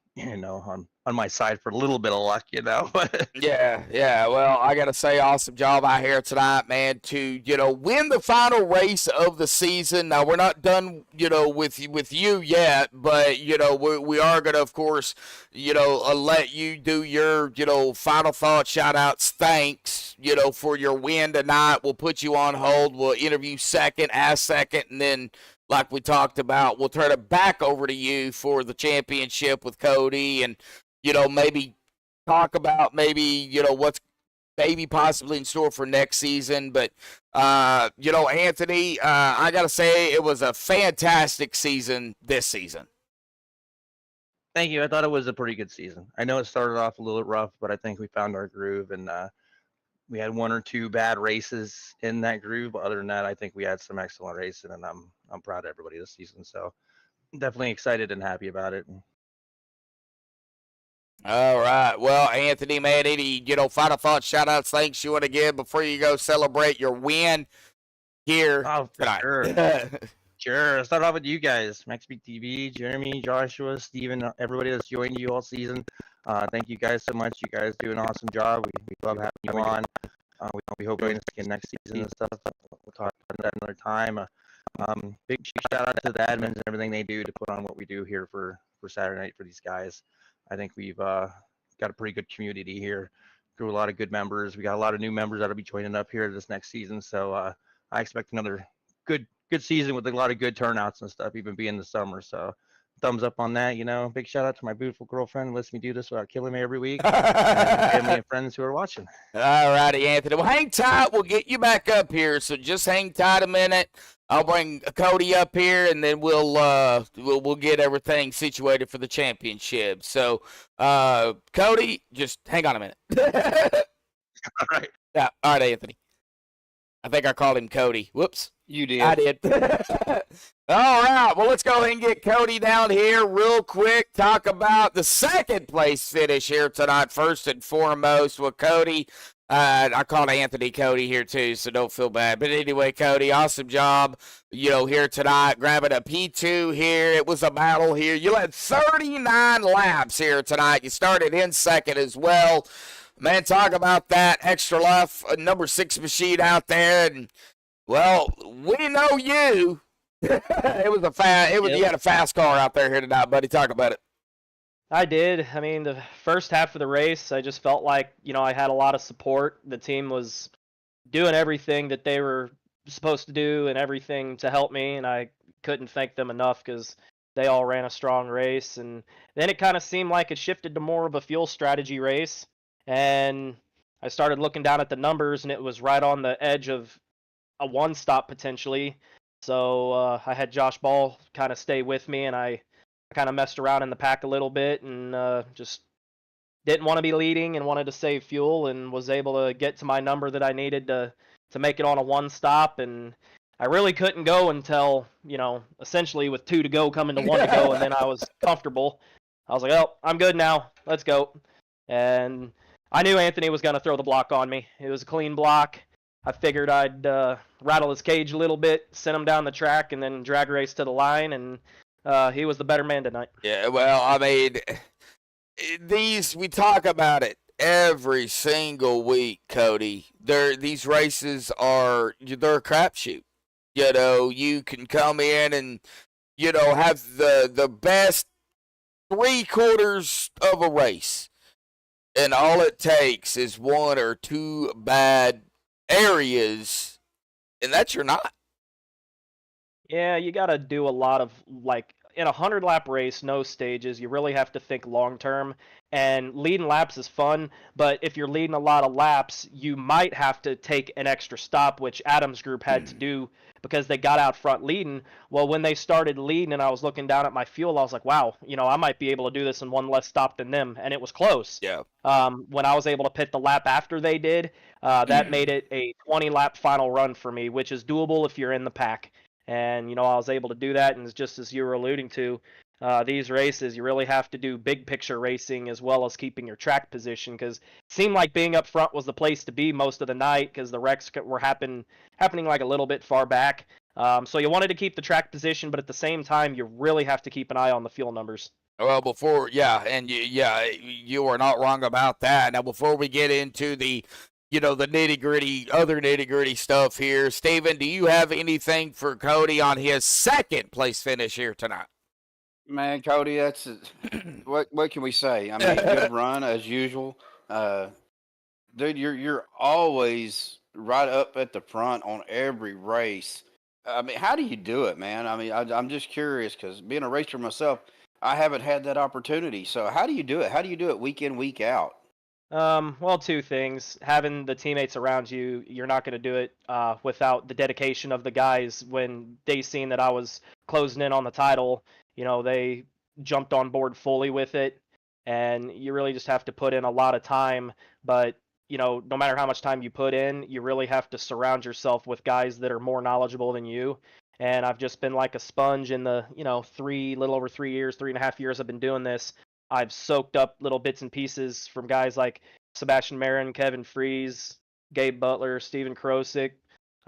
my side for a little bit of luck, But Yeah. Well, I gotta say, awesome job out here tonight, man. To win the final race of the season. Now we're not done, with you yet, but we are gonna, of course, let you do your, final thoughts, shout outs, thanks, for your win tonight. We'll put you on hold. We'll interview second, ask second, and then, like we talked about, we'll turn it back over to you for the championship with Cody, and maybe talk about what's maybe possibly in store for next season. But Anthony, I gotta say it was a fantastic season this season. Thank you. I thought it was a pretty good season. I know it started off a little rough, but I think we found our groove, and we had 1 or 2 bad races in that groove. But other than that, I think we had some excellent racing, and I'm proud of everybody this season. So definitely excited and happy about it. All right. Well, Anthony, man, any, final thoughts, shout outs, thanks you want to give before you go celebrate your win here tonight? Sure. Sure. I'll start off with you guys, MaxspeedTV, Jeremy, Joshua, Steven, everybody that's joined you all season. Thank you guys so much. You guys do an awesome job. We love having you on. We hope join us again next season and stuff. We'll talk about that another time. Big shout out to the admins and everything they do to put on what we do here for for Saturday night for these guys. I think we've got a pretty good community here. Grew a lot of good members. We got a lot of new members that'll be joining up here this next season. So I expect another good season with a lot of good turnouts and stuff, even being the summer. So thumbs up on that. Big shout out to my beautiful girlfriend who lets me do this without killing me every week, and family and friends who are watching. All righty, Anthony. Well, hang tight. We'll get you back up here. So just hang tight a minute. I'll bring Cody up here, and then we'll get everything situated for the championship. So, Cody, just hang on a minute. All right. Yeah. All right, Anthony. I think I called him Cody. Whoops. You did. I did. All right. Well, let's go ahead and get Cody down here real quick. Talk about the second place finish here tonight, first and foremost with Cody. I called Anthony Cody here too, so don't feel bad. But anyway, Cody, awesome job, here tonight, grabbing a P2 here. It was a battle here. You led 39 laps here tonight. You started in second as well. Man, talk about that extra left, number 6 machine out there. And, well, we know you. You had a fast car out there here tonight, buddy. Talk about it. I did. I mean, the first half of the race, I just felt like, I had a lot of support. The team was doing everything that they were supposed to do and everything to help me, and I couldn't thank them enough because they all ran a strong race. And then it kind of seemed like it shifted to more of a fuel strategy race, and I started looking down at the numbers, and it was right on the edge of a one-stop potentially. So I had Josh Ball kind of stay with me, and I kind of messed around in the pack a little bit and just didn't want to be leading and wanted to save fuel, and was able to get to my number that I needed to make it on a one stop. And I really couldn't go until, essentially with 2 to go coming to 1 to go, and then I was comfortable. I was like, oh, I'm good now. Let's go. And I knew Anthony was going to throw the block on me. It was a clean block. I figured I'd rattle his cage a little bit, send him down the track, and then drag race to the line, and he was the better man tonight. Yeah, well, I mean, we talk about it every single week, Cody. These races they're a crapshoot. You can come in and, have the best 3/4 of a race, and all it takes is 1 or 2 bad areas, and that's your knot. Yeah, you got to do a lot of, in a 100-lap race, no stages, you really have to think long-term. And leading laps is fun, but if you're leading a lot of laps, you might have to take an extra stop, which Adam's group had to do because they got out front leading. Well, when they started leading and I was looking down at my fuel, I was like, wow, I might be able to do this in 1 less stop than them. And it was close. Yeah. When I was able to pit the lap after they did, that made it a 20-lap final run for me, which is doable if you're in the pack. And, I was able to do that. And just as you were alluding to, these races, you really have to do big picture racing as well as keeping your track position, because it seemed like being up front was the place to be most of the night because the wrecks were happening like a little bit far back. So you wanted to keep the track position, but at the same time, you really have to keep an eye on the fuel numbers. Well, you are not wrong about that. Now, before we get into the other nitty gritty stuff here, Steven, do you have anything for Cody on his second place finish here tonight? Man, Cody, that's what can we say? I mean, good run as usual. Dude, you're always right up at the front on every race. I mean, how do you do it, man? I mean, I'm just curious because being a racer myself, I haven't had that opportunity. So how do you do it? How do you do it week in, week out? Well, 2 things. Having the teammates around you, you're not going to do it without the dedication of the guys. When they seen that I was closing in on the title, they jumped on board fully with it, and you really just have to put in a lot of time. But, no matter how much time you put in, you really have to surround yourself with guys that are more knowledgeable than you. And I've just been like a sponge in the, little over 3 years, 3.5 years I've been doing this. I've soaked up little bits and pieces from guys like Sebastian Marin, Kevin Freeze, Gabe Butler, Steven Krosick,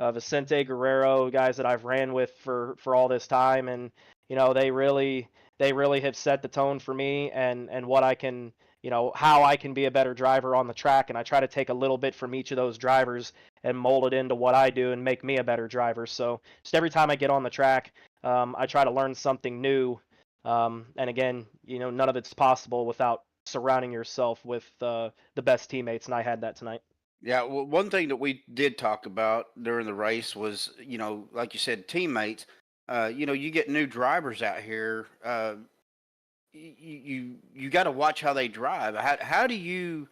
Vicente Guerrero, guys that I've ran with for all this time. And, they really have set the tone for me and what I can, how I can be a better driver on the track. And I try to take a little bit from each of those drivers and mold it into what I do and make me a better driver. So just every time I get on the track, I try to learn something new And again, none of it's possible without surrounding yourself with the best teammates, and I had that tonight. Yeah, well, one thing that we did talk about during the race was, like you said, teammates. You get new drivers out here. You got to watch how they drive. How do you?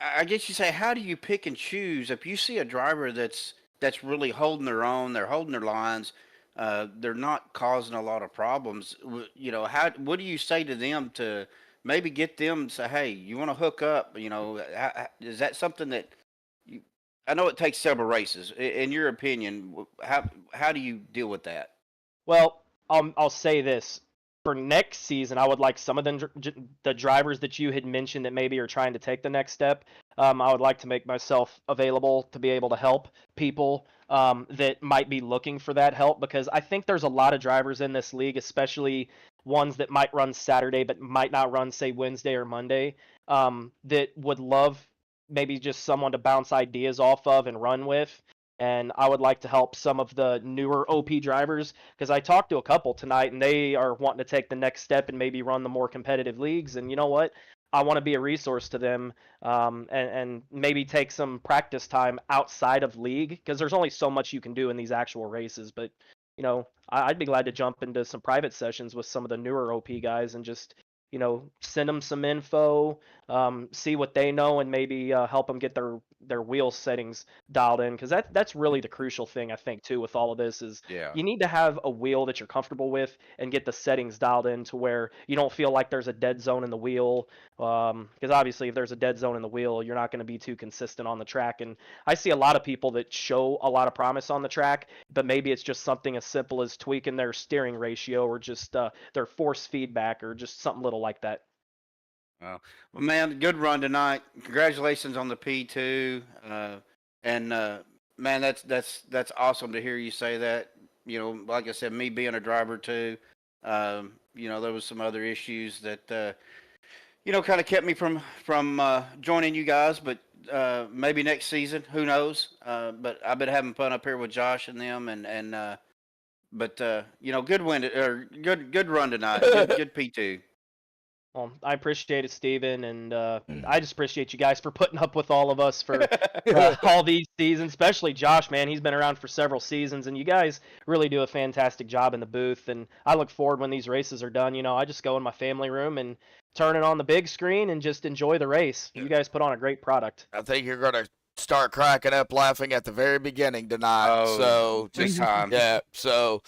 I guess you say, how do you pick and choose if you see a driver that's really holding their own, they're holding their lines, they're not causing a lot of problems. How what do you say to them to maybe get them to say, hey, you want to hook up? Is that something that you? I know it takes several races. In your opinion, how do you deal with that? Well, I'll say this. For next season, I would like some of the drivers that you had mentioned that maybe are trying to take the next step. I would like to make myself available to be able to help people that might be looking for that help, because I think there's a lot of drivers in this league, especially ones that might run Saturday but might not run, say, Wednesday or Monday, that would love maybe just someone to bounce ideas off of and run with. And I would like to help some of the newer OP drivers, because I talked to a couple tonight and they are wanting to take the next step and maybe run the more competitive leagues. And you know what? I want to be a resource to them, and maybe take some practice time outside of league, because there's only so much you can do in these actual races. But I'd be glad to jump into some private sessions with some of the newer OP guys and just send them some info, see what they know, and maybe help them get their wheel settings dialed in, because that's really the crucial thing, I think, too, with all of this is Yeah. you need to have a wheel that you're comfortable with and get the settings dialed in to where you don't feel like there's a dead zone in the wheel, because obviously if there's a dead zone in the wheel, you're not going to be too consistent on the track. And I see a lot of people that show a lot of promise on the track, but maybe it's just something as simple as tweaking their steering ratio, or just their force feedback, or just something little like that. Well, man, good run tonight. Congratulations on the P2. And man, that's awesome to hear you say that. Like I said, me being a driver too, there was some other issues that kind of kept me from joining you guys. But maybe next season, who knows? But I've been having fun up here with Josh and them, but good win or good run tonight. Good P2. Well, I appreciate it, Steven, and I just appreciate you guys for putting up with all of us for all these seasons, especially Josh, man. He's been around for several seasons, and you guys really do a fantastic job in the booth. And I look forward when these races are done. I just go in my family room and turn it on the big screen and just enjoy the race. You guys put on a great product. I think you're going to start cracking up laughing at the very beginning tonight. Oh, so big time. Yeah. So,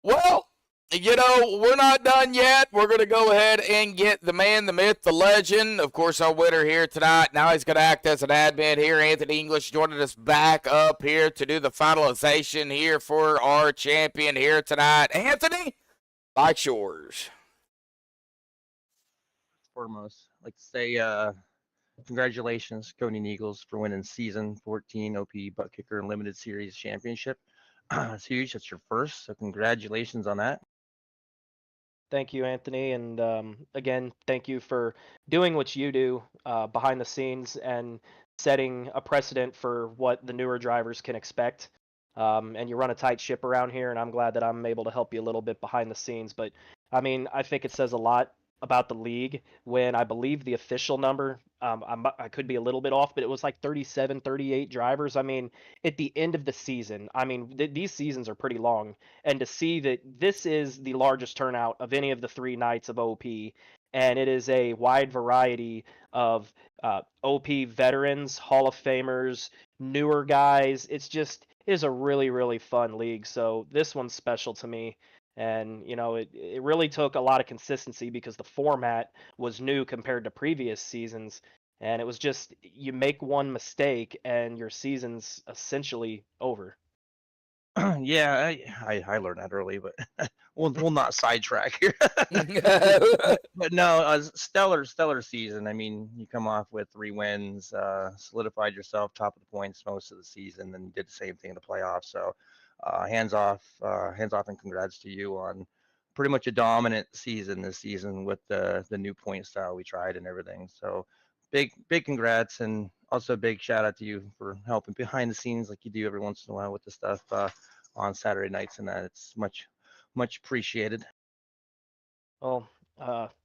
well, we're not done yet. We're going to go ahead and get the man, the myth, the legend. Of course, our winner here tonight. Now he's going to act as an admin here. Anthony English joining us back up here to do the finalization here for our champion here tonight. Anthony, mike's yours. Foremost, I'd like to say congratulations, Coney Eagles, for winning season 14 OP Buttkicker Limited Series Championship. It's huge. That's your first, so congratulations on that. Thank you, Anthony, and again, thank you for doing what you do behind the scenes and setting a precedent for what the newer drivers can expect. And you run a tight ship around here, and I'm glad that I'm able to help you a little bit behind the scenes. But I mean, I think it says a lot about the league when I believe the official number, I could be a little bit off, but it was like 37, 38 drivers. I mean, at the end of the season, I mean, these seasons are pretty long. And to see that this is the largest turnout of any of the 3 nights of OP, and it is a wide variety of OP veterans, Hall of Famers, newer guys. It is a really, really fun league. So this one's special to me. And, it really took a lot of consistency because the format was new compared to previous seasons. And it was just, you make one mistake and your season's essentially over. Yeah, I learned that early, but we'll not sidetrack here. But no, stellar season. I mean, you come off with 3 wins, solidified yourself top of the points most of the season, and did the same thing in the playoffs. So, hands off, and congrats to you on pretty much a dominant season this season with the new point style we tried and everything. So, big congrats, and also a big shout out to you for helping behind the scenes like you do every once in a while with the stuff on Saturday nights, and that it's much appreciated. Well,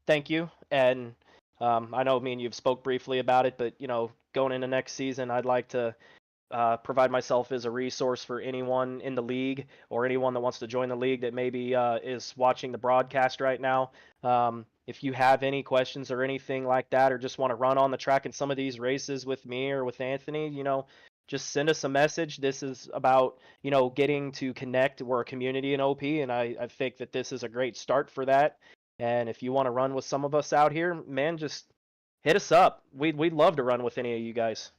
thank you. And I know me and you've spoke briefly about it, but going into next season, I'd like to provide myself as a resource for anyone in the league or anyone that wants to join the league that maybe is watching the broadcast right now. If you have any questions or anything like that, or just want to run on the track in some of these races with me or with Anthony, just send us a message. This is about, getting to connect. We're a community in OP, and I think that this is a great start for that. And if you want to run with some of us out here, man, just hit us up. We'd love to run with any of you guys.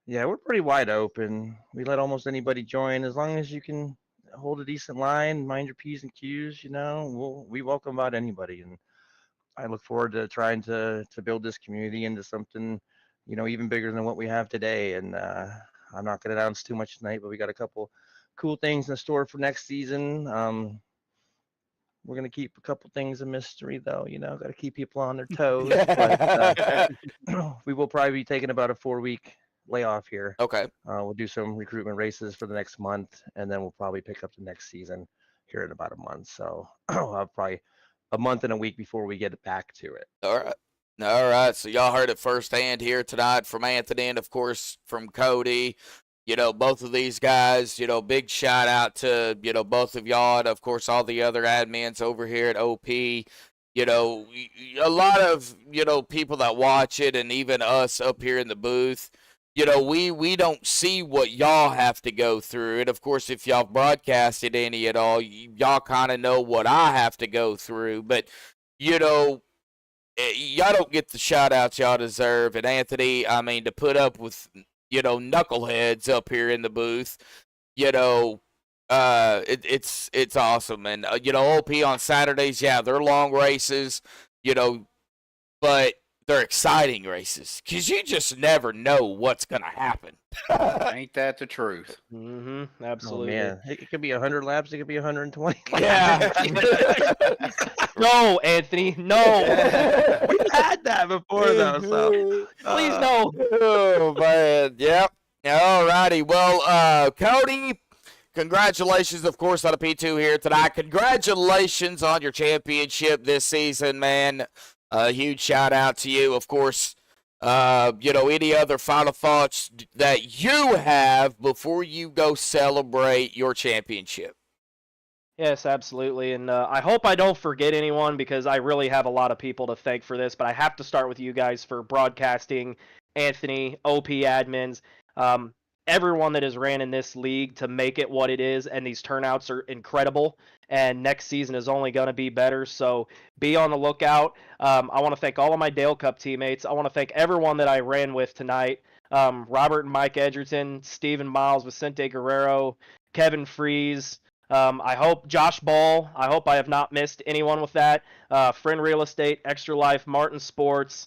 Yeah, we're pretty wide open. We let almost anybody join as long as you can hold a decent line, mind your P's and Q's, we welcome about anybody. And I look forward to trying to build this community into something, even bigger than what we have today. And I'm not going to announce too much tonight, but we got a couple cool things in store for next season. We're going to keep a couple things a mystery, though, got to keep people on their toes. But we will probably be taking about a 4-week layoff here. Okay. We'll do some recruitment races for the next month, and then we'll probably pick up the next season here in about a month. So I'll have probably a month and a week before we get back to it. All right. All right. So y'all heard it firsthand here tonight from Anthony and, of course, from Cody. Both of these guys, big shout out to, both of y'all and, of course, all the other admins over here at OP. A lot of, people that watch it and even us up here in the booth, we don't see what y'all have to go through. And, of course, if y'all broadcasted any at all, y'all kind of know what I have to go through. But, y'all don't get the shout-outs y'all deserve. And, Anthony, to put up with, knuckleheads up here in the booth, it's awesome. And, OP on Saturdays, yeah, they're long races, but they're exciting races because you just never know what's going to happen. Ain't that the truth? Mm-hmm. Oh, Absolutely. man. It could be 100 laps. It could be 120. Yeah. No, Anthony. No. We've had that before, though. So Please no. Oh, man. Yep. All righty. Well, Cody, congratulations, of course, on a P2 here tonight. Congratulations on your championship this season, man. A huge shout out to you. Of course, any other final thoughts that you have before you go celebrate your championship? Yes, absolutely. And I hope I don't forget anyone because I really have a lot of people to thank for this, but I have to start with you guys for broadcasting, Anthony, OP admins, everyone that has ran in this league to make it what it is, and these turnouts are incredible, and next season is only going to be better, so be on the lookout. I want to thank all of my Dale Cup teammates. I want to thank everyone that I ran with tonight, Robert and Mike Edgerton, Steven Miles, Vicente Guerrero, Kevin Freeze, I hope Josh Ball, I hope I have not missed anyone with that, Friend Real Estate, Extra Life, Martin Sports,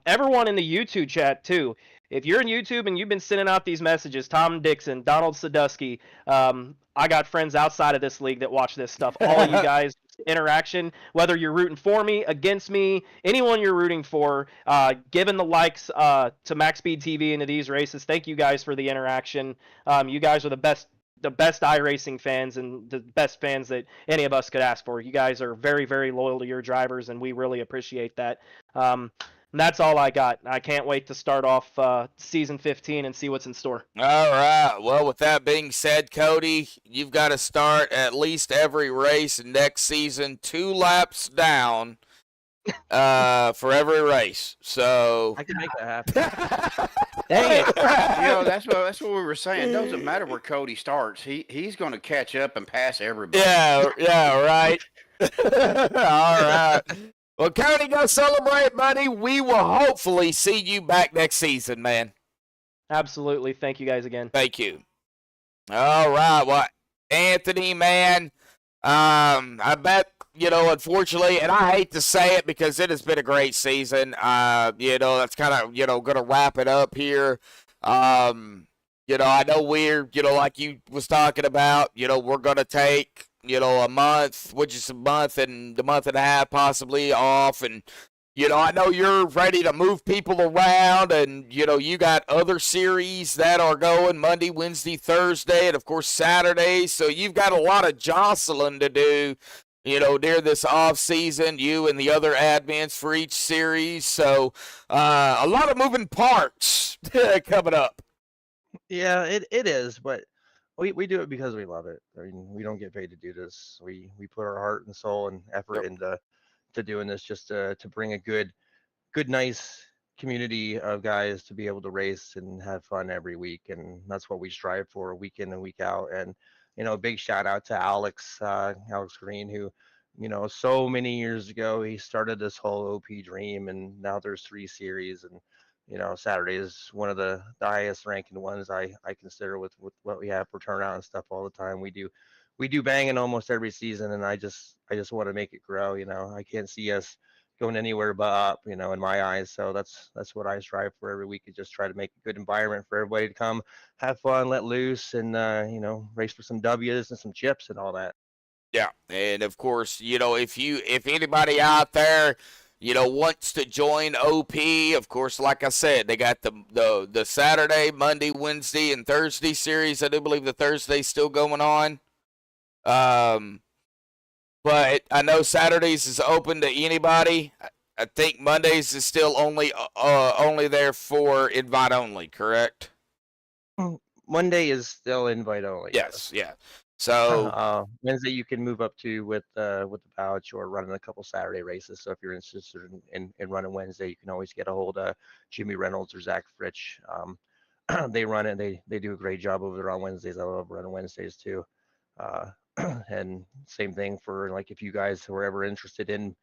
everyone in the YouTube chat too. If you're in YouTube and you've been sending out these messages, Tom Dixon, Donald Sadusky, I got friends outside of this league that watch this stuff. All of you guys, interaction, whether you're rooting for me, against me, anyone you're rooting for, giving the likes to MaxspeedTV into these races. Thank you guys for the interaction. You guys are the best iRacing fans and the best fans that any of us could ask for. You guys are very, very loyal to your drivers, and we really appreciate that. And that's all I got. I can't wait to start off season 15 and see what's in store. All right. Well, with that being said, Cody, you've got to start at least every race next season 2 laps down for every race. So I can make that happen. Dang it. That's what we were saying. It doesn't matter where Cody starts. He's going to catch up and pass everybody. Yeah, right. All right. Well, Cody, go celebrate, buddy. We will hopefully see you back next season, man. Absolutely. Thank you guys again. Thank you. All right. Well, Anthony, man, I bet, unfortunately, and I hate to say it because it has been a great season. That's kind of, going to wrap it up here. I know we're, like you was talking about, we're going to take, a month, which is a month and a month and a half possibly off. And, I know you're ready to move people around and, you got other series that are going Monday, Wednesday, Thursday, and of course Saturday. So you've got a lot of jostling to do. during this off season, you and the other admins for each series. So a lot of moving parts coming up. Yeah, it is, but we do it because we love it. I mean, we don't get paid to do this. We put our heart and soul and effort Yep. into doing this just to bring a good nice community of guys to be able to race and have fun every week, and that's what we strive for week in and week out. And big shout out to Alex Green, who so many years ago he started this whole OP dream, and now there's 3 series, and Saturday is one of the highest ranking ones I consider with what we have for turnout and stuff all the time. We do banging almost every season, and I just want to make it grow. I can't see us going anywhere but up, in my eyes. So that's what I strive for every week, is just try to make a good environment for everybody to come have fun, let loose, and race for some W's and some chips and all that. Yeah, and of course, if anybody out there, wants to join OP, of course, like I said, they got the Saturday, Monday, Wednesday, and Thursday series. I do believe the Thursday's still going on. But I know Saturdays is open to anybody. I think Mondays is still only there for invite only, correct? Monday is still invite only. Yes, yeah. So Wednesday you can move up to with the pouch or running a couple Saturday races. So if you're interested in running Wednesday, you can always get a hold of Jimmy Reynolds or Zach Fritch. They run it. They do a great job over there on Wednesdays. I love running Wednesdays too. And same thing for, like, if you guys were ever interested in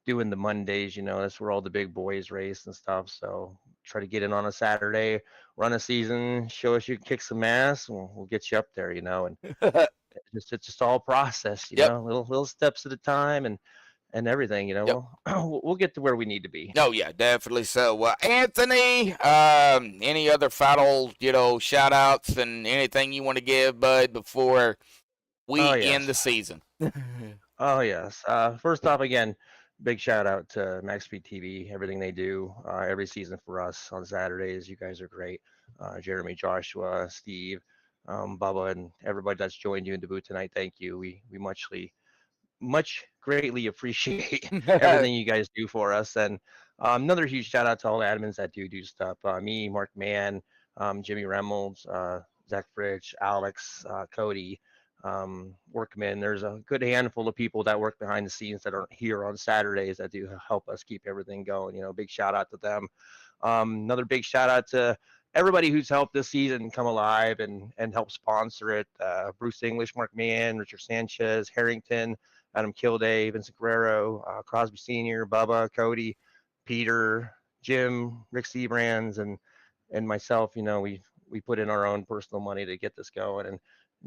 doing the Mondays, that's where all the big boys race and stuff. So try to get in on a Saturday, run a season, show us you can kick some ass, and we'll get you up there, and it's just all process, Yep. little steps at a time, and everything, Yep. we'll get to where we need to be. Oh yeah, definitely so. Well, Anthony, any other final, shout outs and anything you want to give, bud, before we end the season? Oh yes. First off, again, big shout out to MaxspeedTV. Everything they do every season for us on Saturdays. You guys are great. Jeremy, Joshua, Steve, Bubba, and everybody that's joined you in debut tonight. Thank you. We much greatly appreciate everything you guys do for us. And another huge shout out to all the admins that do stuff. Me, Mark Mann, Jimmy Reynolds, Zach Fritch, Alex, Cody, Workman. There's a good handful of people that work behind the scenes that aren't here on Saturdays that do help us keep everything going. Big shout out to them. Another big shout out to everybody who's helped this season come alive and help sponsor it. Bruce English, Mark Mann, Richard Sanchez, Harrington, Adam Kilday, Vincent Guerrero, Crosby Sr., Bubba, Cody, Peter, Jim, Rick Seabrands, and myself. We put in our own personal money to get this going and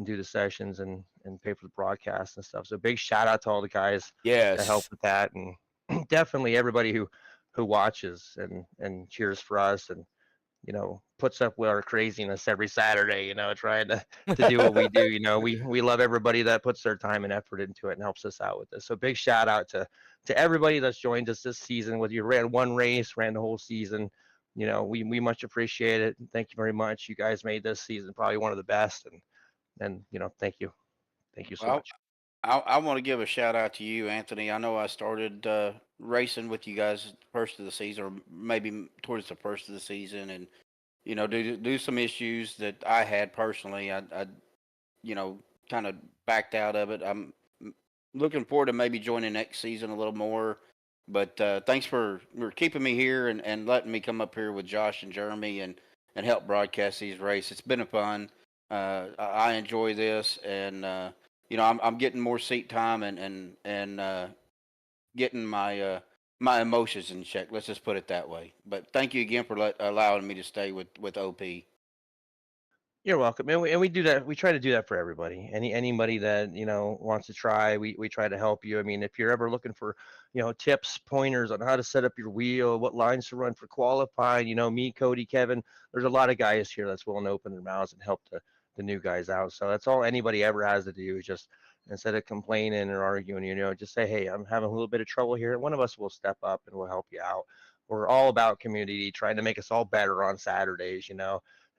do the sessions and pay for the broadcast and stuff. So big shout out to all the guys that help with that, and definitely everybody who watches and cheers for us and puts up with our craziness every Saturday, trying to do what we do. We love everybody that puts their time and effort into it and helps us out with this. So big shout out to everybody that's joined us this season, whether you ran one race, ran the whole season. We much appreciate it. Thank you very much. You guys made this season probably one of the best, and thank you so much. I want to give a shout out to you, Anthony. I know I started racing with you guys at the first of the season, or maybe towards the first of the season, and do some issues that I had personally. I kind of backed out of it. I'm looking forward to maybe joining next season a little more. But thanks for keeping me here and letting me come up here with Josh and Jeremy and help broadcast these races. It's been a fun. I enjoy this, and I'm getting more seat time and getting my my emotions in check. Let's just put it that way. But thank you again for allowing me to stay with OP. You're welcome, and we do that. We try to do that for everybody. Anybody that wants to try, we try to help you. I mean, if you're ever looking for tips, pointers on how to set up your wheel, what lines to run for qualifying, me, Cody, Kevin, there's a lot of guys here that's willing to open their mouths and help the new guys out. So that's all anybody ever has to do, is just, instead of complaining or arguing, just say, hey, I'm having a little bit of trouble here. One of us will step up and we'll help you out. We're all about community, trying to make us all better on Saturdays,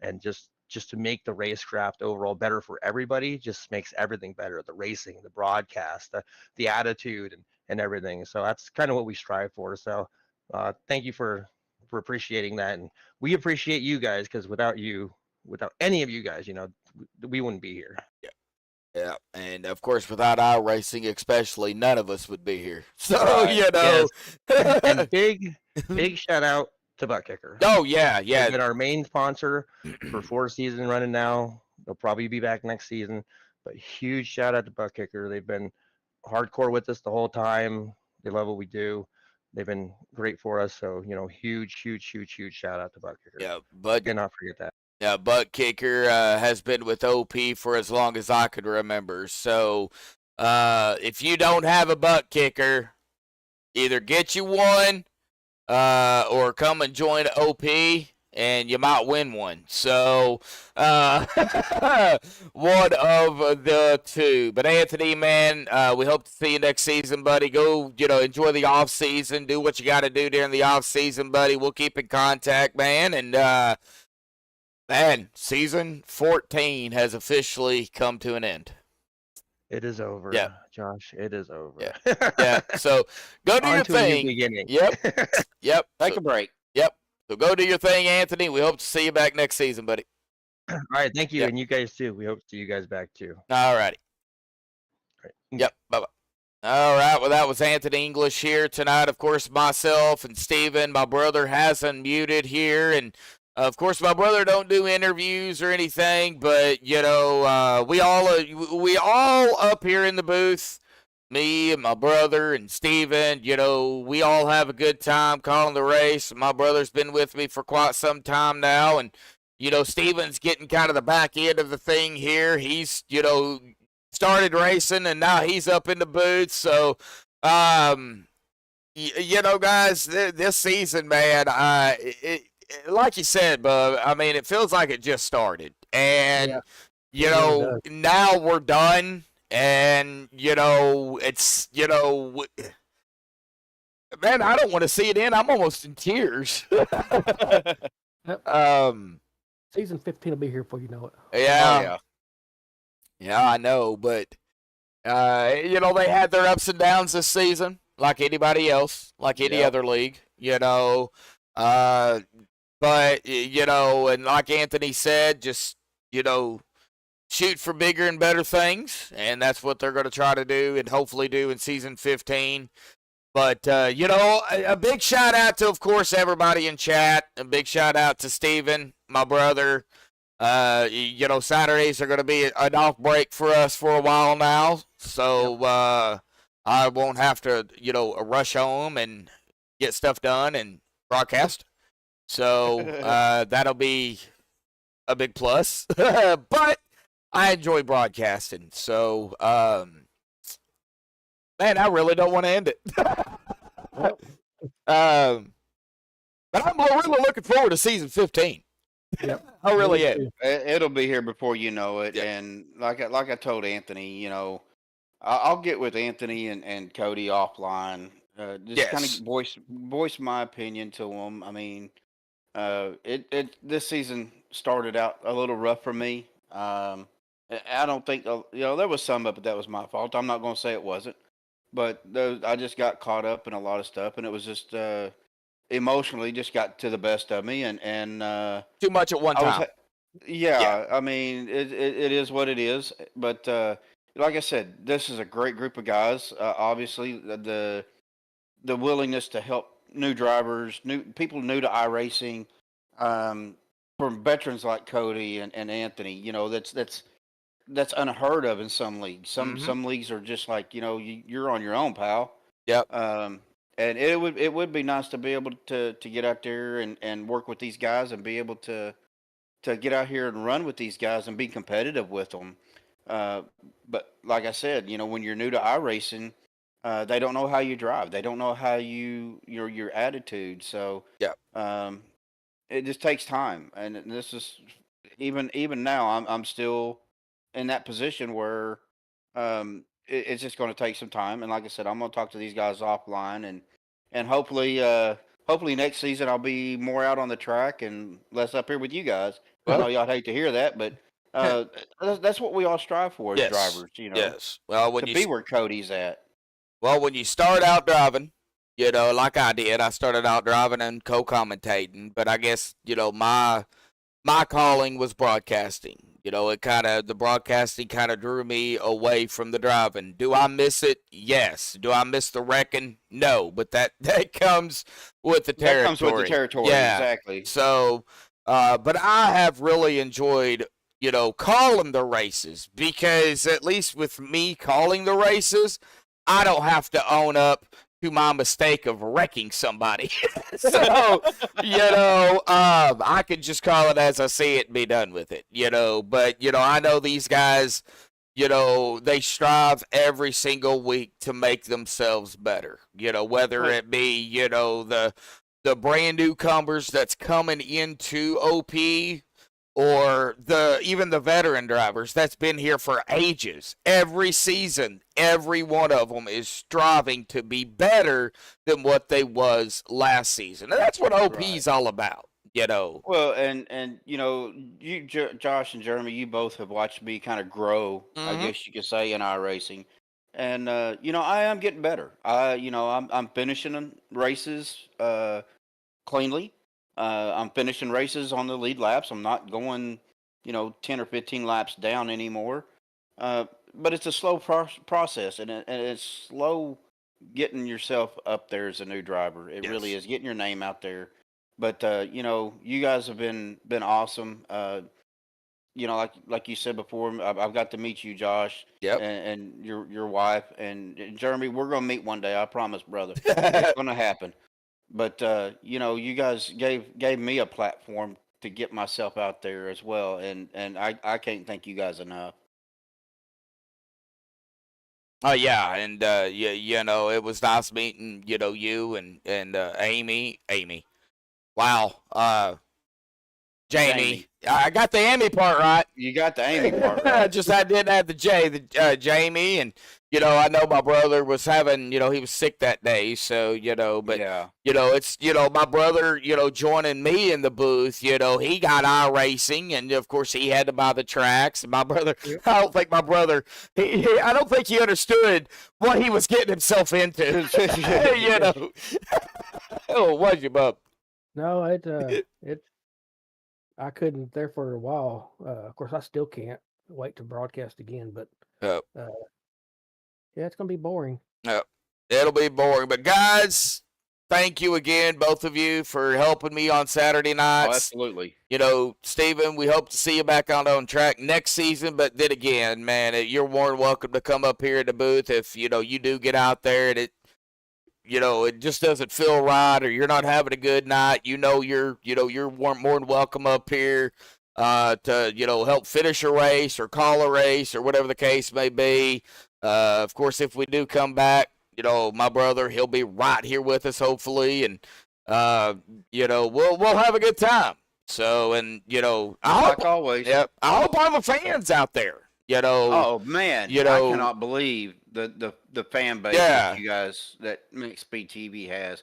and just just to make the racecraft overall better for everybody, just makes everything better. The racing, the broadcast, the attitude, and everything. So that's kind of what we strive for. So thank you for appreciating that, and we appreciate you guys, because without any of you guys, we wouldn't be here. Yeah, and of course, without our racing, especially, none of us would be here. So Right. And big shout out to Buttkicker. Oh yeah, They've been our main sponsor for 4 seasons running now. They'll probably be back next season, but huge shout out to Buttkicker. They've been hardcore with us the whole time. They love what we do. They've been great for us. So huge shout out to Buttkicker. Yeah, Bud. Cannot forget that. Yeah, Buttkicker has been with OP for as long as I could remember. So if you don't have a Buttkicker, either get you one or come and join OP, and you might win one. So one of the two. But Anthony, man, we hope to see you next season, buddy. Go, enjoy the off season. Do what you got to do during the off season, buddy. We'll keep in contact, man. And man, season 14 has officially come to an end. It is over. Yeah, Josh, it is over. Yeah. So go do your thing. Yep. Take a break. Yep. So go do your thing, Anthony. We hope to see you back next season, buddy. All right, thank you, and you guys too. We hope to see you guys back too. All righty. Right. Yep. Bye-bye. All right. Well, that was Anthony English here tonight. Of course, myself and Steven, my brother, has unmuted here, and of course, my brother don't do interviews or anything, but we all up here in the booth, me and my brother and Steven, we all have a good time calling the race. My brother's been with me for quite some time now, and Steven's getting kind of the back end of the thing here. He's started racing, and now he's up in the booth. So, guys, this season, man, like you said, Bub, I mean, it feels like it just started. And, now we're done. And, it's, man, I don't want to see it end. I'm almost in tears. Season 15 will be here before you know it. Yeah. Yeah, I know. But, they had their ups and downs this season, like anybody else, like any other league, But, and like Anthony said, just, shoot for bigger and better things. And that's what they're going to try to do and hopefully do in season 15. But, a big shout out to, of course, everybody in chat. A big shout out to Steven, my brother. Saturdays are going to be an off break for us for a while now. So I won't have to, rush home and get stuff done and broadcast. So that'll be a big plus. But I enjoy broadcasting. So, man, I really don't want to end it. But I'm really looking forward to season 15. Yep. I really am. It'll be here before you know it. Yep. And like I told Anthony, I'll get with Anthony and Cody offline. Just kind of voice my opinion to them. I mean, this season started out a little rough for me. I don't think there was some of it that was my fault. I'm not going to say it wasn't, but I just got caught up in a lot of stuff, and it was just emotionally just got to the best of me, and too much at one time. I mean, it is what it is. But like I said, this is a great group of guys. Obviously, the willingness to help new drivers, people new to iRacing, from veterans like Cody and Anthony, that's unheard of in some leagues. Some leagues are just like, you're on your own, pal. Yep. And it would be nice to be able to get out there and work with these guys and be able to get out here and run with these guys and be competitive with them. But like I said, when you're new to iRacing, they don't know how you drive. They don't know how your attitude. So it just takes time. And this is even now. I'm still in that position where it's just going to take some time. And like I said, I'm going to talk to these guys offline and hopefully hopefully next season I'll be more out on the track and less up here with you guys. I know y'all hate to hear that, but that's what we all strive for as Yes. drivers, Yes. Well, when to you be where Cody's at. Well, when you start out driving, like I did, I started out driving and co-commentating, but I guess, my calling was broadcasting. The broadcasting kind of drew me away from the driving. Do I miss it? Yes. Do I miss the wrecking? No, but that comes with the territory. That comes with the territory, yeah. exactly. So, but I have really enjoyed, calling the races, because at least with me calling the races, I don't have to own up to my mistake of wrecking somebody. So, I could just call it as I see it and be done with it, But, I know these guys, they strive every single week to make themselves better, whether it be, the brand newcomers that's coming into OP, or even the veteran drivers that's been here for ages. Every season, every one of them is striving to be better than what they was last season. And that's what OP's all about, Well, and you, Josh and Jeremy, you both have watched me kind of grow, I guess you could say, in iRacing. And I am getting better. I'm finishing races cleanly. I'm finishing races on the lead laps. I'm not going, 10 or 15 laps down anymore. But it's a slow process, and it's slow getting yourself up there as a new driver. It really is, getting your name out there. But you guys have been awesome. Like you said before, I've got to meet you, Josh. Yep. And your wife and Jeremy. We're gonna meet one day. I promise, brother. It's gonna happen. But you guys gave me a platform to get myself out there as well, and I can't thank you guys enough. Oh yeah, and it was nice meeting you and Amy. Wow, Jamie. I got the Amy part right. You got the Amy part right. Just I didn't have the Jamie, and I know my brother was having, he was sick that day, so but yeah. It's my brother, joining me in the booth. He got iRacing, and of course he had to buy the tracks. And my brother, I don't think my brother, I don't think he understood what he was getting himself into. Oh, was you, bub? No, I couldn't there for a while. Of course, I still can't wait to broadcast again, but yeah, it's gonna be boring. It'll be boring. But guys, thank you again, both of you, for helping me on Saturday nights. Oh, absolutely. Stephen, we hope to see you back on track next season. But then again, man, you're more than welcome to come up here in the booth if you do get out there and it just doesn't feel right, or you're not having a good night. You're more than welcome up here to help finish a race or call a race or whatever the case may be. Of course, if we do come back, my brother, he'll be right here with us hopefully, and we'll have a good time. So, and like always. Yep, I hope all the fans out there. Oh man, I cannot believe the fan base that you guys, that MaxspeedTV has.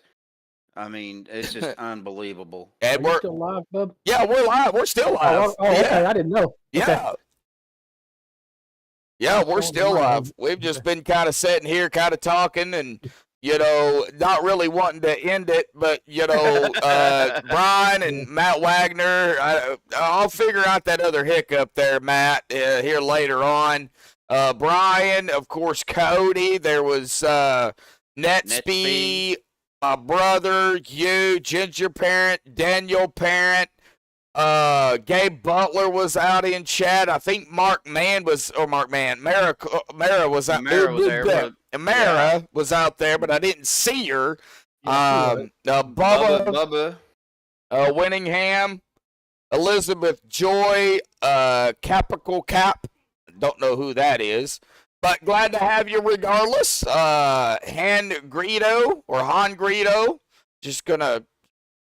I mean, it's just unbelievable. And we're still live, bub? Yeah, we're live. We're still live. Oh, okay, I didn't know. Yeah. Okay. Yeah, we're still live. We've just been kind of sitting here, kind of talking, and not really wanting to end it, but Brian and Matt Wagner, I'll figure out that other hiccup there, Matt, here later on. Brian, of course, Cody. There was NetSpeed, my brother, you, Ginger Parent, Daniel Parent. Gabe Butler was out in chat. I think Mara was out. Mara was there. Mara was out there, but I didn't see her. Bubba, Winningham, Elizabeth Joy, Capital Cap. Don't know who that is, but glad to have you regardless. Han Greedo, just gonna.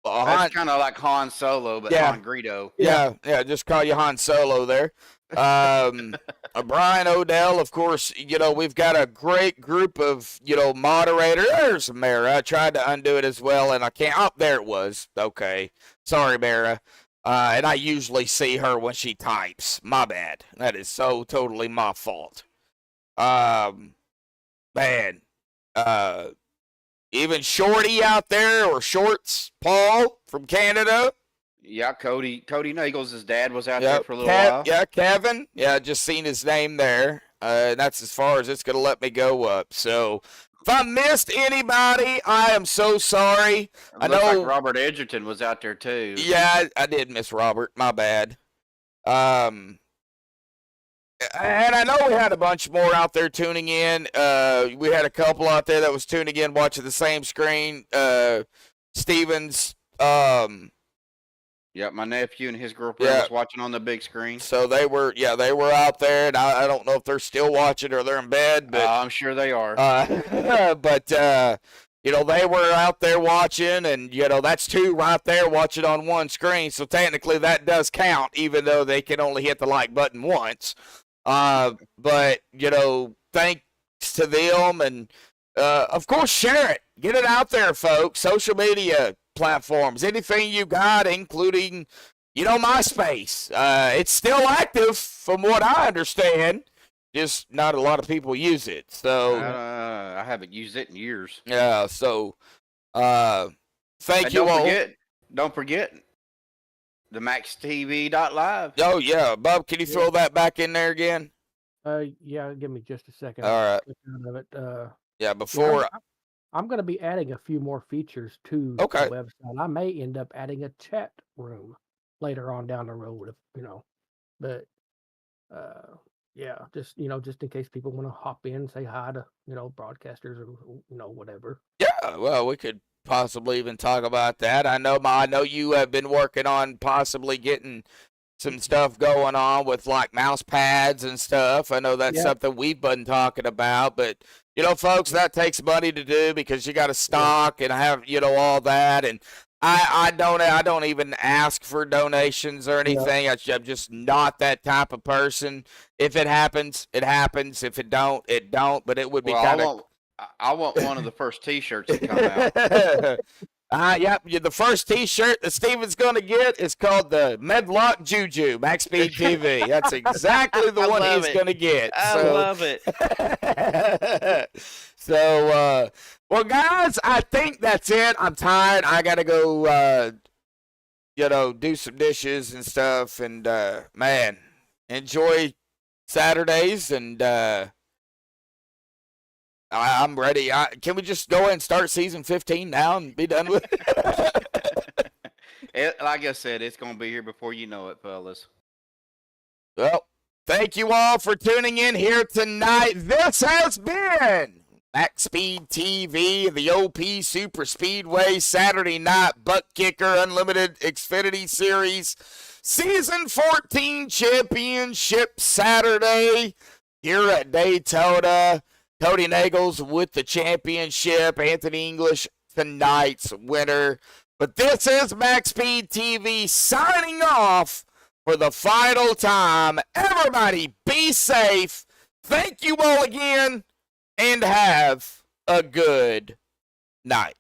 That's kind of like Han Solo, but Han Greedo. Yeah, just call you Han Solo there. Brian Odell, of course, we've got a great group of, moderators. There's Mara. I tried to undo it as well, and I can't. Oh, there it was. Okay. Sorry, Mara. And I usually see her when she types. My bad. That is so totally my fault. Man. Even Shorty out there, or Shorts, Paul from Canada. Yeah, Cody Nagels, his dad was out there for a little while. Yeah, Kevin. Yeah, just seen his name there. And that's as far as it's going to let me go up. So if I missed anybody, I am so sorry. I know like Robert Edgerton was out there too. Yeah, I did miss Robert. My bad. And I know we had a bunch more out there tuning in. We had a couple out there that was tuning in, watching the same screen. Stevens. Yeah, my nephew and his girlfriend was watching on the big screen. So they were out there, and I don't know if they're still watching or they're in bed, but I'm sure they are. But they were out there watching, and that's two right there watching on one screen. So technically that does count, even though they can only hit the like button once. But thanks to them, and of course share it, get it out there, folks. Social media platforms, anything you got, including MySpace. It's still active from what I understand, just not a lot of people use it. So I haven't used it in years. Yeah, so thank you all. Don't forget the MaxsTV.live. Oh yeah, Bub, can you throw that back in there again? Yeah, give me just a second. All right. Click out of it. Yeah, before I'm going to be adding a few more features to the website. I may end up adding a chat room later on down the road, But yeah, just in case people want to hop in, say hi to broadcasters or whatever. Yeah, well, we could possibly even talk about that. I know you have been working on possibly getting some stuff going on with like mouse pads and stuff. I know that's something we've been talking about, but folks, that takes money to do because you got to stock and have all that. And I don't even ask for donations or anything. I'm just not that type of person. If it happens, it happens. If it don't, it don't. But it would be kind of. I want one of the first T-shirts to come out. The first T-shirt that Steven's going to get is called the Medlock Juju MaxspeedTV. That's exactly the one he's going to get. I love it. So, well, guys, I think that's it. I'm tired. I got to go, do some dishes and stuff. And, man, enjoy Saturdays. And I'm ready. Can we just go ahead and start season 15 now and be done with it? Like I said, it's going to be here before you know it, fellas. Well, thank you all for tuning in here tonight. This has been MaxspeedTV, the OP Super Speedway Saturday Night Buttkicker Unlimited Xfinity Series Season 14 Championship Saturday here at Daytona. Cody Nagels with the championship. Anthony English, tonight's winner. But this is MaxspeedTV signing off for the final time. Everybody be safe. Thank you all again, and have a good night.